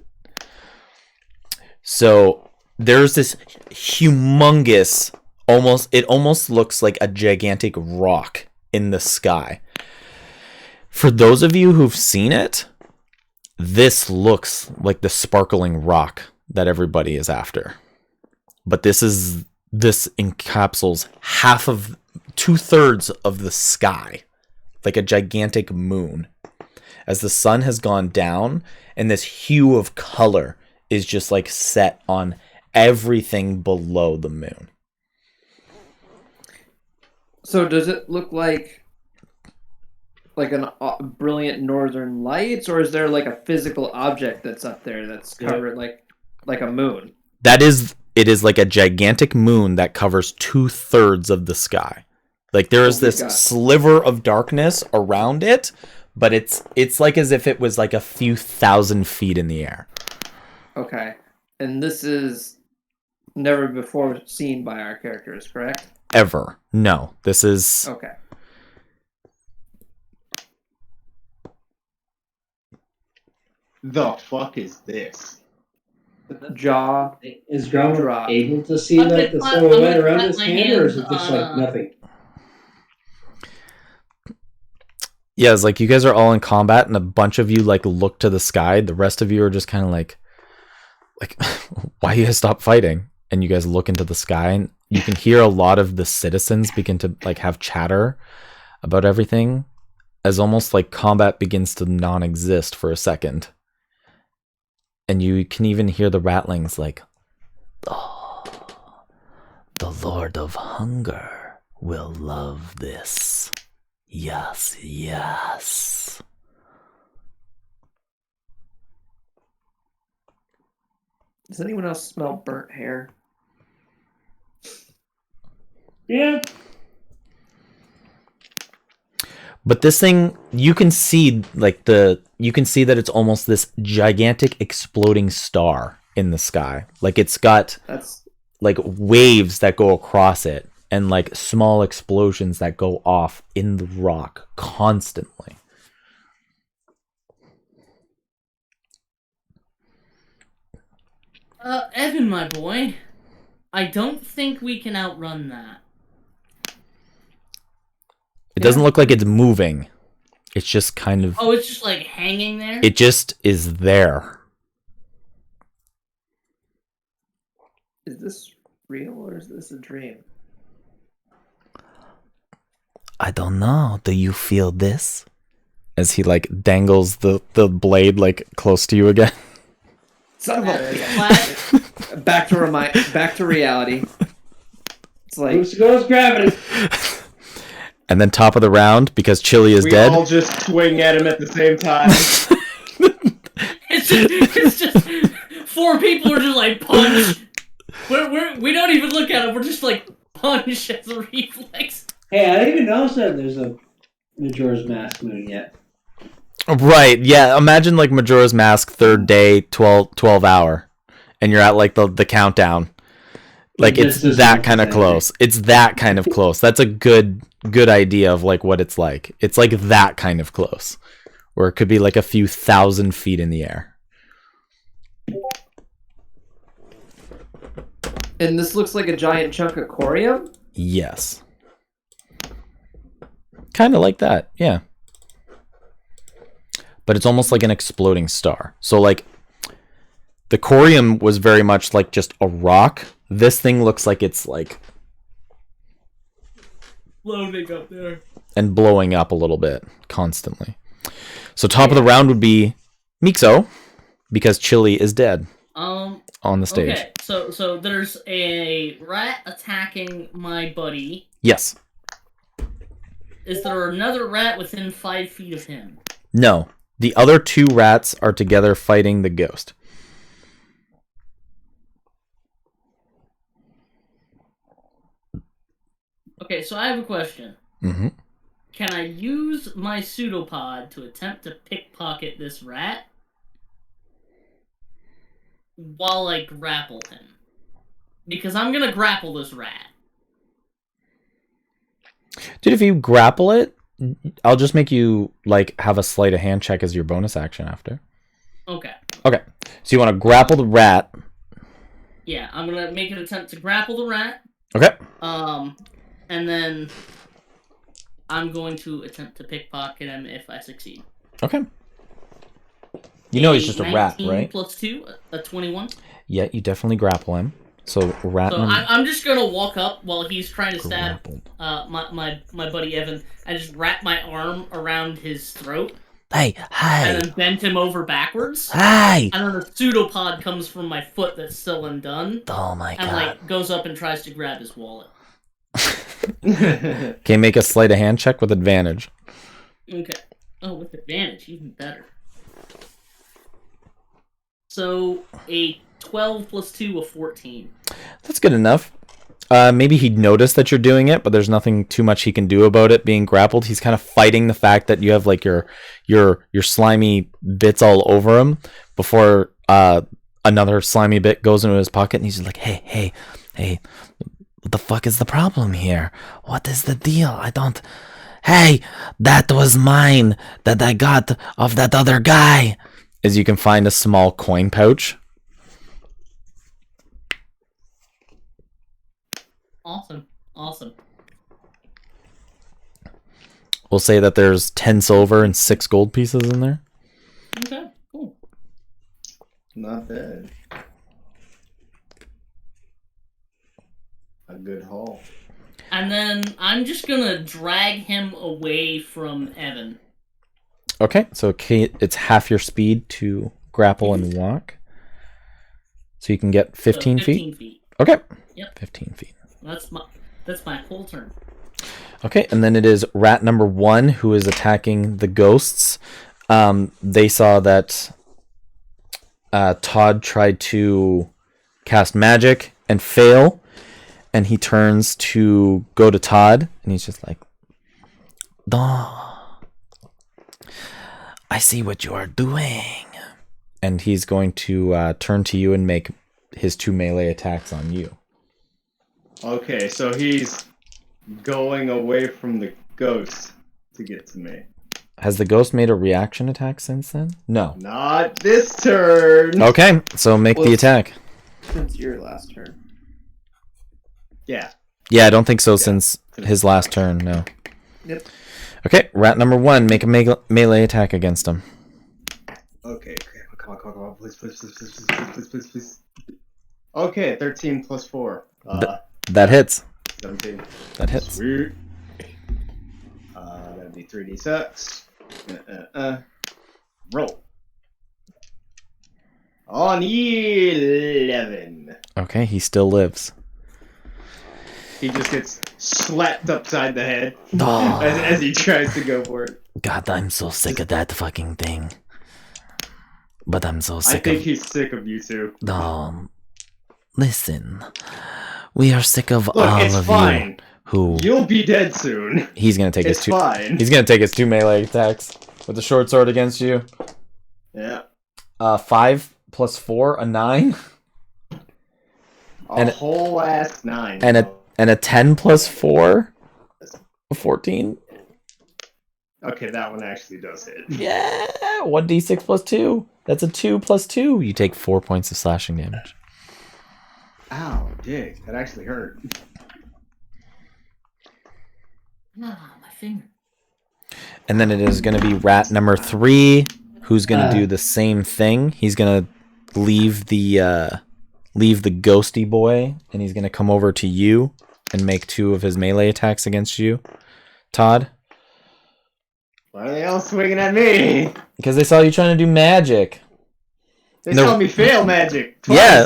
So there's this humongous, it almost looks like a gigantic rock in the sky. For those of you who've seen it, this looks like the sparkling rock that everybody is after. But this encapsulates 2/3 of the sky, like a gigantic moon. As the sun has gone down, and this hue of color is just like set on everything below the moon. So does it look like a brilliant northern lights, or is there like a physical object that's up there that's covered like a moon? It is like a gigantic moon that covers 2/3 of the sky. Like there is this sliver of darkness around it, but it's like as if it was like a few thousand feet in the air. Okay. And this is never before seen by our characters, correct? Ever. No. This is... Okay. The fuck is this? Jaw. Is Drama Drop. able to see I'm like gonna the clap- I'm silhouette gonna around clap his my hand, or is hands, it just like nothing? Yeah, it's like you guys are all in combat and a bunch of you like look to the sky. The rest of you are just kind of like, why you guys stop fighting? And you guys look into the sky and you can hear a lot of the citizens begin to like have chatter about everything as almost like combat begins to non-exist for a second. And you can even hear the rattlings like, oh, the Lord of Hunger will love this. Yes, yes. Does anyone else smell burnt hair? Yeah. But this thing, you can see you can see that it's almost this gigantic exploding star in the sky. Like it's got like waves that go across it and like small explosions that go off in the rock constantly. Evan, my boy, I don't think we can outrun that. It doesn't look like it's moving. It's just kind of... Oh, it's just like hanging there? It just is there. Is this real or is this a dream? I don't know. Do you feel this? As he like dangles the blade like close to you again. Son of a back to reality. It's like Loose goes gravity. And then top of the round, because Chili is dead. We all just swing at him at the same time. it's just 4 people are just like punch. We don't even look at him. We're just like punch as a reflex. Hey, I didn't even notice that there's a Majora's Mask moon yet. Right, yeah. Imagine like Majora's Mask 3rd day, 12 hour. And you're at like the countdown. Like it's that kind of close. It's that kind of close. That's a good idea of like what it's like. It's like that kind of close. Or it could be like a few thousand feet in the air. And this looks like a giant chunk of corium? Yes. Kind of like that, yeah. But it's almost like an exploding star. So like the corium was very much like just a rock. This thing looks like it's like Floating up there. and blowing up a little bit constantly. So top of the round would be Mixo, because Chili is dead on the stage. Okay, so there's a rat attacking my buddy. Yes. Is there another rat within 5 feet of him? No. The other 2 rats are together fighting the ghost. Okay, so I have a question. Mm-hmm. Can I use my pseudopod to attempt to pickpocket this rat while I grapple him? Because I'm gonna grapple this rat. Dude, if you grapple it, I'll just make you like have a sleight of hand check as your bonus action after. Okay. Okay. So you want to grapple the rat. Yeah, I'm gonna make an attempt to grapple the rat. Okay. And then I'm going to attempt to pickpocket him if I succeed. Okay. You know he's just a rat, 19 right? plus 2, a 21. Yeah, you definitely grapple him. So rat. So I'm just gonna walk up while he's trying to stab grappled. my buddy Evan. I just wrap my arm around his throat. Hey, And then bent him over backwards. Hey! And then a pseudopod comes from my foot that's still undone. Oh my and like goes up and tries to grab his wallet. Okay, make a sleight of hand check with advantage. Okay. Oh, with advantage, even better. So a 12 plus 2, a 14. That's good enough. Maybe he'd noticed that you're doing it, but there's nothing too much he can do about it being grappled. He's kind of fighting the fact that you have like your slimy bits all over him before another slimy bit goes into his pocket, and he's just like, hey, what the fuck is the problem here? What is the deal? I don't... Hey, that was mine that I got of that other guy. As you can find a small coin pouch. Awesome. We'll say that there's 10 silver and 6 gold pieces in there. Okay, cool. Not bad. A good haul. And then I'm just gonna drag him away from Evan. Okay, so it's half your speed to grapple and walk. So you can get 15 So 15 feet? feet. Okay. Yep. 15 feet. That's my whole turn. Okay, and then it is rat number 1 who is attacking the ghosts. They saw that Todd tried to cast magic and fail, and he turns to go to Todd, and he's just like, "Duh. I see what you are doing." And he's going to turn to you and make his 2 melee attacks on you. Okay, so he's going away from the ghost to get to me. Has the ghost made a reaction attack since then? No. Not this turn. Okay, so make the attack. Since your last turn. Yeah. Yeah, I don't think so since his last turn, no. Yep. Okay, rat number 1, make a melee attack against him. Okay, come on. Please. Okay, 13 plus 4. That hits. 17. That hits. Sweet. That'd be 3d6. Roll. On 11. Okay, he still lives. He just gets slapped upside the head Oh. as he tries to go for it. God, I'm so sick of that fucking thing. But I'm so I sick think of... he's sick of you two. Listen. We are sick of Look, all it's of fine. you. Who... You'll be dead soon. He's gonna take It's his 2... fine. He's gonna take his 2 melee attacks with the short sword against you. Yeah. 5 plus 4, a 9. A whole ass 9. And a 10 plus 4, a 14. Okay, that one actually does hit. Yeah, 1d6 plus 2. That's a 2 plus 2. You take 4 points of slashing damage. Ow, dick. That actually hurt. Ah, my finger. And then it is going to be rat number 3, who's going to do the same thing. He's going to leave the ghosty boy, and he's going to come over to you and make 2 of his melee attacks against you. Todd? Why are they all swinging at me? Because they saw you trying to do magic. They saw me fail magic. Twice. Yeah.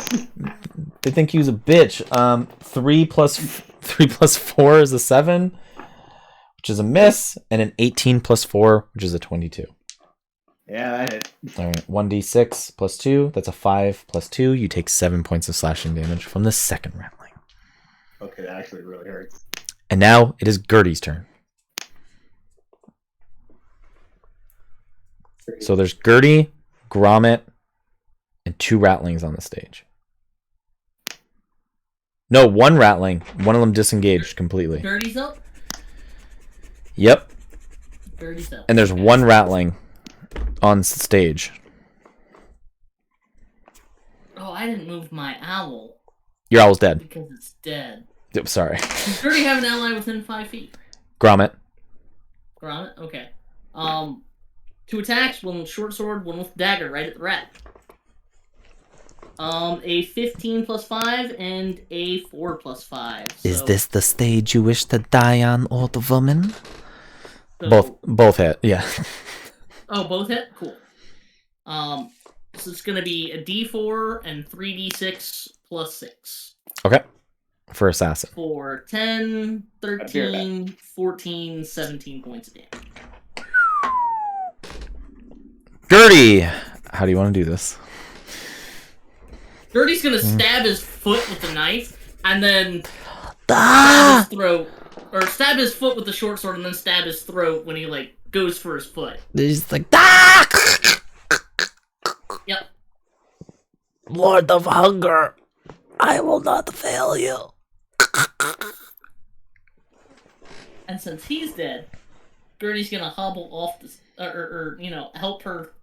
They think you's a bitch. 3 plus 4 is a 7, which is a miss, and an 18 plus 4, which is a 22. Yeah, that hit. Alright, 1d6 plus 2, that's a 5 plus 2. You take 7 points of slashing damage from the second rattling. Okay, that actually really hurts. And now it is Gertie's turn. So there's Gertie, Gromit, and 2 rattlings on the stage. No, 1 rattling. One of them disengaged completely. Dirty's up? Yep. Dirty's up. And there's Okay. 1 rattling on stage. Oh, I didn't move my owl Your owl's dead. because it's dead. Yep, sorry. Does Dirty have an ally within 5 feet? Gromit. Gromit? Okay. 2 attacks, one with short sword, one with dagger, right at the rat. A 15 plus 5 and a 4 plus 5. Is So- this the stage you wish to die on, old woman? so- Both hit, yeah. Oh, both hit? Cool. So it's gonna be a D4 and 3d6 plus 6. Okay. For assassin. For 10, 13, 14, 17 points of damage. Gertie! How do you want to do this? Dirty's gonna stab his foot with the knife, and then stab his throat, or stab his foot with the short sword, and then stab his throat when he like goes for his foot. He's like, Yep. Lord of Hunger, I will not fail you. And since he's dead, Gertie's gonna hobble off the, or help her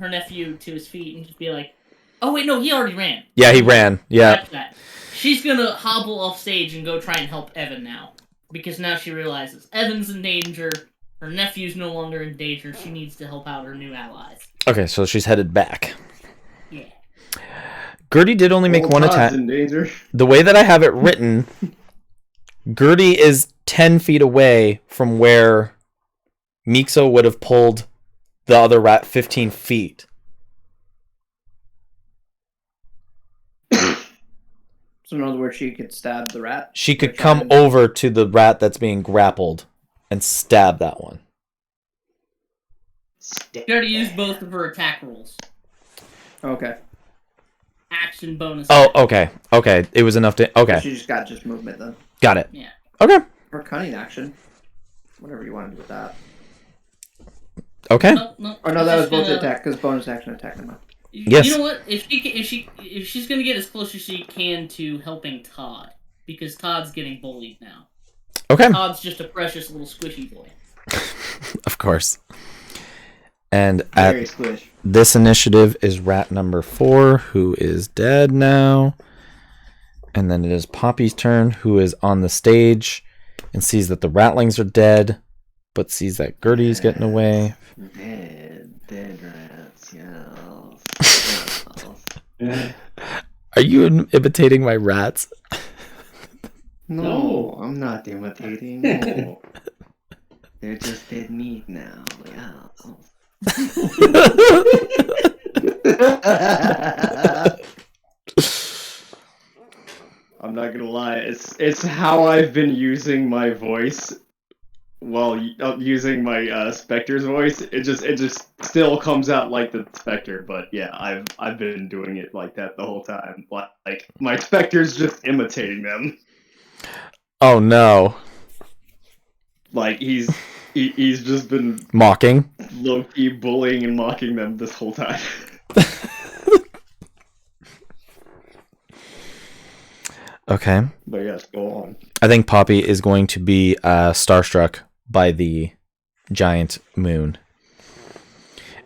nephew to his feet and just be like, "Oh wait, no, he already ran." Yeah, he ran. Yeah. She's gonna hobble off stage and go try and help Evan now, because now she realizes Evan's in danger. Her nephew's no longer in danger. She needs to help out her new allies. Okay, so she's headed back. Yeah. Gertie did only make one attack. In danger. The way that I have it written, Gertie is 10 feet away from where Mixo would have pulled the other rat 15 feet. So in other words, she could stab the rat? She could come over to the rat that's being grappled and stab that one. She already used both of her attack rolls. Okay. Action bonus. Oh, okay. Okay. It was enough to... Okay. She just got movement then. Got it. Yeah. Okay. Or cunning action. Whatever you want to do with that. Okay. No, Or no, that was both attack, because bonus action attack them up. Yes. You know what? If she's gonna get as close as she can to helping Todd, because Todd's getting bullied now. Okay. Todd's just a precious little squishy boy. Of course. And Very at squish. this initiative is rat number 4, who is dead now. And then it is Poppy's turn, who is on the stage and sees that the ratlings are dead, but sees that Gertie's getting away. Dead rats, yes. Are you imitating my rats? No, I'm not imitating. No. They're just dead meat now. Yeah. I'm not gonna lie. It's how I've been using my voice while using my Spectre's voice. It just still comes out like the Spectre, but yeah, I've been doing it like that the whole time. Like my Spectre's just imitating them. Oh no. Like he's just been Mocking. low-key bullying and mocking them this whole time. Okay. But yes, go on. I think Poppy is going to be starstruck by the giant moon.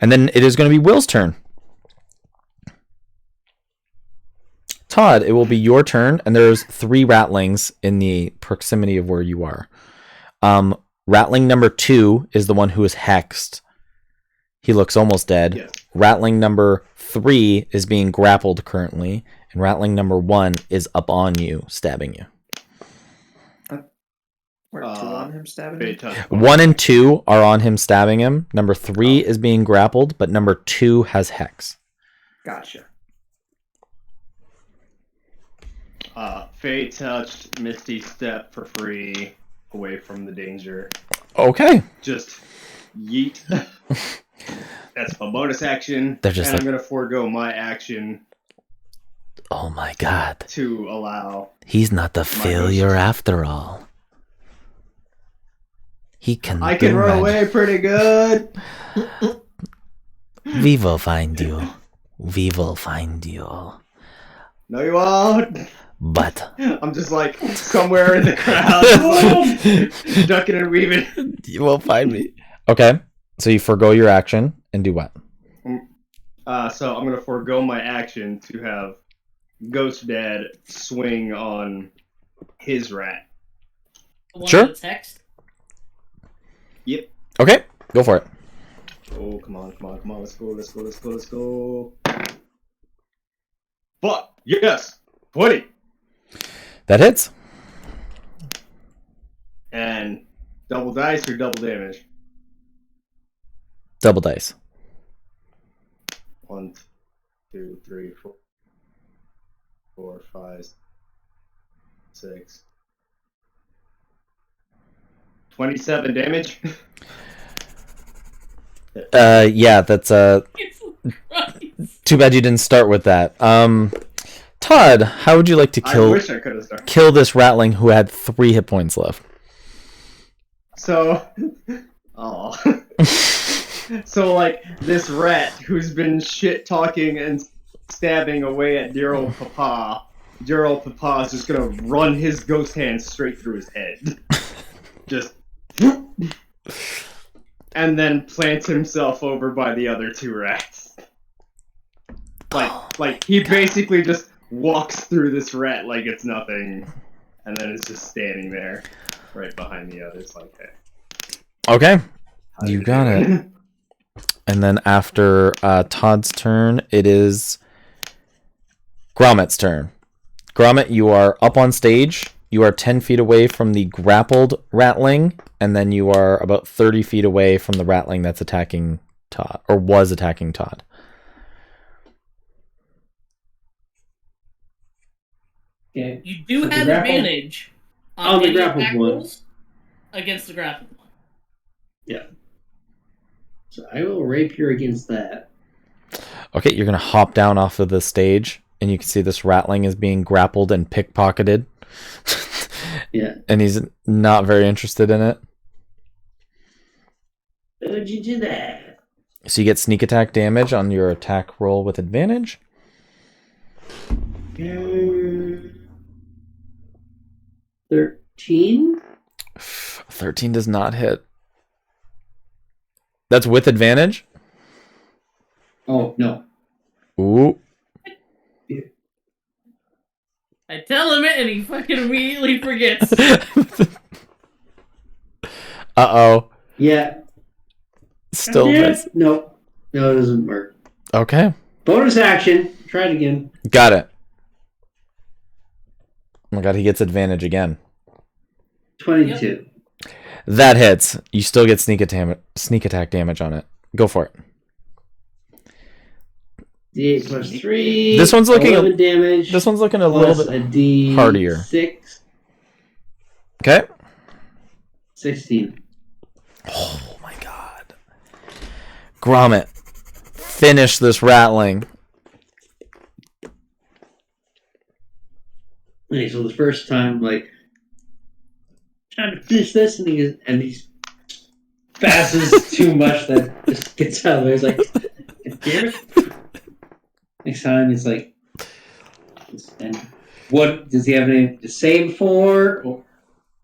And then it is going to be Will's turn. Todd, it will be your turn, and there's 3 ratlings in the proximity of where you are. Ratling number 2 is the one who is hexed. He looks almost dead. Yes. Ratling number 3 is being grappled currently, and ratling number 1 is up on you, stabbing you. We're 2 on him stabbing him? 1 and 2 are on him stabbing him. Number 3 is being grappled, but number 2 has hex. Gotcha. Fey touched, Misty step for free, away from the danger. Okay. Just yeet. That's my bonus action. They're just and like- I'm gonna forego my action Oh my god. to allow. He's not the failure after all. He can I can do run it. away pretty good. We will find you. We will find you. No, you won't. But I'm just like somewhere in the crowd, ducking and weaving. you will find me. Okay. So you forego your action and do what? So I'm gonna forego my action to have Ghost Dad swing on his rat. The one Sure. that's hexed? Yep. Okay. Go for it. Oh, come on. Let's go. But yes, 20. That hits. And double dice or double damage? Double dice. 1, 2, 3, 4, 5, 6. 27 damage. Yeah, that's too bad you didn't start with that. Todd, how would you like to I wish I could have started. kill this ratling who had 3 hit points left? So, oh. So, like, this rat who's been shit talking and stabbing away at dear old Papa is just gonna run his ghost hand straight through his head. Just. And then plant himself over by the other 2 rats. Like he basically just walks through this rat like it's nothing, and then is just standing there, right behind the others, like that. Okay, you got it. And then after Todd's turn, it is Gromit's turn. Gromit, you are up on stage. You are 10 feet away from the grappled ratling, and then you are about 30 feet away from the ratling that's attacking Todd, or was attacking Todd. Okay. You do So the have grapple- advantage on on the any grappled attack one. rolls against the grappled one. Yeah. So I will rapier against that. Okay, you're going to hop down off of the stage, and you can see this ratling is being grappled and pickpocketed. Yeah. And he's not very interested in it. Why would you do that? So you get sneak attack damage on your attack roll with advantage. 13? 13 does not hit. That's with advantage? Oh, no. Ooh. I tell him it and he fucking immediately forgets. Uh-oh. Yeah. Still Yeah. miss. No. No, it doesn't work. Okay. Bonus action. Try it again. Got it. Oh my god, he gets advantage again. 22. That hits. You still get sneak attack damage on it. Go for it. D8 plus 3. This one's looking 11 damage. This one's looking a plus little bit a D hardier. 6. Okay. 16. Oh my god. Gromit, finish this ratling. Okay, so the first time, like, trying to finish this, and he passes too much that just gets out of there. He's like, damn it. Next time, it's like, and what does he have anything to say before? Or,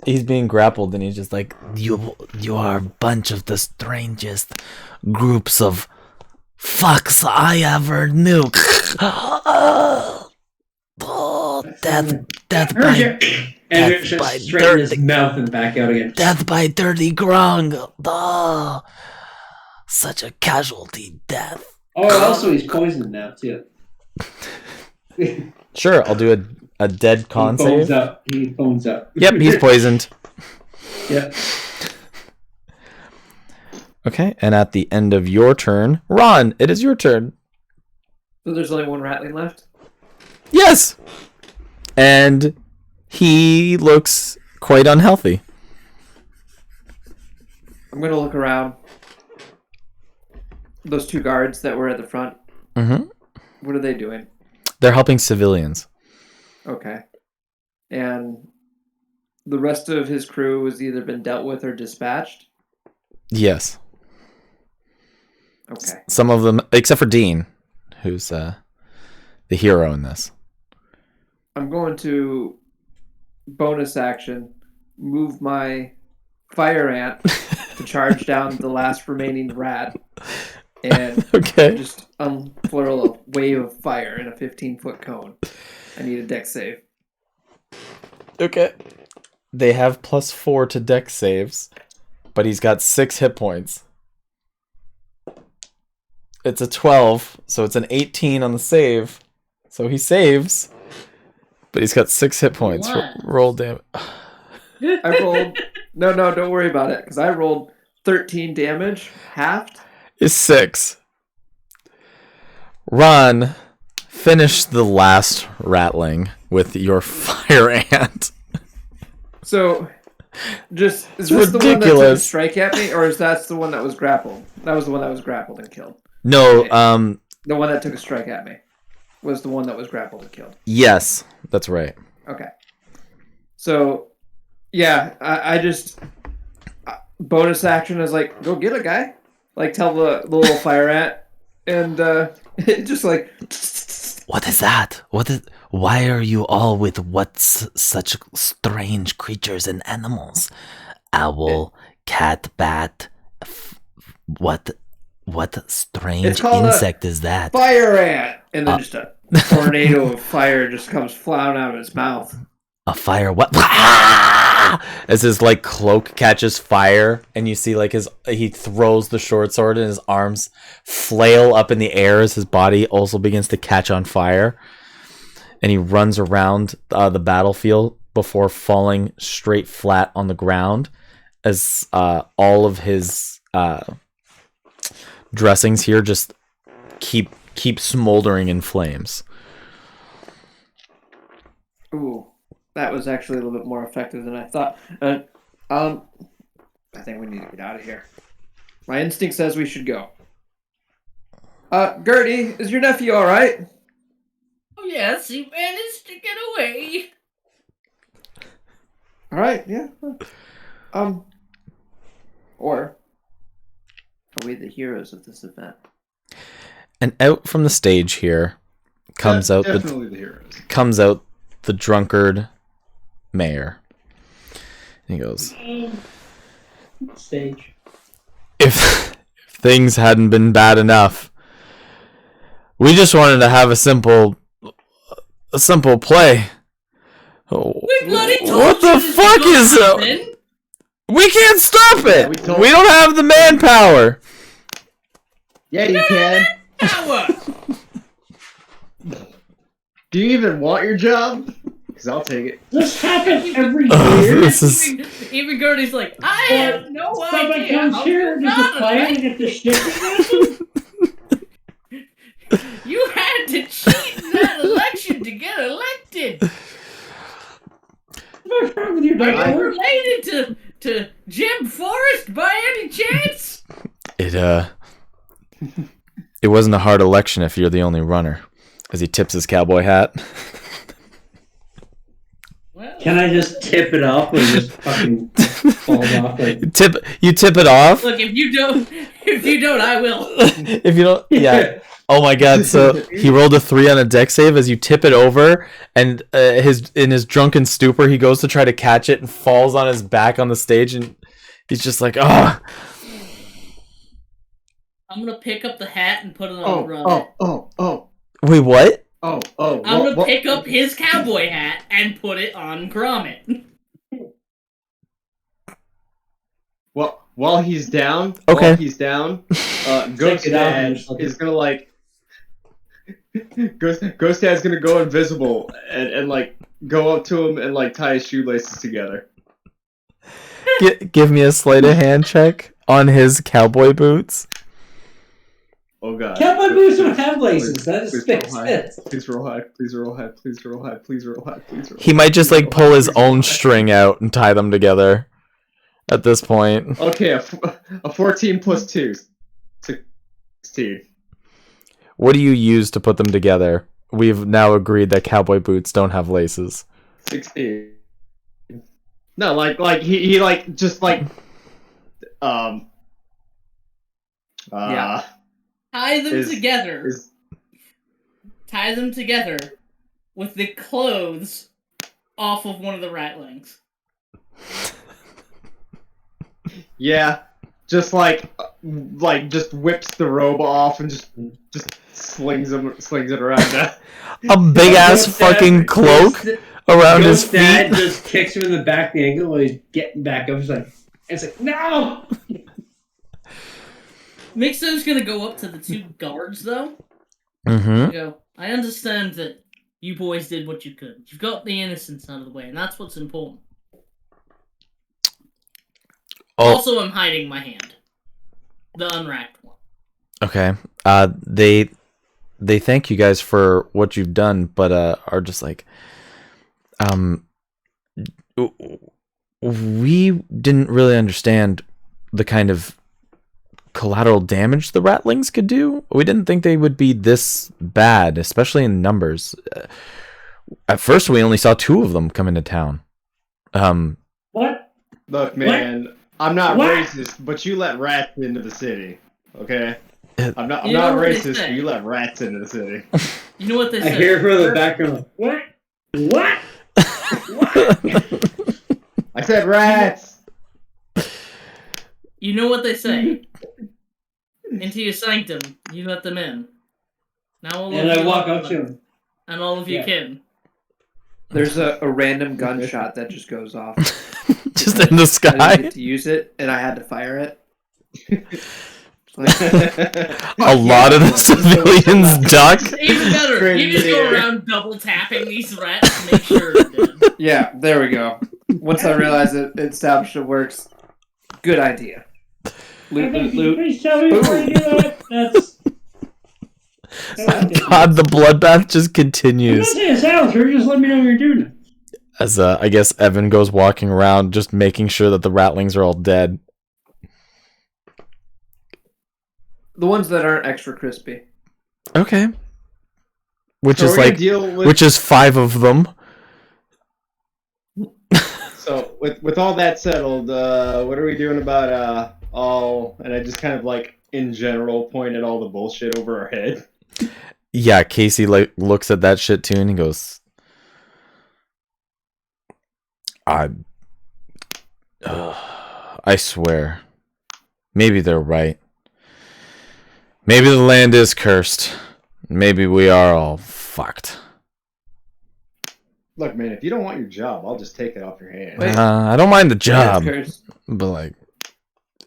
He's being grappled and he's just like, you are a bunch of the strangest groups of fucks I ever knew. Oh, death Heard by you. And it's by just straight in his dirty- mouth and back out again. death by dirty grung. Oh, such a casualty death. Oh, also he's poisoned now too. Sure, I'll do a dead con He phones save. up. He phones up. Yep, he's poisoned. Yep. Okay, and at the end of your turn, Ron, it is your turn. So there's only one ratling left? Yes! And he looks quite unhealthy. I'm going to look around. Those 2 guards that were at the front, Mm-hmm. what are they doing? They're helping civilians. Okay. And the rest of his crew has either been dealt with or dispatched? Yes. Okay. Some of them, except for Dean, who's the hero in this. I'm going to bonus action move my fire ant to charge down the last remaining rat and Okay. just unfurl a wave of fire in a 15-foot cone. I need a dex save. Okay. They have +4 to dex saves, but he's got 6 hit points. It's a 12, so it's an 18 on the save. So he saves, but he's got 6 hit points. What? Roll damage. I rolled... No, don't worry about it, because I rolled 13 damage, halved. Is 6. Ron, finish the last rattling with your fire ant. So, is It's this the one that took a ridiculous. strike at me, or is that the one that was grappled? That was the one that was grappled and killed. No, The one that took a strike at me. was the one that was grappled and killed. Yes, that's right. Okay. So, yeah, I just bonus action is like, go get a guy, like tell the little fire ant, and just like. What is that? Why are you all with such strange creatures and animals? Owl, cat, bat. What strange insect is that? Fire ant, and then just a tornado of fire just comes flying out of his mouth. A fire what? As his like cloak catches fire, and you see like he throws the short sword, and his arms flail up in the air as his body also begins to catch on fire, and he runs around the battlefield before falling straight flat on the ground as all of his dressings here just keep smoldering in flames. Ooh. That was actually a little bit more effective than I thought. I think we need to get out of here. My instinct says we should go. Gertie, is your nephew all right? Oh yes, he managed to get away. All right, yeah. Or are we the heroes of this event? And out from the stage here comes out definitely the heroes. Comes out the drunkard mayor. He goes, Stage. If things hadn't been bad enough, we just wanted to have a simple play. We bloody told What you the this fuck was is gonna happen. We can't stop it. We don't have the manpower. Yeah, you can. Power. Do you even want your job? Because I'll take it. This happens every Oh, year. this is Even Gertie's like, I have no Somebody idea comes how here and you there's a got fire it. and get the shit. You had to cheat in that election to get elected. What's wrong with your Are you dog? related to Jim Forrest by any chance? it wasn't a hard election if you're the only runner. As he tips his cowboy hat. Well, Can I just tip it off and just fucking falls off? Like, You tip it off. look, if you don't, I will. If you don't, yeah. Oh my god! So he rolled a 3 on a deck save as you tip it over, and in his drunken stupor, he goes to try to catch it and falls on his back on the stage, and he's just like, "Ah!" I'm gonna pick up the hat and put it on Gromit. Wait, what? I'm gonna pick up his cowboy hat and put it on Gromit. Well, while he's down, Okay. Ghost Take it out Dad and just let is it- gonna like. Ghost Dad's gonna go invisible and like go up to him and like tie his shoelaces together. Give me a sleight of hand check on his cowboy boots. Oh god. Cowboy boots don't have laces. That is Please fixed. roll high. Please roll high. Please roll high. Please roll high. Please roll high. Please roll high. He might just Please like roll pull high. his Please roll own high. string out and tie them together. At this point, Okay, a 14 plus 2. 16. what do you use to put them together? We've now agreed that cowboy boots don't have laces. 16. No, like he like just like Yeah. Tie them Is- together. is Tie them together with the clothes off of one of the ratlings. yeah, just like just whips the robe off and just slings it around. A big ass Ghost Dad- fucking cloak around his Ghost Dad feet. just kicks him in the back of the ankle while he's getting back up. He's like, it's like, no! Mixo's gonna go up to the two guards though. Mm-hmm. And go, I understand that you boys did what you could. You've got the innocents out of the way, and that's what's important. Oh, Also, I'm hiding my hand. The unwrapped one. okay. They thank you guys for what you've done, but are just like, we didn't really understand the kind of collateral damage the ratlings could do. We didn't think they would be this bad, especially in numbers. At first, we only saw 2 of them come into town. What? Look, man, What? I'm not What? racist, but you let rats into the city. Okay? I'm not You know what they racist, say. but you let rats into the city. You know what they I say? hear from the background. What? What? I said rats! You know what they say. Into your sanctum, you let them in. Now all And of I you walk love up to them, him. and all of you Yeah. kin. There's a random gunshot that just goes off. Just in the I sky. didn't get to use it, and I had to fire it. A lot of the civilians duck. Even better, you just go around double tapping these rats to make sure they're dead. Yeah, there we go. Once I realized it established it works, good idea. Loot, Can loot, you loot. please tell me before you do that? That's. God, the bloodbath just I'm not continues. saying silencer, just let me know you're doing it. As I guess Evan goes walking around, just making sure that the ratlings are all dead. The ones that aren't extra crispy. Okay. Which So is we're gonna like, deal with, which is 5 of them. So with all that settled, what are we doing about all? And I just kind of like in general point at all the bullshit over our head. Yeah, Casey like looks at that shit too, and he goes, I swear, maybe they're right. Maybe the land is cursed. Maybe we are all fucked. Look, man, if you don't want your job, I'll just take it off your hands. Wait. I don't mind the job, Curse. but like,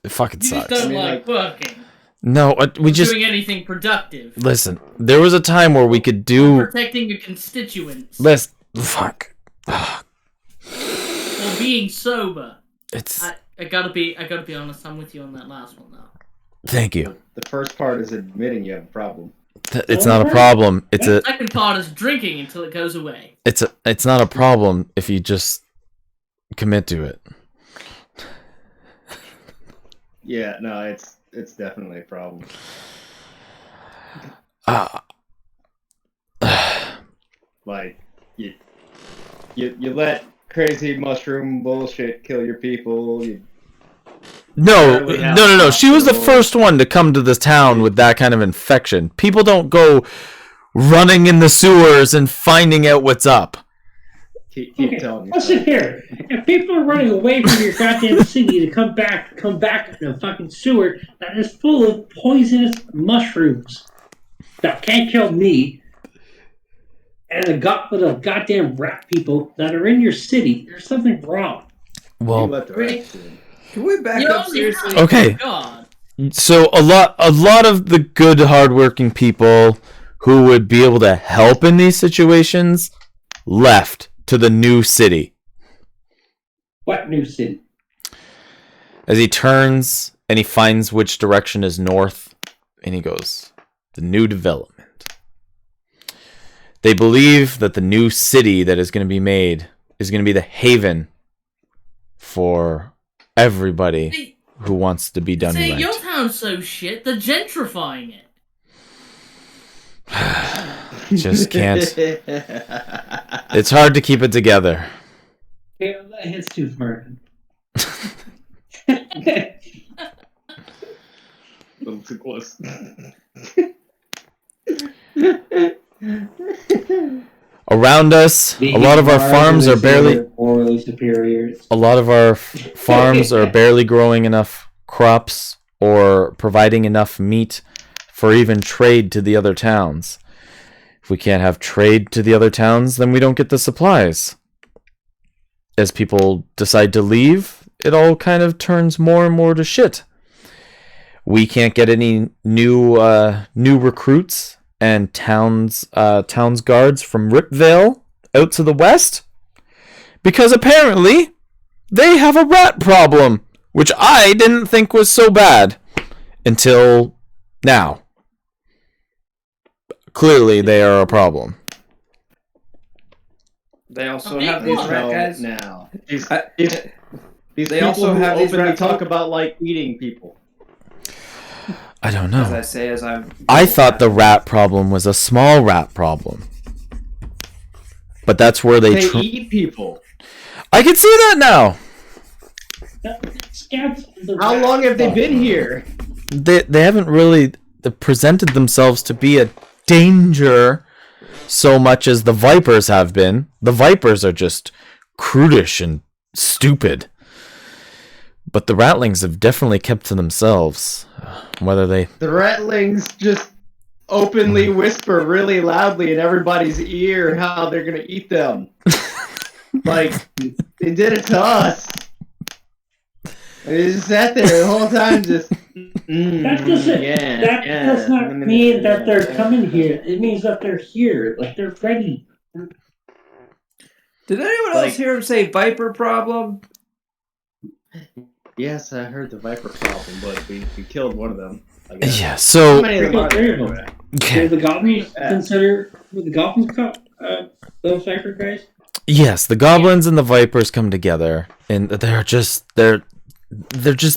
it fucking You just sucks. don't I mean, like working. No, we just doing anything productive. listen. There was a time where we could Or do. protecting your constituents. Let's fuck. Or being sober. It's. I gotta be honest, I'm with you on that last one now. Thank you. The first part is admitting you have a problem. It's not a problem. It's a. The second part is drinking until it goes away. It's not a problem if you just commit to it. Yeah, no, it's definitely a problem. Like you let crazy mushroom bullshit kill your people. No. She was the first one to come to this town with that kind of infection. People don't go running in the sewers and finding out what's up. Keep Okay, telling me. listen here. If people are running away from your goddamn city to come back in a fucking sewer that is full of poisonous mushrooms that can't kill me, and a gauntlet of goddamn rat people that are in your city, there's something wrong. You Well, let the rest in. Can we back You up only seriously? have- Okay. God. so a lot of the good, hardworking people who would be able to help in these situations left to the new city. What new city? As he turns and he finds which direction is north, and he goes, the new development. They believe that the new city that is going to be made is going to be the haven for everybody who wants to be done See, right. your town's so shit, they're gentrifying it. Just can't. It's hard to keep it together. Yeah, that hits too smart. A little too close. Around us, a lot of our farms are barely. morally superior. A lot of our farms are barely growing enough crops or providing enough meat for even trade to the other towns. If we can't have trade to the other towns, then we don't get the supplies. As people decide to leave, it all kind of turns more and more to shit. We can't get any new recruits and towns guards from Ripvale out to the west because apparently they have a rat problem, which I didn't think was so bad until now. Clearly, they are a problem. They also Okay, have these well, rat guys. now. These They people also who have these openly rat talk folk. about like eating people. I don't As I know. say, as I'm. I thought the rat problem was a small rat problem. But that's where They they... eat people. I can see that now! Scouts are the How rat long have they problem. been here? They haven't really presented themselves to be a danger so much as the vipers have been. The vipers are just crudish and stupid. But the ratlings have definitely kept to themselves. Whether they... The ratlings just openly whisper really loudly in everybody's ear how they're gonna eat them. Like, they did it to us. They just sat there the whole time just... That doesn't. That does not mean that they're coming here. It means that they're here. Like they're ready. Did anyone else hear him say viper problem? Yes, I heard the viper problem, but we killed one of them. I guess. Yeah, so... How many of them are Three there? of them. Do the goblins consider the goblins those viper guys? Yes, the goblins and the vipers come together, and they're just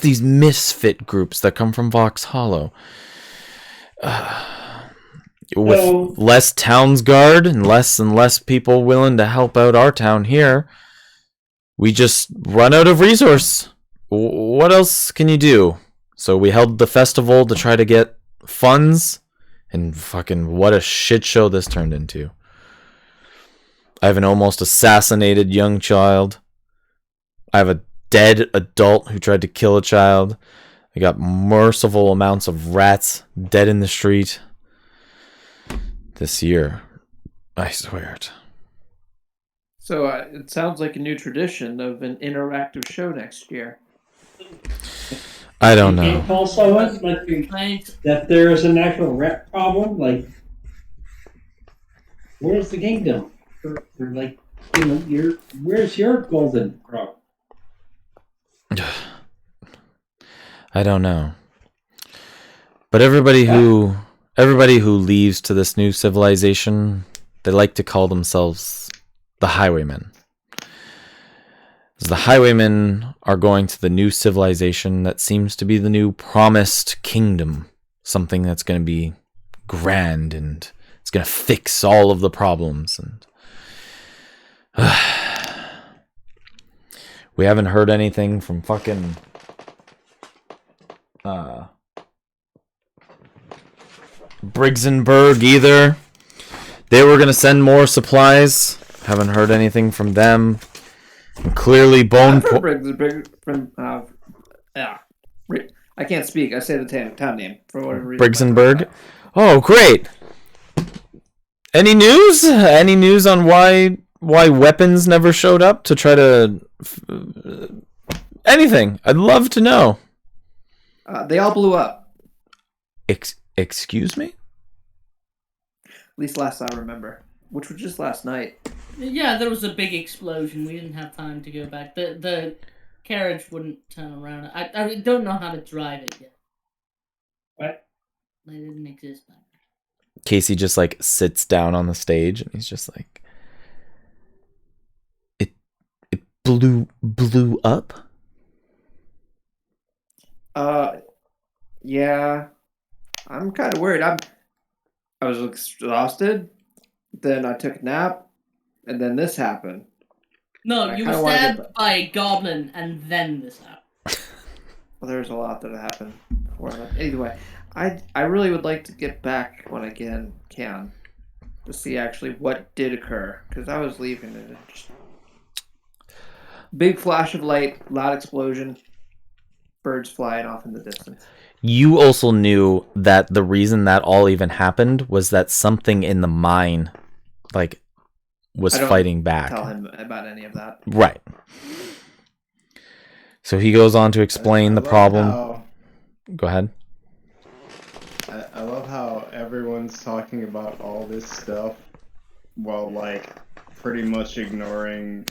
these misfit groups that come from Vox Hollow. With So- less towns guard and less people willing to help out our town here, we just run out of resource. What else can you do? So we held the festival to try to get funds, and fucking what a shit show this turned into. I have an almost assassinated young child. I have a dead adult who tried to kill a child. I got merciful amounts of rats dead in the street. This year, I swear it. So it sounds like a new tradition of an interactive show next year. I don't You know. can't call someone like Thanks. that there is an actual rat problem. Like, where's the kingdom? For like, where's your golden crop? I don't know. But everybody who leaves to this new civilization, they like to call themselves the highwaymen. As the highwaymen are going to the new civilization that seems to be the new promised kingdom. Something that's going to be grand and it's going to fix all of the problems. And we haven't heard anything from fucking Brigsenberg either. They were gonna send more supplies. Haven't heard anything from them. And clearly, I can't speak. I say the town name for whatever reason. Brigsenberg. Oh, great. Any news? Any news on why weapons never showed up to try to anything? I'd love to know. They all blew up. Excuse me? At least last I remember, which was just last night. Yeah, there was a big explosion. We didn't have time to go back. The carriage wouldn't turn around. I don't know how to drive it yet. What? They didn't exist back then. Casey just like sits down on the stage and he's just like, it blew up. Yeah, I'm kind of worried. I was exhausted. Then I took a nap, and then this happened. No, I you were kinda wanna get stabbed by a goblin, and then this happened. Well, there's a lot that happened before that. Anyway, I really would like to get back when I can to see actually what did occur, because I was leaving and it just big flash of light, loud explosion, birds flying off in the distance. You also knew that the reason that all even happened was that something in the mine, like, was I don't fighting back. Tell him about any of that. Right. So he goes on to explain the problem. Go ahead. I love how everyone's talking about all this stuff while, like, pretty much ignoring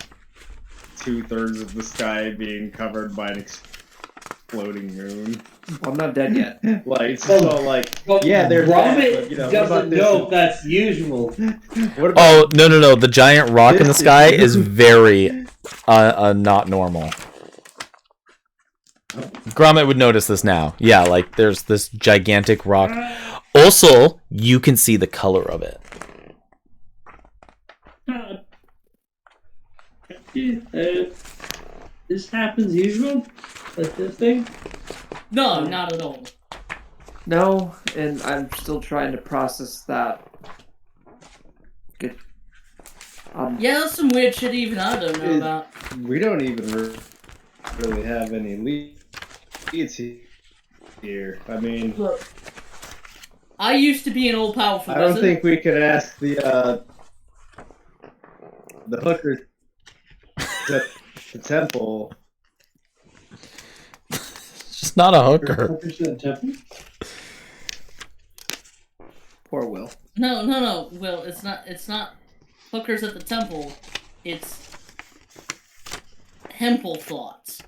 2/3 of the sky being covered by an exploding moon. Well, I'm not dead yet. Like, so, like, Well, yeah, they're Robin dead, but, you know, what about doesn't this? know if that's usual. What about Oh, no. The giant rock in the sky is very not normal. Gromit would notice this now. Yeah, like there's this gigantic rock. Also, you can see the color of it. This happens usual? Like this thing? No, not at all. No, and I'm still trying to process that. Good. Yeah, that's some weird shit even I don't know about. We don't even really have any leads here. I mean, Look, I used to be an old powerful I don't wizard. think we could ask the hookers at the temple. It's just not a hooker. Hookers at the temple? Poor Will. No. Well, it's not hookers at the temple. It's Hempel thoughts.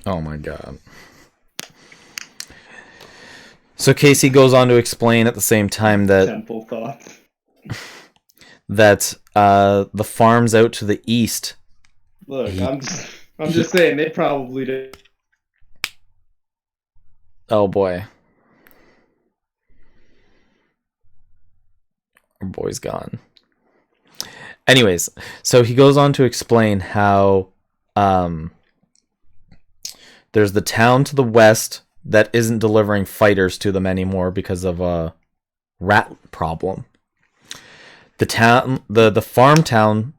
Oh my god. So Casey goes on to explain at the same time that Temple thoughts. the farms out to the east. Look, I'm just saying they probably did. Oh boy. Our boy's gone. Anyways, so he goes on to explain how there's the town to the west that isn't delivering fighters to them anymore because of a rat problem. The farm town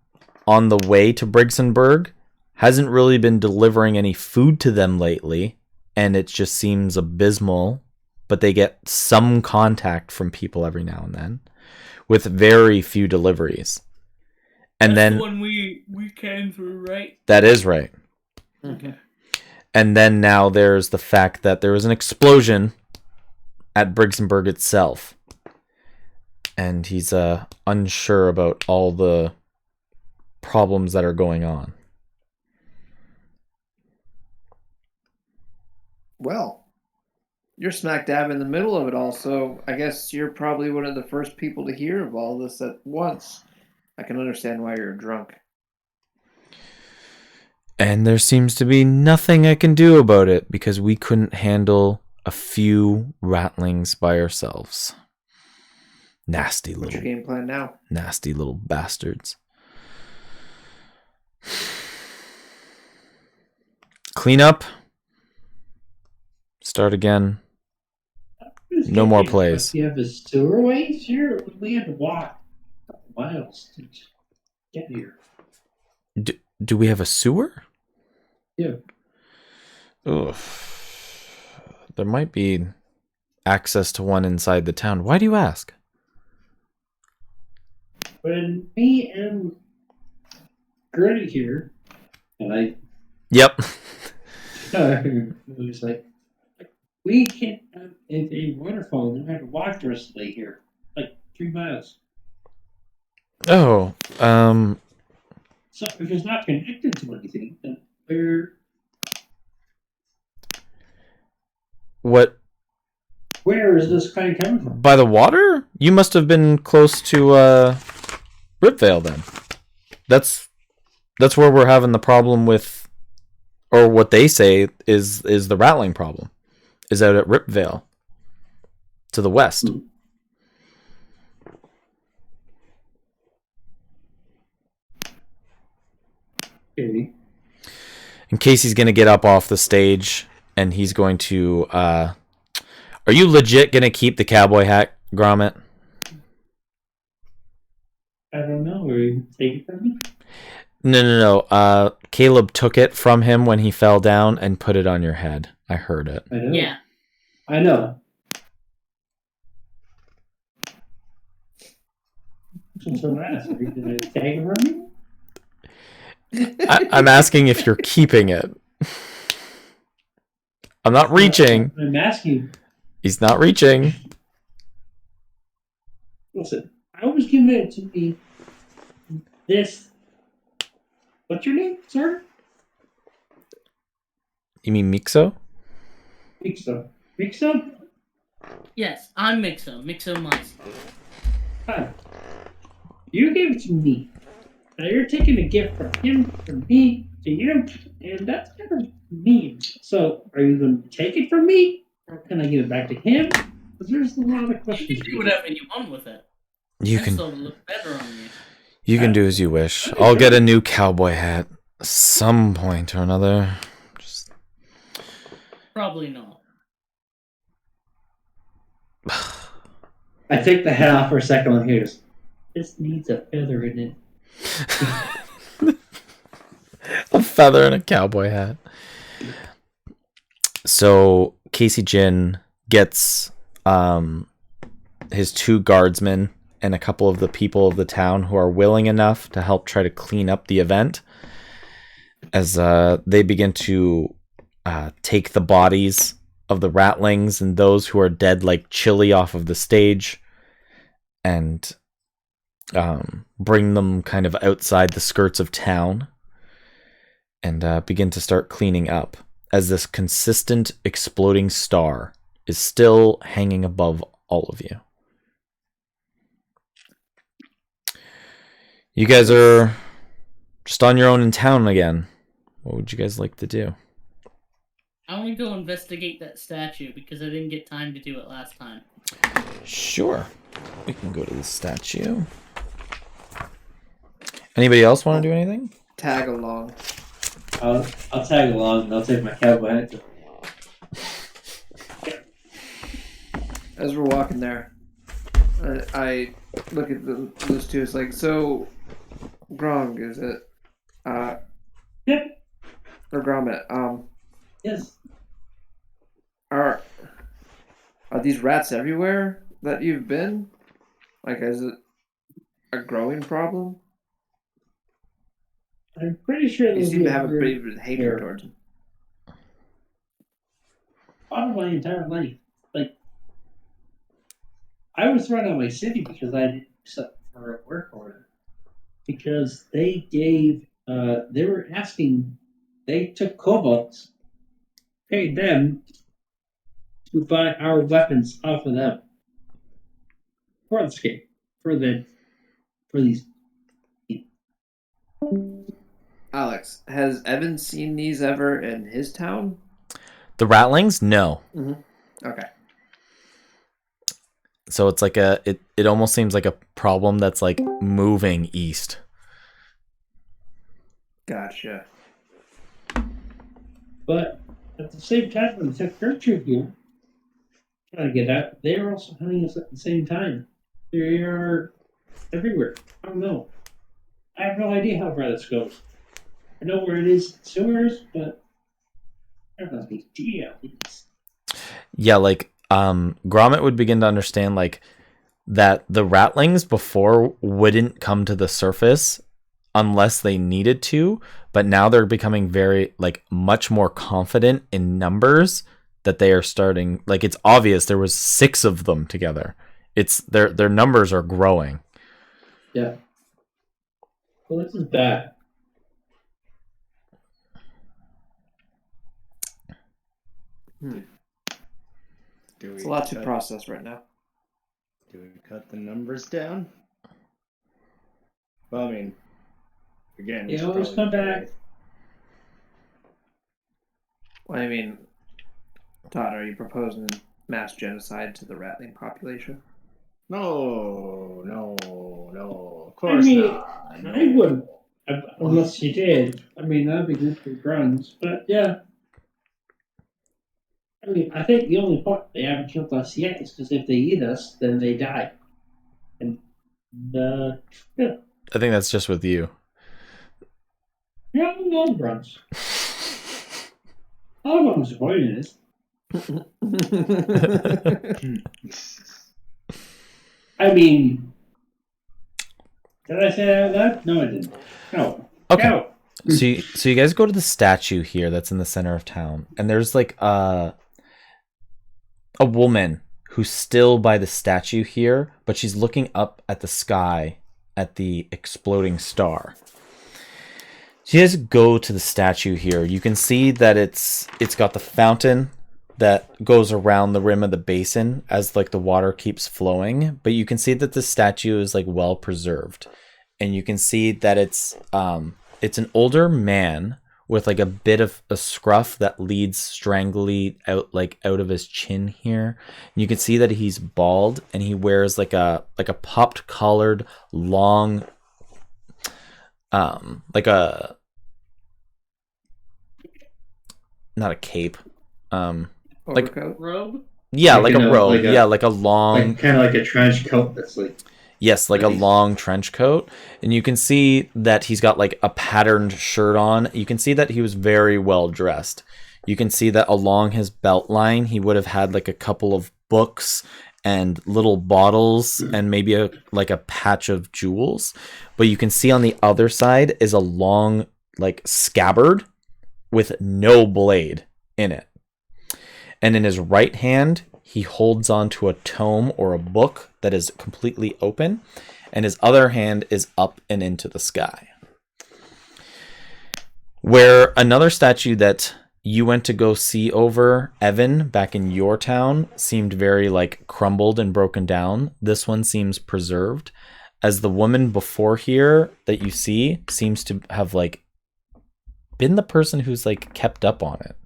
on the way to Brigsenberg hasn't really been delivering any food to them lately, and it just seems abysmal, but they get some contact from people every now and then with very few deliveries. And That's then the one we came through, right? that is right. Okay. And then now there's the fact that there was an explosion at Brigsenberg itself. And he's unsure about all the problems that are going on. Well, you're smack dab in the middle of it all, so I guess you're probably one of the first people to hear of all this at once. I can understand why you're drunk. And there seems to be nothing I can do about it because we couldn't handle a few ratlings by ourselves. Nasty What's your little, game plan now? nasty little bastards. Clean up. Start again. No more plays. You have a sewer ways here? We had to walk a couple miles to get here. Do we have a sewer? Yeah. Ugh. There might be access to one inside the town. Why do you ask? When me and Gertie here, and I Yep. it was like, we can't have a waterfall, and we have to walk the rest of the way here. Like 3 miles. Oh, So if it's not connected to anything, then where is this kind of coming from? by the water? You must have been close to Ripvale then. That's where we're having the problem with, or what they say is the rattling problem, is out at Ripvale to the west. Okay. And Casey's gonna get up off the stage, and he's going to. Are you legit gonna keep the cowboy hat, Gromit? I don't know. Where you take it from me? No. Caleb took it from him when he fell down and put it on your head. I heard it. I know. Yeah. I know. So ask, are you gonna take it from me? I'm asking if you're keeping it. I'm not reaching. I'm asking. He's not reaching. Listen, I was giving it to me. This. What's your name, sir? You mean Mixo? Mixo. Mixo? Yes, I'm Mixo. Mixo Mice. Hi. You gave it to me. Now you're taking a gift from him, from me, And that's kind of mean. So, are you going to take it from me, or can I give it back to him? Because there's a lot of You questions. can do whatever you want with it. You And can still look better on you. you can do as you wish. I'll get a new cowboy hat some point or another. Just Probably not. I take the hat off for a second and hears, this needs a feather in it. a feather and a cowboy hat. So Casey Jin gets his 2 guardsmen and a couple of the people of the town who are willing enough to help try to clean up the event as they begin to take the bodies of the ratlings and those who are dead like chili off of the stage and bring them kind of outside the skirts of town and begin to start cleaning up as this consistent exploding star is still hanging above all of you. You guys are just on your own in town again. What would you guys like to do? I want to go investigate that statue because I didn't get time to do it last time. Sure. We can go to the statue. Anybody else want to do anything? Tag along. I'll tag along and I'll take my cowboy hat. As we're walking there, I look at those two. It's like, so, Grong, is it? Yep. Or Gromit. Yes. Are these rats everywhere that you've been? Like, is it a growing problem? I'm pretty sure You those seem to have a were pretty big hatred here towards them. all of my entire life. Like, I was thrown out of my city because I didn't accept for a work order. Because they gave, they were asking, they took kobolds, paid them to buy our weapons off of them. For the game. For these. Alex, has Evan seen these ever in his town? The ratlings? No. Okay. So it's like it almost seems like a problem that's like moving east. Gotcha. But at the same time, when they took Gertrude here, trying to get out, they are also hunting us at the same time. They are everywhere. I don't know. I have no idea how far this goes. I know where it is in sewers, but I don't know the idea. Yeah, like Gromit would begin to understand like that the ratlings before wouldn't come to the surface unless they needed to, but now they're becoming very like much more confident in numbers that they are starting, like it's obvious there was 6 of them together. It's their numbers are growing. Yeah. Well, this is bad. It's a lot to process right now. Do we cut the numbers down? Well, I mean, again, we You should always probably come do back. it. Well, I mean, Todd, are you proposing mass genocide to the ratling population? No. Of I course mean, not. I wouldn't, unless you did. I mean, that'd be good for grunts, but yeah. I mean, I think the only part they haven't killed us yet is because if they eat us, then they die. And yeah, I think that's just with you. yeah, I'm all grunts. All of them is poisonous. I mean, did I say that out loud? No, I didn't. No. Okay. No. So you guys go to the statue here that's in the center of town, and there's like a woman who's still by the statue here, but she's looking up at the sky at the exploding star. So you guys go to the statue here. You can see that it's got the fountain that goes around the rim of the basin as like the water keeps flowing, but you can see that the statue is like well preserved, and you can see that it's an older man with like a bit of a scruff that leads strangely out out of his chin here. And you can see that he's bald and he wears like a popped collared long like a not a cape Overcoat. Robe? yeah, Like like a a- robe. like a- Yeah, like a long Like kind of like a trench coat that's like yes, like a Nice. long trench coat. And you can see that he's got like a patterned shirt on. You can see that he was very well dressed. You can see that along his belt line, he would have had like a couple of books and little bottles and maybe a patch of jewels. But you can see on the other side is a long like scabbard with no blade in it. And in his right hand, he holds onto a tome or a book that is completely open, and his other hand is up and into the sky. Where another statue that you went to go see over, Evan, back in your town, seemed very like crumbled and broken down, this one seems preserved, as the woman before here that you see seems to have like been the person who's like kept up on it.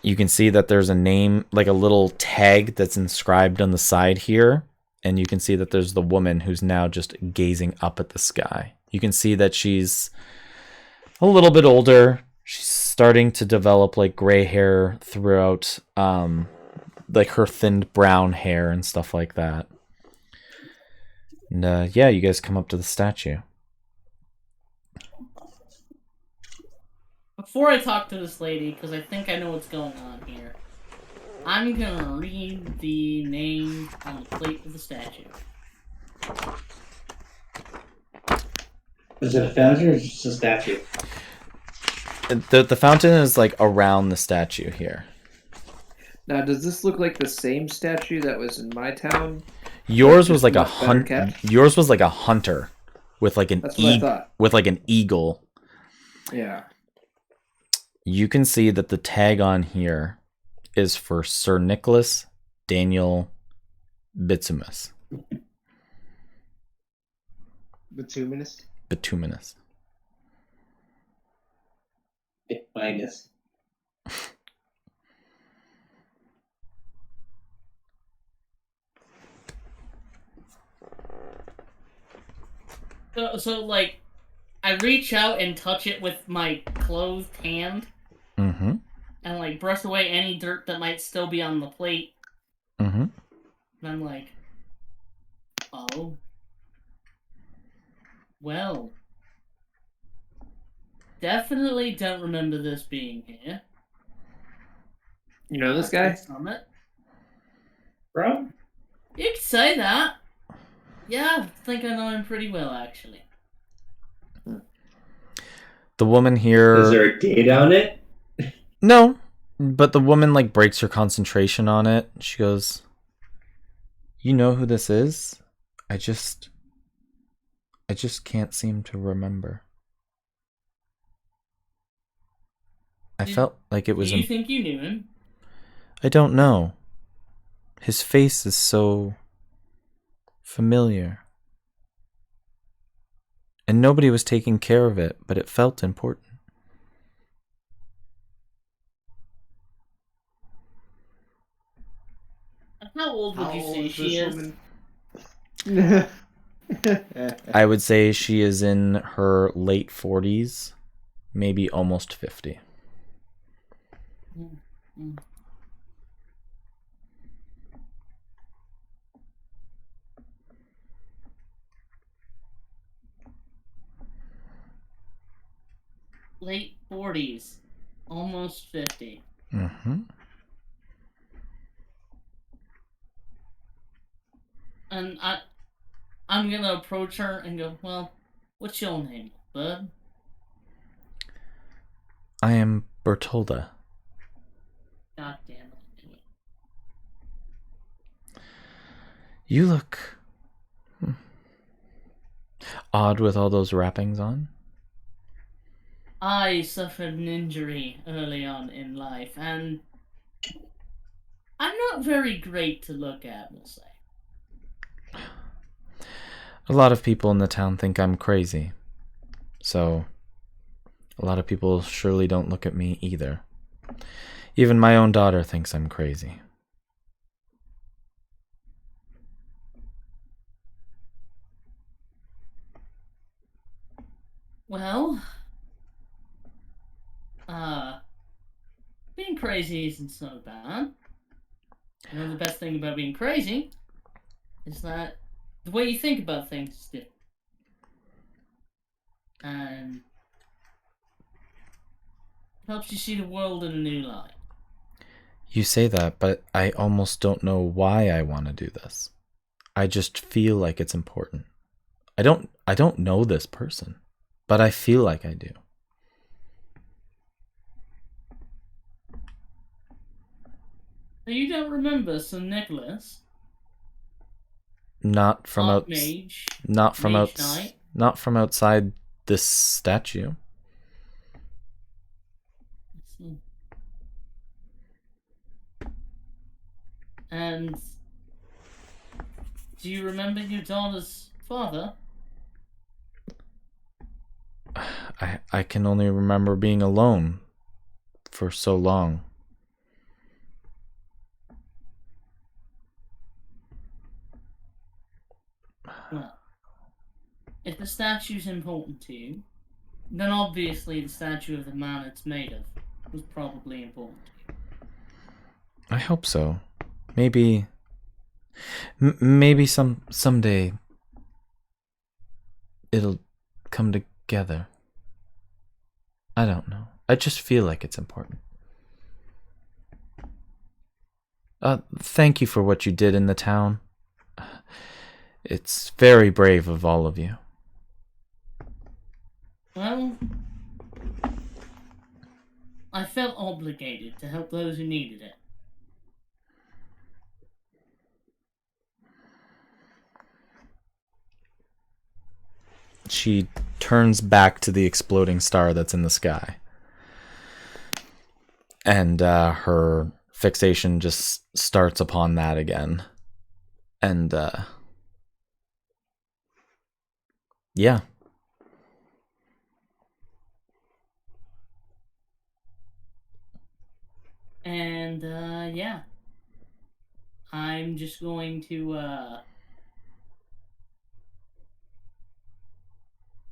You can see that there's a name, like a little tag that's inscribed on the side here. And you can see that there's the woman who's now just gazing up at the sky. You can see that she's a little bit older. She's starting to develop like gray hair throughout, like her thinned brown hair and stuff like that. And yeah, you guys come up to the statue. Before I talk to this lady, because I think I know what's going on here, I'm gonna read the name on the plate of the statue. is it a fountain or is it just a statue? The fountain is like around the statue here. Now, does this look like the same statue that was in my town? Yours was Just like a much better hunt. catch? Yours was like a hunter with like an That's what I thought. with like an eagle. Yeah. You can see that the tag on here is for Sir Nicholas Daniel Bituminous. Bituminous. Bituminous. Minus. So like, I reach out and touch it with my closed hand, Mm-hmm. and like brush away any dirt that might still be on the plate. Mm-hmm. And I'm like, oh, well, definitely don't remember this being here. You know this guy? Summit. Bro? You could say that. Yeah, I think I know him pretty well, actually. The woman here. Is there a date on it? No, but the woman like breaks her concentration on it. She goes, "You know who this is? I just can't seem to remember. I felt like it was. Do you think you knew him? I don't know. His face is so familiar. And nobody was taking care of it, but it felt important." How old would you say she is? I would say she is in her late 40s, maybe almost 50. Late 40s, almost 50. Mm-hmm. And I'm gonna approach her and go, well, what's your name, bud? I am Bertolda. God damn it. I knew it. You look odd with all those wrappings on. I suffered an injury early on in life, and I'm not very great to look at, we'll say. A lot of people in the town think I'm crazy. So A lot of people surely don't look at me either. Even my own daughter thinks I'm crazy. Well, being crazy isn't so bad. You know, the best thing about being crazy is that the way you think about things is different. And it helps you see the world in a new light. You say that, but I almost don't know why I want to do this. I just feel like it's important. I don't know this person, but I feel like I do. You don't remember Sir Nicholas? Not from Archmage, not from Mage Knight? not from outside this statue. Let's see. And do you remember your daughter's father? I can only remember being alone for so long. Well, if the statue's important to you, then obviously the statue of the man it's made of was probably important to you. I hope so. Maybe maybe someday it'll come together. I don't know. I just feel like it's important. Thank you for what you did in the town. It's very brave of all of you. Well, I felt obligated to help those who needed it. She turns back to the exploding star that's in the sky. And her fixation just starts upon that again. And, yeah. And, yeah. I'm just going to,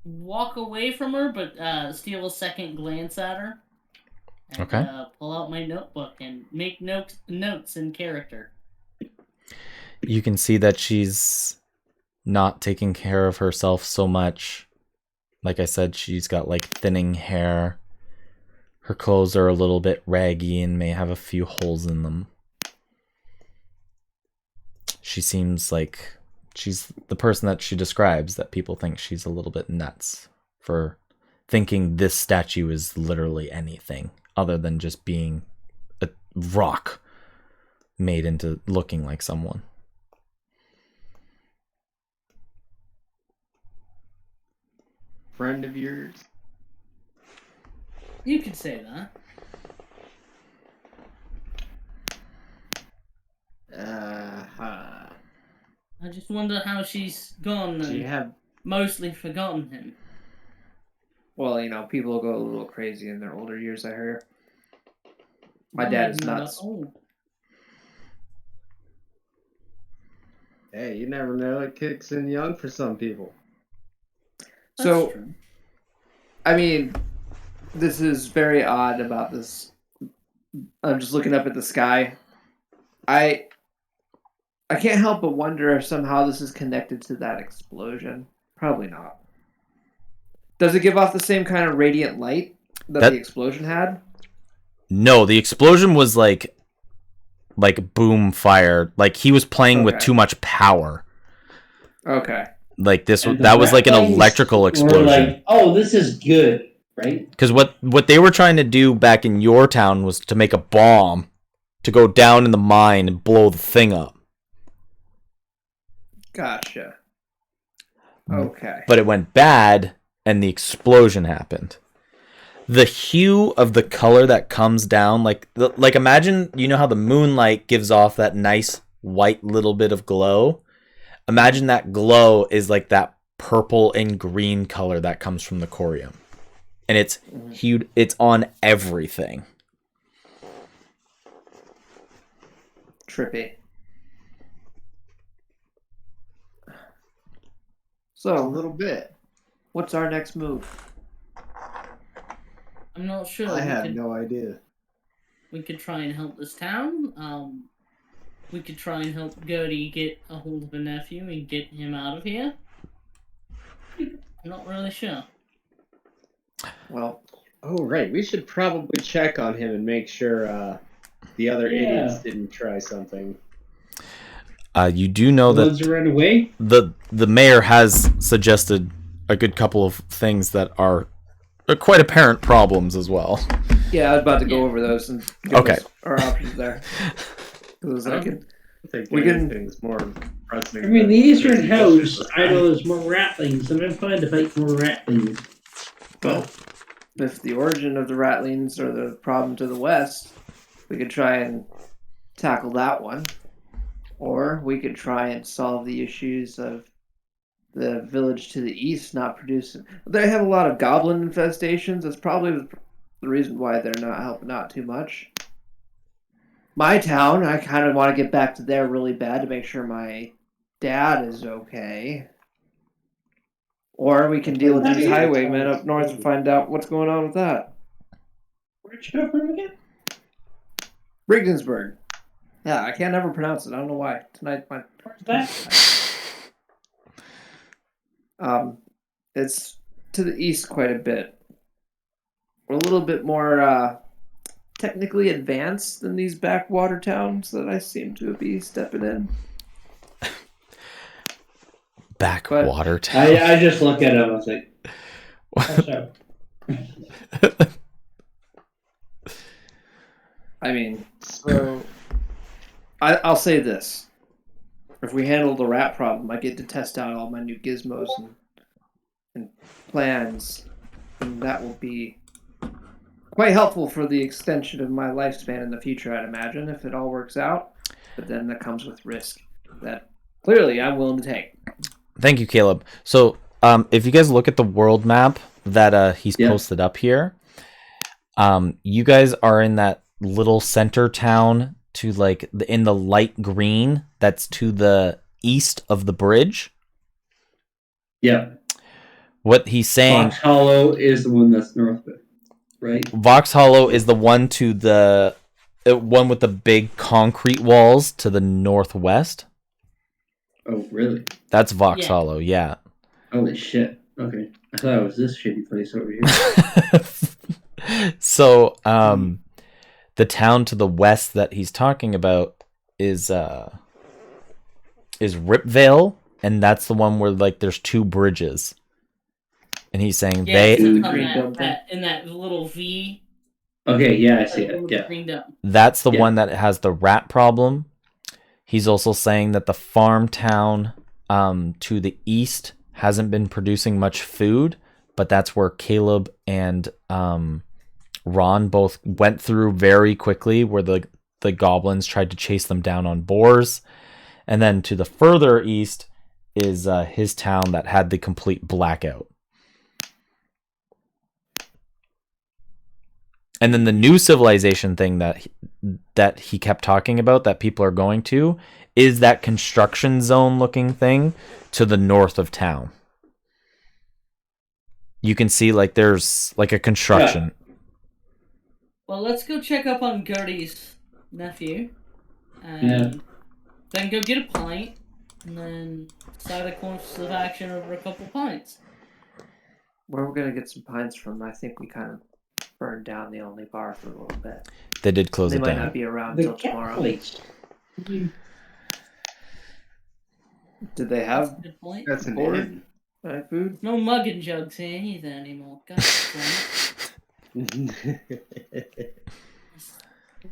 walk away from her, but steal a second glance at her. And, Okay. Pull out my notebook and make notes in character. You can see that she's not taking care of herself so much. Like I said, she's got like thinning hair. Her clothes are a little bit raggy and may have a few holes in them. She seems like she's the person that she describes, that people think she's a little bit nuts for thinking this statue is literally anything other than just being a rock made into looking like someone. Friend of yours? You could say that. I just wonder how she's gone Do you and have... mostly forgotten him. Well, you know, people go a little crazy in their older years, I hear. My dad is nuts. Oh, Hey, you never know. It kicks in young for some people. So, true. I mean, this is very odd about this. I'm just looking up at the sky. I can't help but wonder if somehow this is connected to that explosion. Probably not. Does it give off the same kind of radiant light that the explosion had? No, the explosion was like boom fire. Like he was playing with too much power. Okay. Like this, And the that was like an Ratlings electrical were explosion. like, oh, this is good, right? Because what they were trying to do back in your town was to make a bomb to go down in the mine and blow the thing up. Gotcha. Okay. But it went bad, and the explosion happened. The hue of the color that comes down, like imagine, you know how the moonlight gives off that nice white little bit of glow? Imagine that glow is like that purple and green color that comes from the corium. and it's huge. It's on everything. Trippy. A So, little bit. what's our next move? I'm not sure. I have no idea. We could try and help this town. We could try and help Gertie get a hold of a nephew and get him out of here. I'm not really sure. Well, Oh, right. We should probably check on him and make sure the other idiots didn't try something. You do know The that ones who ran away? the mayor has suggested a good couple of things that are quite apparent problems as well. yeah, I was about to go over those and give Okay. us our options there. Because I can. I think We can- anything's more pressing. I mean, the than- Eastern House, I know there's more ratlings, and I'm fine to fight more ratlings. Well, if the origin of the ratlings are the problem to the west, we could try and tackle that one. Or we could try and solve the issues of the village to the east not producing. They have a lot of goblin infestations. That's probably the reason why they're not helping out too much. My town, I kind of want to get back to there really bad to make sure my dad is okay. Or we can deal with these highwaymen up north and find out what's going on with that. Where'd you go from again? Regensburg. Yeah, I can't ever pronounce it. I don't know why. Tonight, my Where's that? it's to the east quite a bit. We're a little bit more technically advanced than these backwater towns that I seem to be stepping in. Backwater town. I just look at him, I was like, watch out. I mean, so I'll say this: if we handle the rat problem, I get to test out all my new gizmos and plans, and that will be quite helpful for the extension of my lifespan in the future, I'd imagine, if it all works out. But then that comes with risk that clearly I'm willing to take. Thank you, Caleb. So, if you guys look at the world map that he's Yeah. posted up here, you guys are in that little center town to like in the light green that's to the east of the bridge. Yeah. What he's saying, Fox Hollow is the one that's north of it, right? Vox Hollow is the one to the one with the big concrete walls to the northwest. Oh, really? That's Vox Yeah. Hollow, yeah. Holy shit. Okay. I thought it was this shitty place over here. So, the town to the west that he's talking about is Ripvale, and that's the one where like there's two bridges. And he's saying Yeah, it's they on Green dome thing. in that little V. Okay, yeah, I see that it. little Yeah. green dome. that's the Yeah. one that has the rat problem. He's also saying that the farm town to the east hasn't been producing much food, but that's where Caleb and Ron both went through very quickly, where the goblins tried to chase them down on boars. And then to the further east is his town that had the complete blackout. And then the new civilization thing that he kept talking about that people are going to is that construction zone looking thing to the north of town. You can see like there's like a construction. Well, let's go check up on Gertie's nephew, and then go get a pint, and then decide a course of action over a couple pints. Where we're gonna get some pines from, I think we kind of burned down the only bar for a little bit. They did close They it might down. not be around The till cat tomorrow. place. Did they have Good point. That's an board food? No mugging jugs here either anymore. God damn it.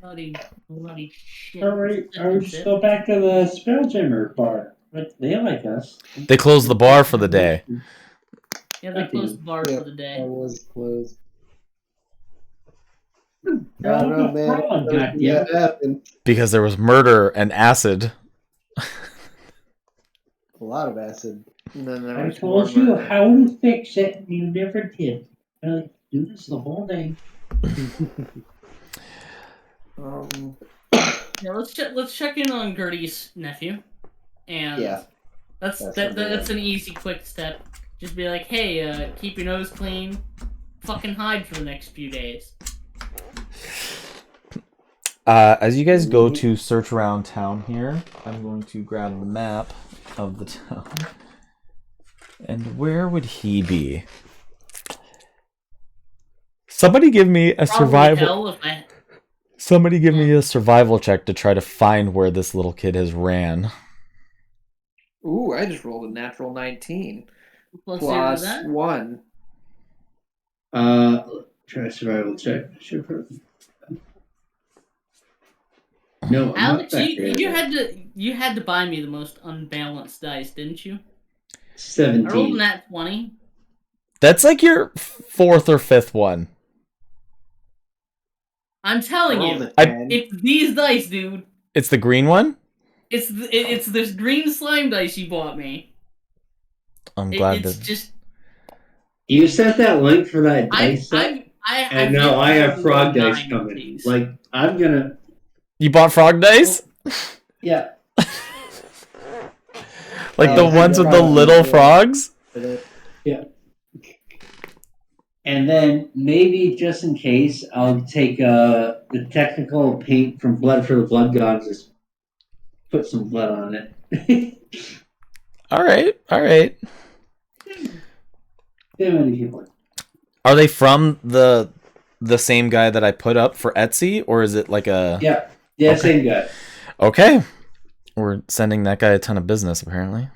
Bloody shit. Alright, I would just go back to the Spelljammer bar. But they like us. They closed the bar for the day. Yeah, they closed the bar Yeah. for the day. That was closed. Oh, I don't know, man. God damn it. That happened. Because there was murder and acid. A lot of acid. And then there I was told more you murder. how to fix it, and you never did. Really? do this the whole day. Yeah, let's check in on Gertie's nephew, and Yeah. that's an easy, quick step. Just be like, hey, keep your nose clean, fucking hide for the next few days. As you guys go to search around town here, I'm going to grab the map of the town. And where would he be? Somebody give me a survival. Somebody give me a survival check to try to find where this little kid has ran. Ooh, I just rolled a natural 19. Plus Plus 1. Try survival check. No, I'm Alex, not back there. you had to buy me the most unbalanced dice, didn't you? 17. I rolled a nat 20. That's like your fourth or fifth one. I'm telling you, it's these dice, dude. It's the green one? It's this green slime dice you bought me. I'm glad it's just. You sent that link for that dice set, and now I have frog dice coming. These. Like, I'm gonna... You bought frog dice? Yeah. Like the ones with the little frogs? Yeah. And then, maybe just in case, I'll take the technical paint from Blood for the Blood Gods, just put some blood on it. Alright. Are they from the same guy that I put up for Etsy, or is it like a... Yeah, okay. Same guy. Okay. We're sending that guy a ton of business, apparently.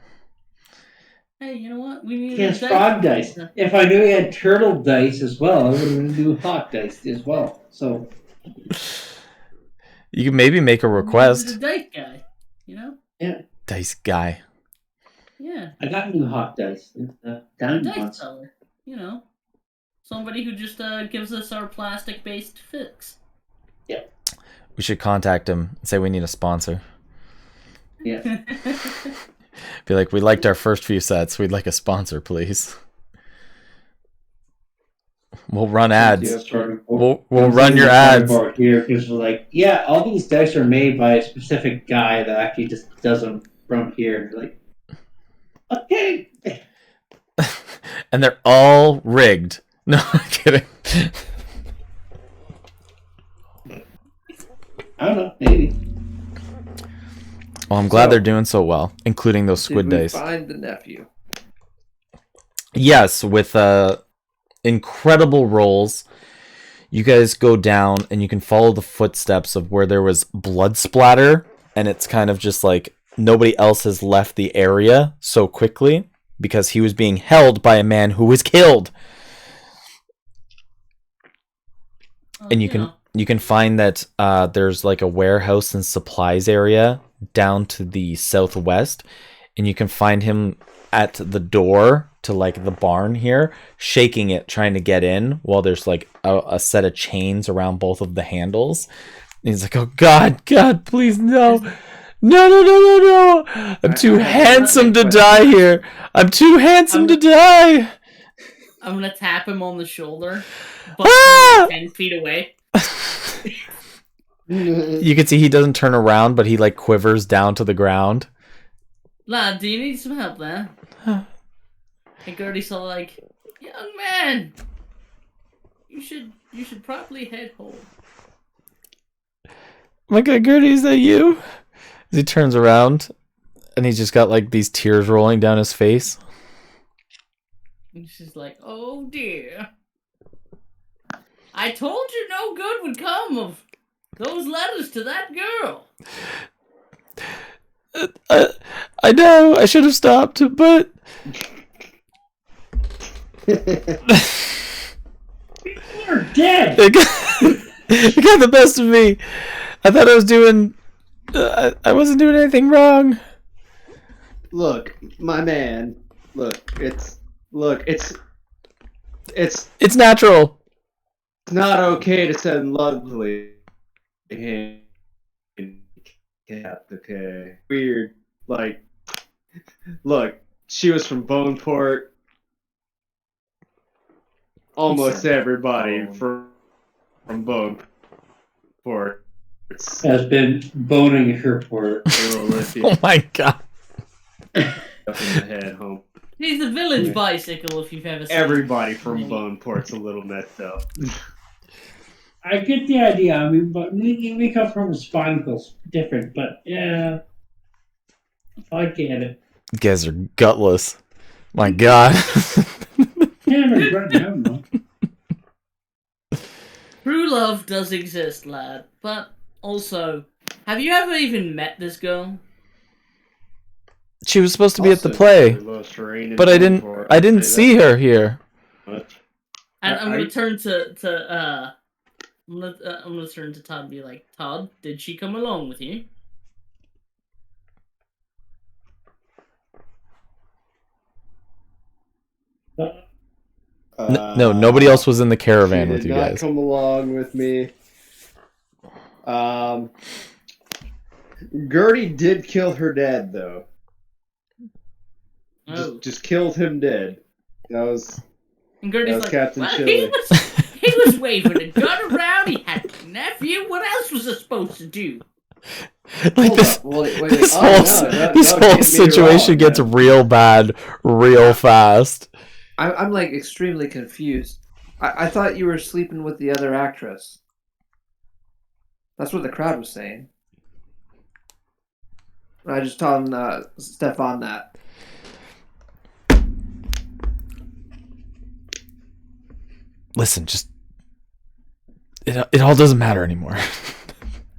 Hey, you know what? We need he has frog dice. If I knew he had turtle dice as well, I would have do hawk dice as well. So you can maybe make a request. He's a dice guy, you know? Yeah. Dice guy. Yeah. I got new hawk dice. Dice seller, you know? Somebody who just gives us our plastic-based fix. Yeah. We should contact him and say we need a sponsor. Yeah. Be like, we liked our first few sets. We'd like a sponsor, please. We'll run ads. We'll run your ads. Here, because we're like, yeah, all these dice are made by a specific guy that actually just does them from here. Like, okay. And they're all rigged. No, I'm kidding. I don't know, maybe. Well, I'm glad they're doing so well, including those squid dice. Find the nephew. Yes, with incredible rolls. You guys go down and you can follow the footsteps of where there was blood splatter, and it's kind of just like nobody else has left the area so quickly because he was being held by a man who was killed. And you can find that there's like a warehouse and supplies area down to the southwest, and you can find him at the door to like the barn here, shaking it, trying to get in, while there's like a set of chains around both of the handles. And he's like, "Oh God, please no. No. I'm too handsome to die here. I'm too handsome to die." I'm gonna tap him on the shoulder, but 10 feet away. You can see he doesn't turn around, but he like quivers down to the ground. Lad, do you need some help there? And Gertie's all like, "Young man, you should probably head home." My God, Gertie, is that you? As he turns around, and he's just got like these tears rolling down his face. And she's like, "Oh dear. I told you no good would come of those letters to that girl." I know, I should have stopped, but... You're dead! It got the best of me. I thought I was doing... I wasn't doing anything wrong. Look, my man. It's natural. It's not okay to send lovely cat, okay? Weird. Like, look, she was from Boneport. almost everybody from Bone Port has been boning her for will lift you Oh my god. up in the head home. He's the village bicycle, if you've ever seen Everybody from Bone Port's a little messed up. I get the idea. I mean, but we come from a spine close different, but yeah, I get it. You guys are gutless. My god. Yeah, but right now, no. True love does exist, lad. But also, have you ever even met this girl? She was supposed to be at the play, but I didn't see her here. And I'm gonna turn to I'm gonna turn to Todd and be like, Todd, did she come along with you? No, nobody else was in the caravan with you She did not guys. come along with me. Gertie did kill her dad, though. Oh. Just killed him dead. That was And Gertie's was like, Captain well, Chili. he was waving a gun around. He had a nephew. What else was I supposed to do? Like this, Wait. this Oh, whole, no, don't this get whole me situation wrong, gets man. real bad real fast. I'm like extremely confused. I thought you were sleeping with the other actress. That's what the crowd was saying. I just told Stefan that. Listen, just it all doesn't matter anymore.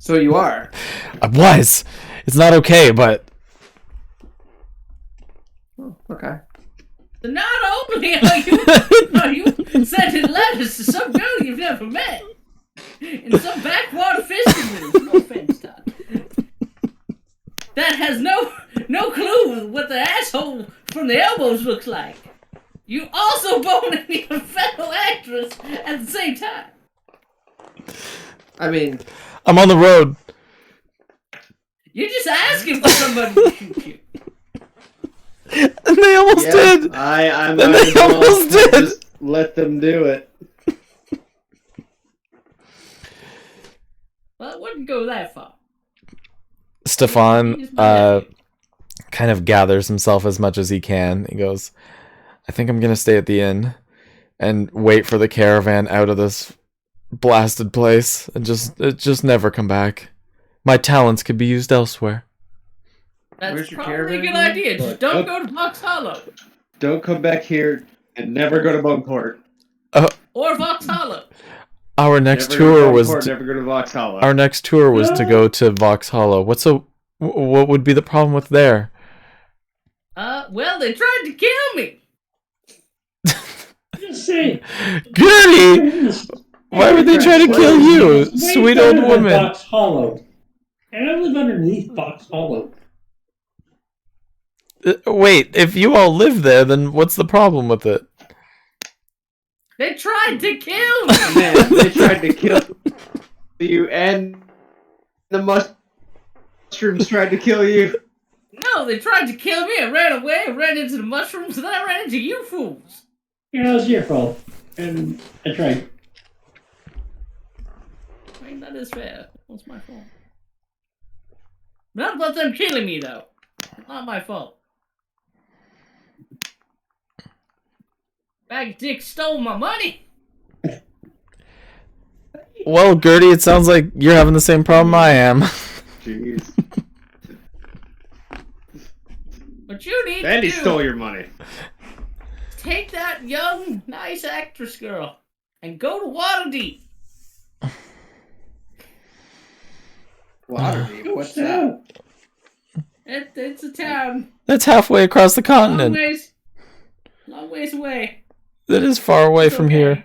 So you are. I was. It's not okay, but Oh, okay. So not only are you sending letters to some girl you've never met in some backwater fishing village, no offense, Todd, that has no clue what the asshole from the elbows looks like. You also boning a fellow actress at the same time. I mean, I'm on the road. You're just asking for somebody to shoot you. And they almost did. I'm And not they gonna almost did. just let them do it. Well, it wouldn't go that far. Stefan kind of gathers himself as much as he can. He goes, I think I'm going to stay at the inn and wait for the caravan out of this blasted place and just never come back. My talents could be used elsewhere. That's Where's your probably a caravan good again? idea. Just don't go to Vox Hollow. Don't come back here and never go to Bunkport. Or Vox Hollow. Our next Never go to tour was Bunkport, never go to Vox Hollow. our next tour was to go to Vox Hollow. What would be the problem with there? Well, they tried to kill me. Just say, Gertie! Why would they try to kill you, sweet old woman? Box Hollow, and I live underneath Box Hollow. Wait, if you all live there, then what's the problem with it? They tried to kill me. Man, they tried to kill you, and the mushrooms tried to kill you. No, they tried to kill me. I ran away. I ran into the mushrooms, and then I ran into you fools. You know, it's your fault, and I tried. I mean, that is fair. What's my fault? Not about them killing me, though. Not my fault. Bag of dicks stole my money. Well, Gertie, it sounds like you're having the same problem I am. Jeez. What you need And to he do stole your money. is take that young, nice actress girl and go to Waterdeep. Waterdeep. What's that? It's a town. That's halfway across the continent. Long ways away. That is far away It's from okay. here.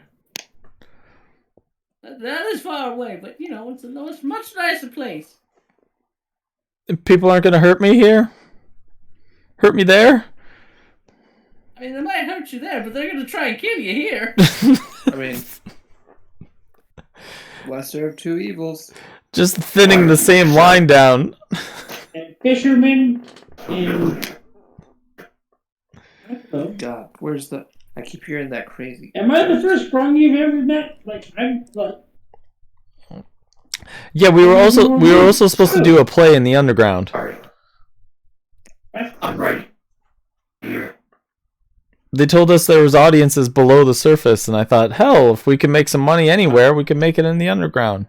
That is far away, but you know, it's a much nicer place. People aren't gonna hurt me here? Hurt me there? I mean, they might hurt you there, but they're gonna try and kill you here. I mean, lesser of two evils. Just thinning the same line down. And fishermen, and Oh God, where's the? I keep hearing that crazy. Am I the first sprung you've ever met? Like, I'm like. Yeah, we were also supposed to do a play in the underground. Alright. I'm right here. They told us there was audiences below the surface, and I thought, hell, if we can make some money anywhere, we can make it in the underground.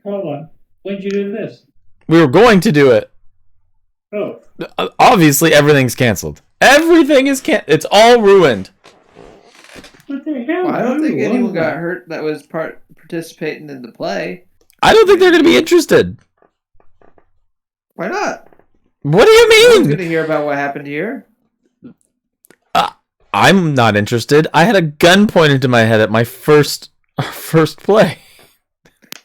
Hold on. When'd you do this? We were going to do it. Oh. Obviously, everything's canceled. Everything is it's all ruined. What the hell? Well, I don't think anyone got hurt that was participating in the play. I don't think they're going to be interested. Why not? What do you I'm mean? going to hear about what happened here. I'm not interested. I had a gun pointed to my head at my first play.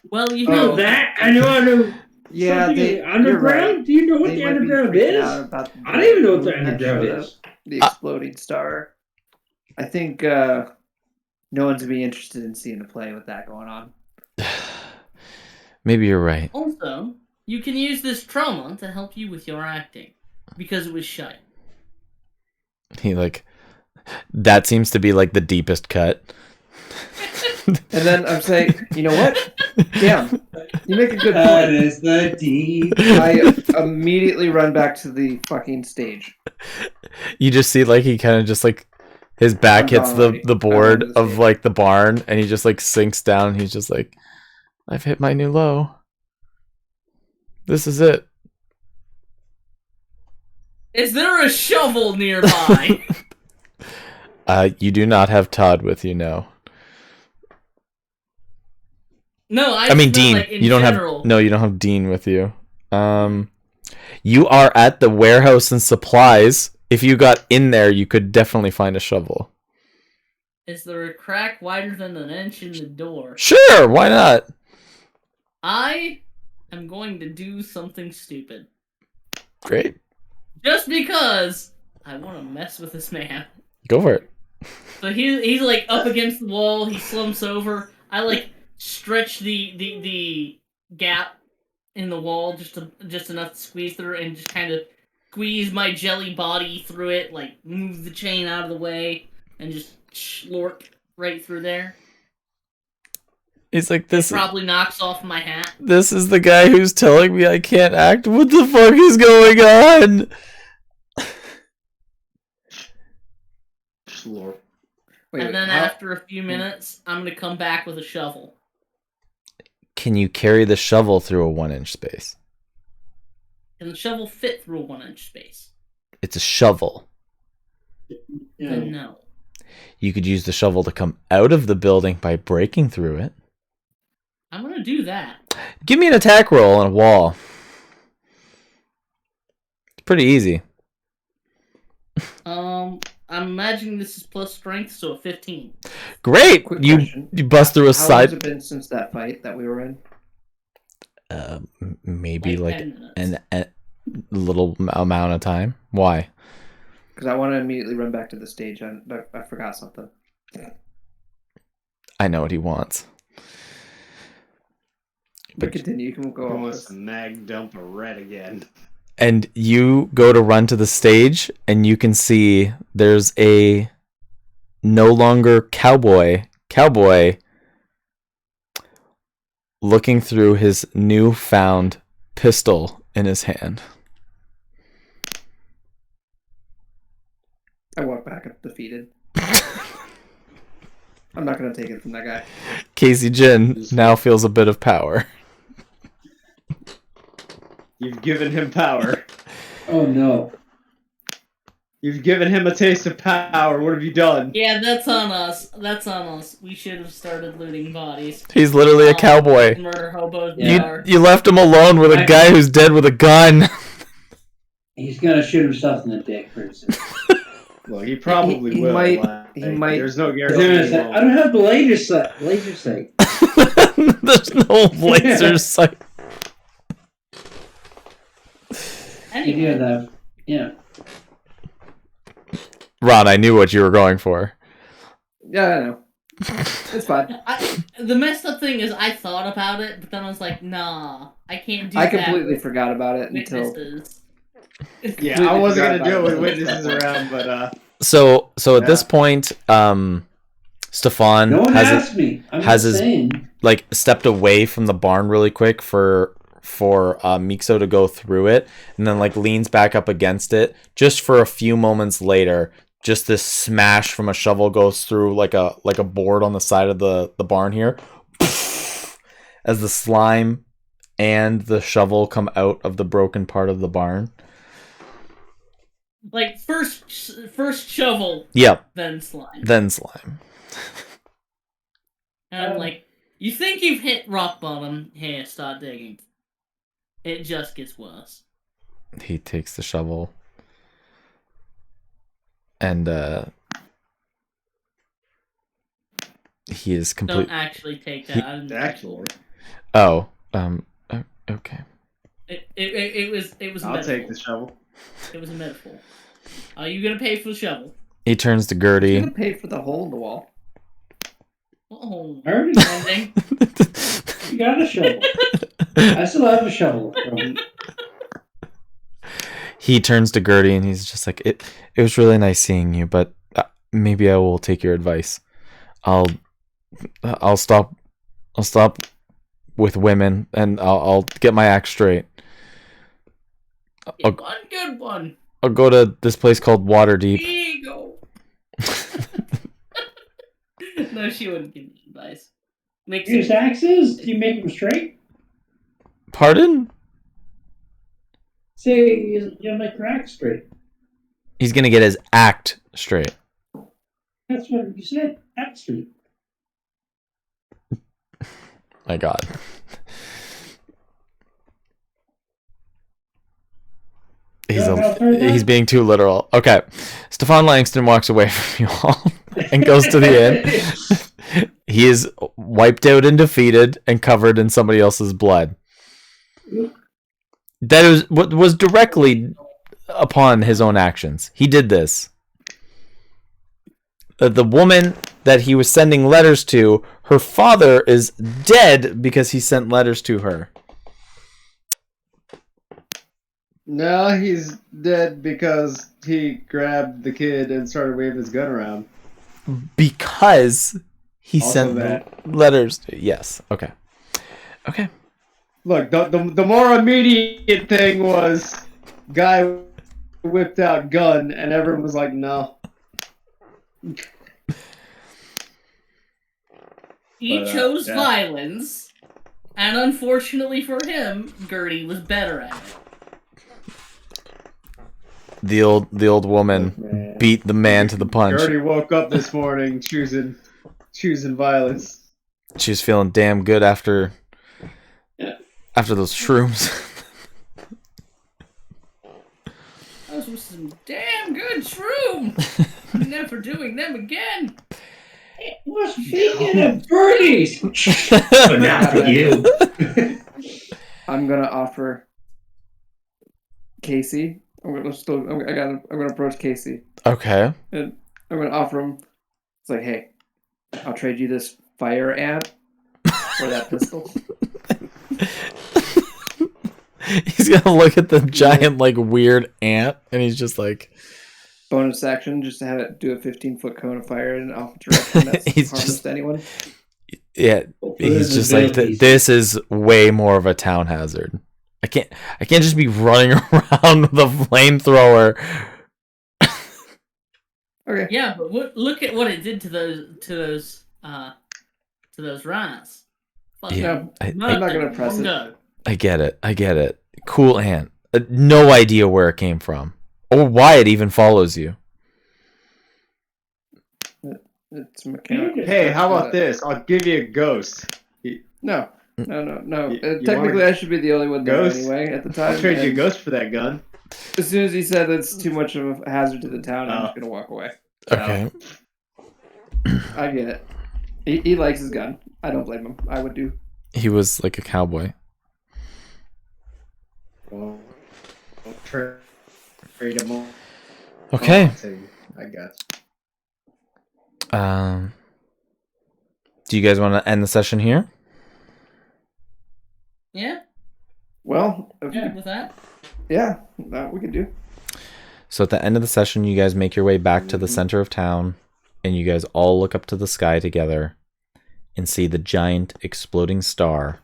Well, you know that? I know under. Yeah, underground? Right. Do you know what They the might be underground freaking is? out about I don't even know what the underground the- is. The exploding star. I think no one's going to be interested in seeing a play with that going on. Maybe you're right. Also, you can use this trauma to help you with your acting because it was shite. That seems to be like the deepest cut. And then I'm saying, you know what? Damn, you make a good That point. is the deep. I immediately run back to the fucking stage. You just see he kind of just his back I'm hits gone the already. I'm board on the of stage. the barn, and he just sinks down. He's just I've hit my new low. This is it. Is there a shovel nearby? You do not have Todd with you, no. No, I mean just meant, Dean. in You don't general. have you don't have Dean with you. You are at the warehouse and supplies. If you got in there, you could definitely find a shovel. Is there a crack wider than an inch in the door? Sure, why not? I am going to do something stupid. Great. Just because I want to mess with this man. Go for it. So he's up against the wall, he slumps over. I stretch the gap in the wall just enough to squeeze through and just kind of squeeze my jelly body through it, move the chain out of the way and just slurp right through there. He's this. Probably knocks off my hat. This is the guy who's telling me I can't act. What the fuck is going on? Slurp. And then after a few minutes, I'm going to come back with a shovel. Can you carry the shovel through a 1-inch space? Can the shovel fit through a 1-inch space? It's a shovel. Then no. You could use the shovel to come out of the building by breaking through it. I'm going to do that. Give me an attack roll on a wall. It's pretty easy. I'm imagining this is plus strength, so a 15. Great! Quick You question. bust through a How long side. has it been since that fight that we were in? Maybe 10 minutes. a little amount of time. Why? Because I want to immediately run back to the stage. I forgot something. I know what he wants. But continue. You can go Who on. wants to mag dump a red again? And you go to run to the stage, and you can see there's a no longer cowboy looking through his newfound pistol in his hand. I walk back up defeated. I'm not going to take it from that guy. Casey Jin now feels a bit of power. You've given him power. Oh no. You've given him a taste of power. What have you done? Yeah, that's on us. That's on us. We should have started looting bodies. He's literally a cowboy. Murder hobos they are. You left him alone with a guy who's dead with a gun. He's gonna shoot himself in the dick pretty soon. Well, he probably He will. might- he might- There's no He's guarantee. gonna he say, won't. I don't have the laser sight. There's no laser sight. You do Anyway, that. Yeah. Ron, I knew what you were going for. Yeah, I know. It's fine. the messed up thing is I thought about it, but then I was like, nah, I can't do I that. completely with forgot about it until... witnesses. Yeah, I wasn't gonna forgot do it about with it. witnesses around, but So at this Yeah. point, Stefan No one has asked me. I'm has just his- saying. like stepped away from the barn really quick for Mixo to go through it, and then like leans back up against it. Just for a few moments later, just this smash from a shovel goes through like a board on the side of the barn here, as the slime and the shovel come out of the broken part of the barn. Like first shovel, Yep, then slime. then slime. And I'm like, you think you've hit rock bottom? Here, start digging. It just gets worse. He takes the shovel and he is complete. Don't actually take that. I didn't Actually, Oh, okay. It was a I'll metaphor. take the shovel. It was a metaphor. Are you gonna pay for the shovel? He turns to You're Gertie. gonna pay for the hole in the wall. Oh, I already ending. you got a shovel. I still have a shovel. He turns to Gertie and he's just like, it was really nice seeing you, but maybe I will take your advice. I'll stop with women and I'll get my act straight. One good one. I'll go to this place called Waterdeep. Ego. No, she wouldn't give me advice. Makes Use it. axes? Do you make them straight? Pardon? Say you make your axe straight. He's gonna get his act straight. That's what you said. Axe straight. My God. He's being too literal. Okay. Stefan Langston walks away from you all and goes to the inn. He is wiped out and defeated and covered in somebody else's blood. That was directly upon his own actions. He did this. The woman that he was sending letters to, her father is dead because he sent letters to her. No, he's dead because he grabbed the kid and started waving his gun around. Because he Also sent that. letters. Yes. Okay. Okay. Look, the more immediate thing was guy whipped out gun and everyone was like, no. He But, chose yeah. violence, and unfortunately for him, Gertie was better at it. The old woman Man. beat the man to the punch. Gertie woke up this morning choosing violence. She's feeling damn good after those shrooms. Those were some damn good shrooms. I'm never doing them again. Well, speaking of birdies, But not for you. I'm gonna offer Casey. I'm gonna approach Casey Okay. and I'm gonna offer him. It's like, hey, I'll trade you this fire ant for that pistol. He's gonna look at the giant like weird ant and he's just like Bonus action, just to have it do a 15-foot cone of fire in an opposite direction. That's He's harmless just- to anyone. yeah, he's just like this is way more of a town hazard. I can't just be running around with a flamethrower. Okay. Yeah, but look at what it did to those rats. Fuck Yeah, No, I I'm not gonna press it. No. I get it. Cool ant. No idea where it came from or why it even follows you. It's mechanical. Hey, how about this? I'll give you a ghost. No. You Technically, want I should be the only one there ghost? anyway at the time. I'll trade you a and ghost for that gun. As soon as he said that's too much of a hazard to the town, I'm just gonna walk away. Okay. I get it. He likes his gun. I don't blame him. I would do. He was like a cowboy. Well, I'll trade him all. Okay. I got Do you guys want to end the session here? Yeah, Well, good with that. yeah, we could do. So at the end of the session, you guys make your way back to the center of town, and you guys all look up to the sky together and see the giant exploding star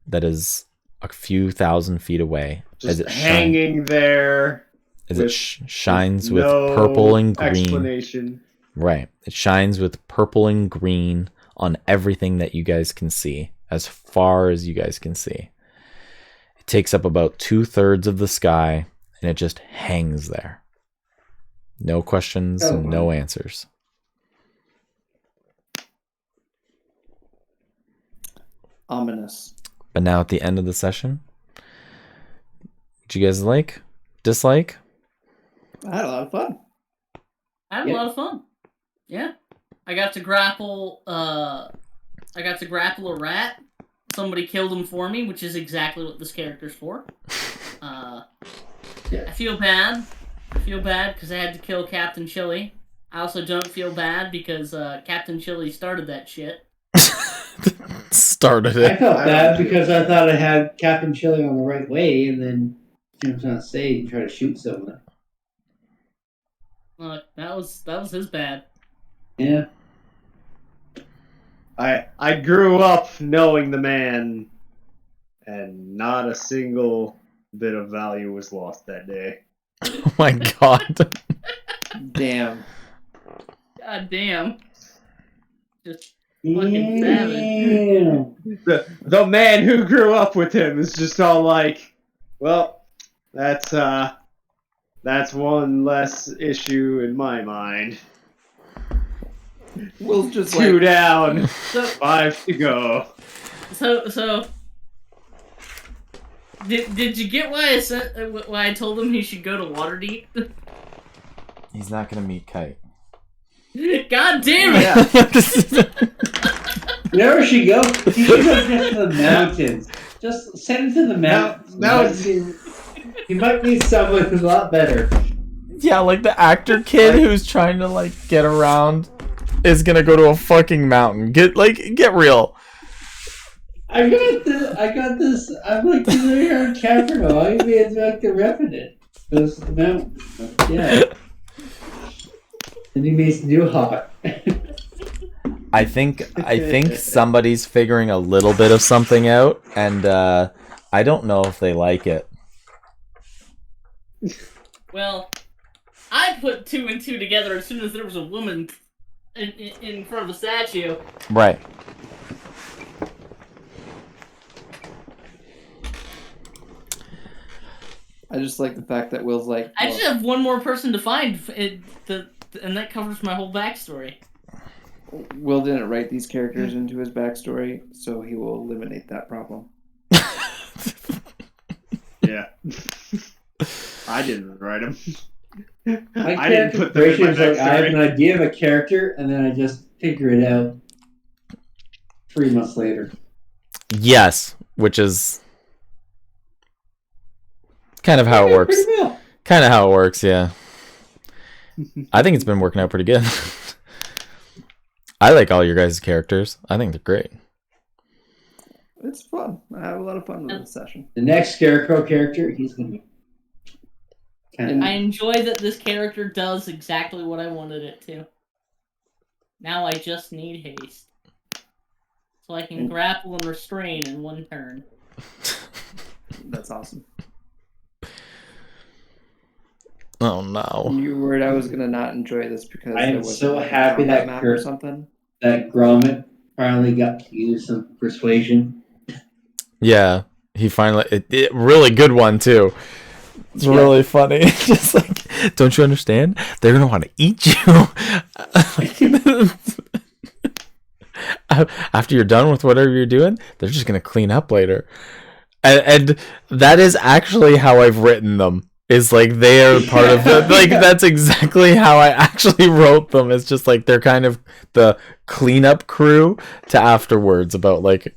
that is a few thousand feet away Just hanging there. As it shines with no purple and green. Explanation. Right. It shines with purple and green on everything that you guys can see, as far as you guys can see. It takes up about 2/3 of the sky, and it just hangs there. No questions and no answers. Ominous. But now at the end of the session, what you guys like? Dislike? I had a lot of fun. I had a lot of fun. Yeah. I got to grapple a rat. Somebody killed him for me, which is exactly what this character's for. I feel bad. I feel bad because I had to kill Captain Chili. I also don't feel bad because Captain Chili started that shit. Started it. I felt bad because I thought I had Captain Chili on the right way, and then he was on stage and tried to shoot someone. Look, that was his bad. Yeah. I grew up knowing the man, and not a single bit of value was lost that day. Oh my god. Damn. God damn. Just fucking savage. The man who grew up with him is just all like, well, that's one less issue in my mind. Will's just 2 like, down, 5 to go. So did you get why I told him he should go to Waterdeep? He's not gonna meet Kite. God damn it! Wherever she goes, he should go just to the mountains. Just send him to the mountains. Now he might meet someone who's a lot better. Yeah, like the actor kid who's trying to like get around is gonna go to a fucking mountain. Get real. I got this. I'm like here in Capital. I mean, like the Revenant. Goes to the mountain. Yeah. And he meets New Hawk. I think somebody's figuring a little bit of something out, and I don't know if they like it. Well, I put 2 and 2 together as soon as there was a woman in front of the statue. Right. I just like the fact that Will's like, I just have one more person to find, and that covers my whole backstory. Will didn't write these characters into his backstory, so he will eliminate that problem. Yeah. I didn't write them. My I didn't character put them in my creation is like I have backstory. an idea of a character, and then I just figure it out 3 months later. Yes, which is kind of how it works. Pretty well. Kind of how it works, yeah. I think it's been working out pretty good. I like all your guys' characters. I think they're great. It's fun. I have a lot of fun with this session. The next Scarecrow character, he's gonna be. I enjoy that this character does exactly what I wanted it to. Now I just need haste. So I can grapple and restrain in 1 turn. That's awesome. Oh no. You were worried I was gonna not enjoy this because I am it wasn't so like a happy combat that map or Kurt- something. That Gromit finally got to use some persuasion. Yeah, he finally it really good one too. It's really funny. Just like, don't you understand? They're gonna want to eat you. After you're done with whatever you're doing, they're just gonna clean up later. And that is actually how I've written them. Is like they are part of the like that's exactly how I actually wrote them. It's just like they're kind of the cleanup crew to afterwards about like.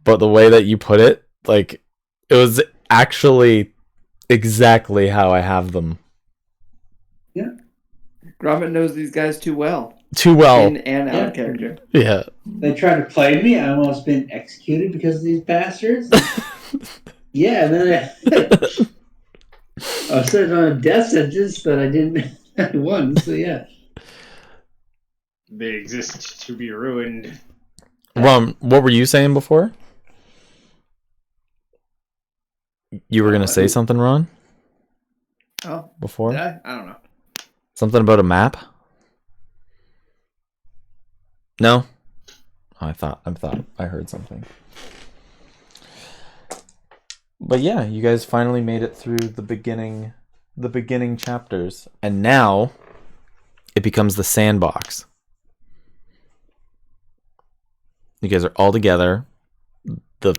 But the way that you put it, like it was actually exactly how I have them. Yeah. Gromit knows these guys too well. Too well. In and out of character. Yeah. They tried to play me. I almost been executed because of these bastards. Yeah, and then I was sitting on a death sentence that I didn't won. So yeah. They exist to be ruined. Ron, what were you saying before? You were gonna say something, Ron? Oh, Before? did I? I don't know. Something about a map? No? Oh, I thought I heard something. But yeah, you guys finally made it through the beginning chapters. And now it becomes the sandbox. You guys are all together. The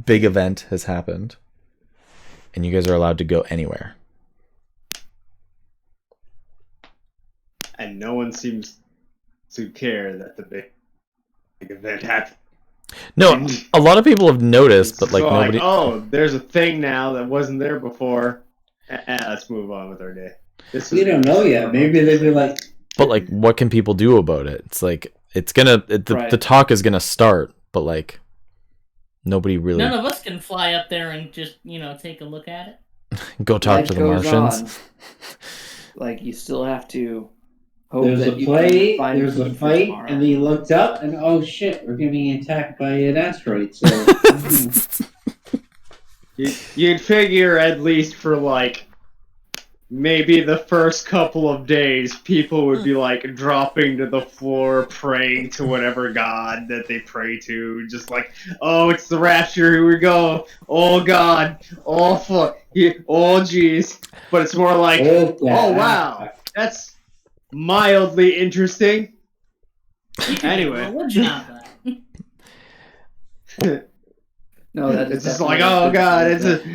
big event has happened. And you guys are allowed to go anywhere. And no one seems to care that the big event happened. No, a lot of people have noticed, but like So, nobody. oh, there's a thing now that wasn't there before. Let's move on with our day. We don't know yet. Maybe they'd be like. But like, what can people do about it? It's like the talk is gonna start, but like, nobody really. None of us can fly up there and just take a look at it. Go talk Life to the goes Martians. on. Like you still have to hope There's that a you play, can find there's a food for fight, tomorrow. and then he looked up, and oh shit, we're getting attacked by an asteroid. So You'd figure at least for like maybe the first couple of days, people would be like dropping to the floor, praying to whatever god that they pray to. Just like, oh, it's the rapture. Here we go. Oh god. Oh fuck. Oh jeez. But it's more like, oh wow, that's mildly interesting. Anyway. Religion on that. No, that It's is just definitely like, oh good god, to it's do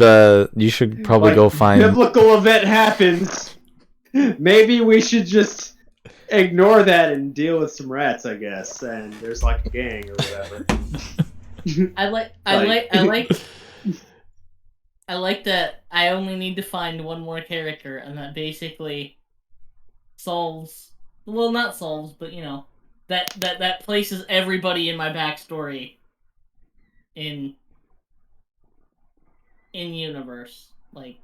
a. You should probably Like, go find. biblical event happens. Maybe we should just ignore that and deal with some rats, I guess. And there's like a gang or whatever. I like that I only need to find one more character, and that basically solves, well, not solves, but that places everybody in my backstory in universe. Like,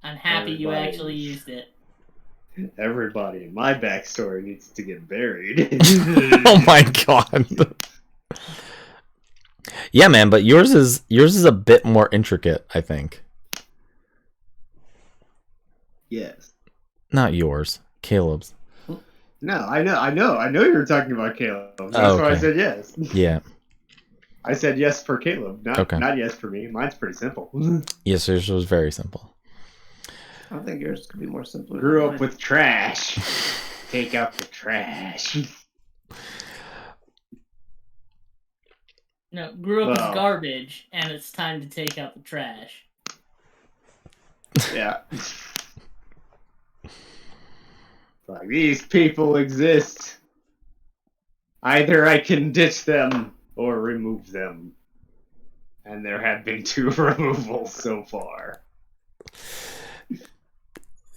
I'm happy you Everybody. actually used it. Everybody in my backstory needs to get buried. Oh my god. Yeah, man, but yours is a bit more intricate, I think. Yes. Not yours, Caleb's. No, I know you were talking about Caleb. That's why I okay. said yes. Yeah. I said yes for Caleb, Okay. not yes for me. Mine's pretty simple. Yes, yours was very simple. I don't think yours could be more simple. Grew up with trash. Take out the trash. No, grew up Well. with garbage, and it's time to take out the trash. Yeah. Like, these people exist. Either I can ditch them or remove them. And there have been 2 removals so far.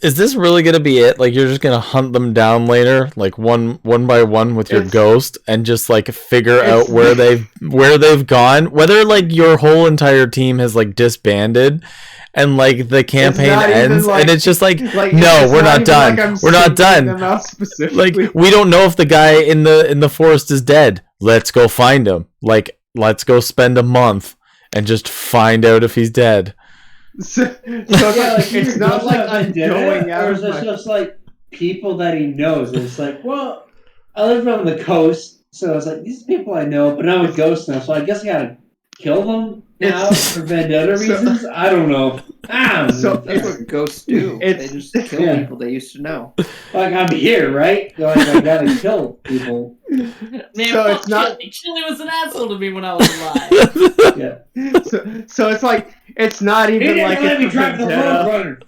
Is this really gonna be it? Like, you're just gonna hunt them down later, like one by one with your ghost, and just like figure out where they've gone? Whether like your whole entire team has like disbanded, and like the campaign ends, and it's just like no, we're not done. Like we're not done. Like, we don't know if the guy in the forest is dead. Let's go find him. Like, let's go spend a month and just find out if he's dead. So yeah, like, it's not like I'm going out. Or is it just like people that he knows? And it's like, well, I live on the coast, so it's like these people I know, but I'm a ghost now, so I guess I gotta kill them now for vendetta reasons. I don't know. That's what ghosts do. They just kill people they used to know. Like, I'm here, right? Like, I gotta kill people. Man, So it's not- Chili was an asshole to me when I was alive. Yeah. So it's like, it's not He even didn't like let me it's a drive the vendetta. road runner.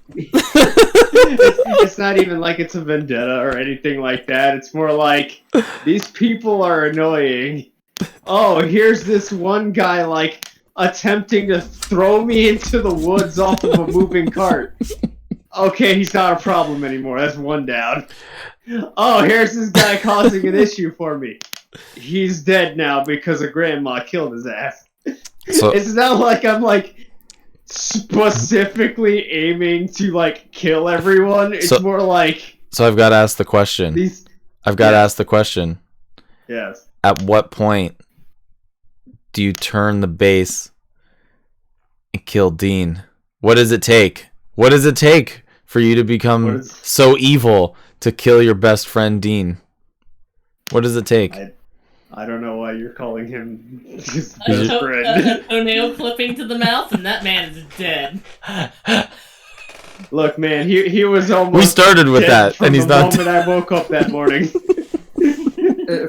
It's not even like it's a vendetta or anything like that. It's more like, these people are annoying. Oh, here's this one guy, like, attempting to throw me into the woods off of a moving cart. Okay, he's not a problem anymore. That's one down. Oh, here's this guy causing an issue for me. He's dead now because a grandma killed his ass. So It's not like I'm like specifically aiming to like kill everyone. It's So- more like I've got to ask the question. these. I've got to Yes. ask the question. Yes. At what point do you turn the base and kill Dean? What does it take? What does it take for you to become What is- so evil to kill your best friend Dean? What does it take? I don't know why you're calling him his A best to- friend. a toenail clipping to the mouth, and that man is dead. Look, man, he was almost. We started with dead that, from and he's the not. moment I woke up that morning.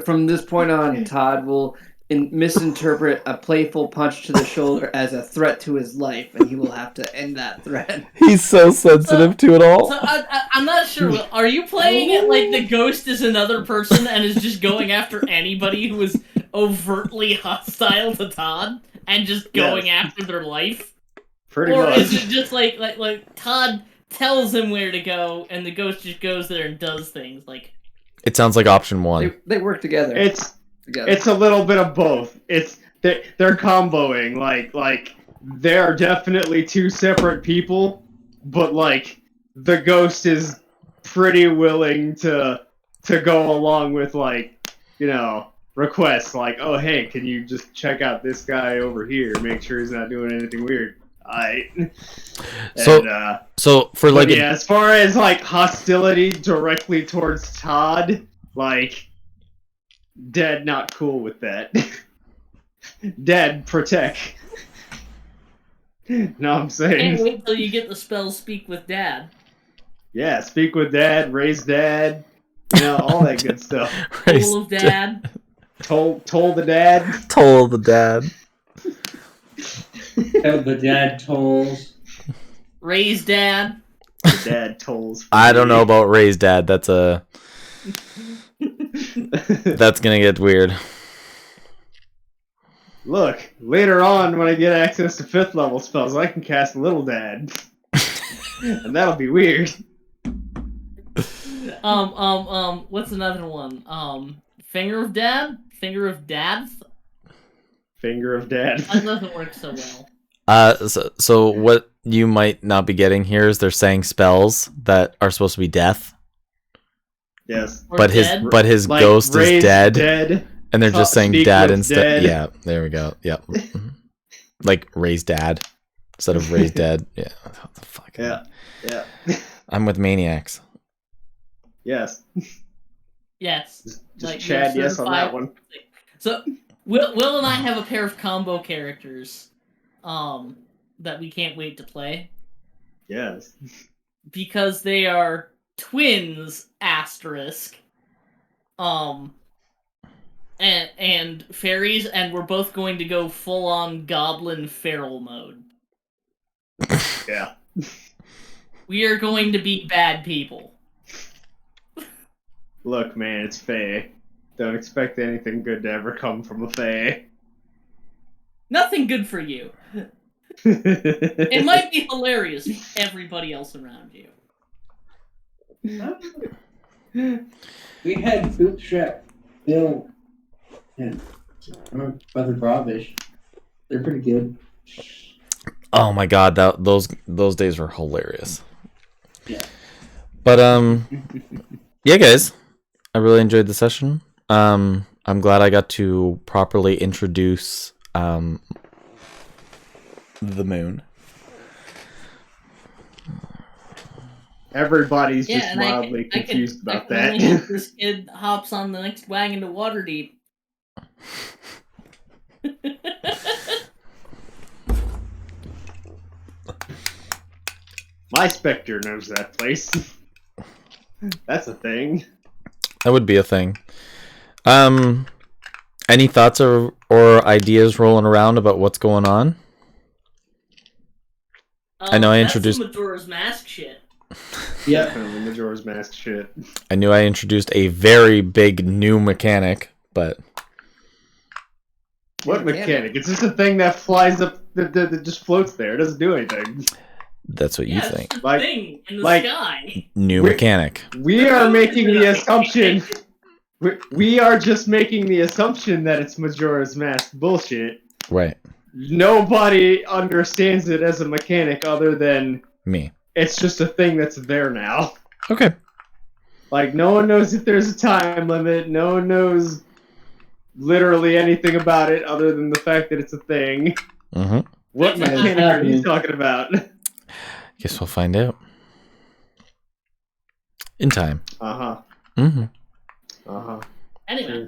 From this point on, Todd will misinterpret a playful punch to the shoulder as a threat to his life, and he will have to end that threat. He's so sensitive to it all. So I'm not sure. Will, are you playing it like the ghost is another person and is just going after anybody who is overtly hostile to Todd and just going after their life? Pretty Or much. is it just like Todd tells him where to go and the ghost just goes there and does things like? It sounds like option one. They work together. It's together. a little bit of both. They're comboing. Like they're definitely two separate people, but like the ghost is pretty willing to go along with like, you know, requests like, oh hey, can you just check out this guy over here, make sure he's not doing anything weird. So for like but yeah, as far as like hostility directly towards Todd, like Dead not cool with that. Dead protect. No, I'm saying. Can't wait till you get the spell Speak with Dad. Yeah, speak with Dad, raise Dad, you know, all that good stuff. Full of Dad. Told the Dad. Told the dad. The dad tolls. Raise Dad. The Dad tolls. I don't know about Ray's dad. That's gonna get weird. Look, later on when I get access to 5th level spells, I can cast Little Dad. And that'll be weird. What's another one? Finger of Dad? Finger of Dad? Finger of Dad. That doesn't work so well. So what you might not be getting here is they're saying spells that are supposed to be death, Yes. Or but dead. his Like, ghost is raise dead, Dead. and they're just saying Speak dad with instead. dead. Yeah, there we go. Yep. Like raise dad instead of raise dead. Yeah. What the fuck? Yeah. Yeah. I'm with maniacs. Yes. Yes. Just Like, Chad, you're yes on that one. So Will and I have a pair of combo characters that we can't wait to play Yes. because they are twins asterisk and fairies, and we're both going to go full on goblin feral mode. Yeah. We are going to be bad people. Look, man, it's Fae. Don't expect anything good to ever come from a Fae. Nothing good for you. It might be hilarious for everybody else around you. We had Bootstrap, Bill, and Brother Bravish. They're pretty good. Oh my god, those days were hilarious. Yeah. But yeah, guys, I really enjoyed the session. I'm glad I got to properly introduce the moon. Everybody's just and mildly confused I about can that. only hope this kid hops on the next wagon to Waterdeep. My Spectre knows that place. That's a thing. That would be a thing. Any thoughts or ideas rolling around about what's going on? I know I introduced- That's some Majora's Mask shit. Yeah. Definitely Majora's Mask shit. I knew I introduced a very big new mechanic, but What mechanic? It's just a thing that flies up, that just floats there. It doesn't do anything. that's what you Yeah, think. it's a Like- thing in the like- sky. New Wait. mechanic. We are making the assumption. We are just making the assumption that it's Majora's Mask bullshit. Right. nobody understands it as a mechanic other than Me. it's just a thing that's there now. Okay. Like, no one knows if there's a time limit. No one knows literally anything about it other than the fact that it's a thing. Mm-hmm. What It's mechanic are you talking about? Guess we'll find out. In time. Uh-huh. Mm-hmm. Uh-huh. Anyway,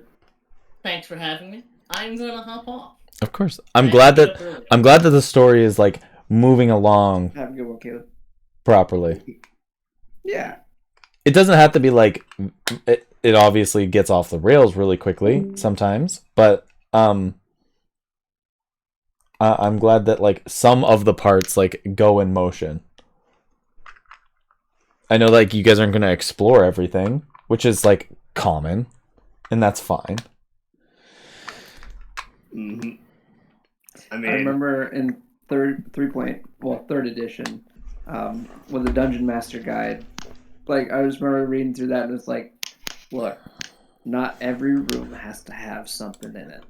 thanks for having me. I'm gonna hop off. Of course. I'm glad that the story is like moving along Have a good one, Caleb. properly. Yeah. It doesn't have to be like it obviously gets off the rails really quickly sometimes, but I'm glad that like some of the parts like go in motion. I know like you guys aren't going to explore everything, which is like common, and that's fine. Mm-hmm. I I mean, remember in third edition, with the Dungeon Master Guide, like I just remember reading through that and it's like, look, not every room has to have something in it.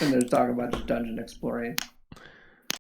And they're talking about just dungeon exploring.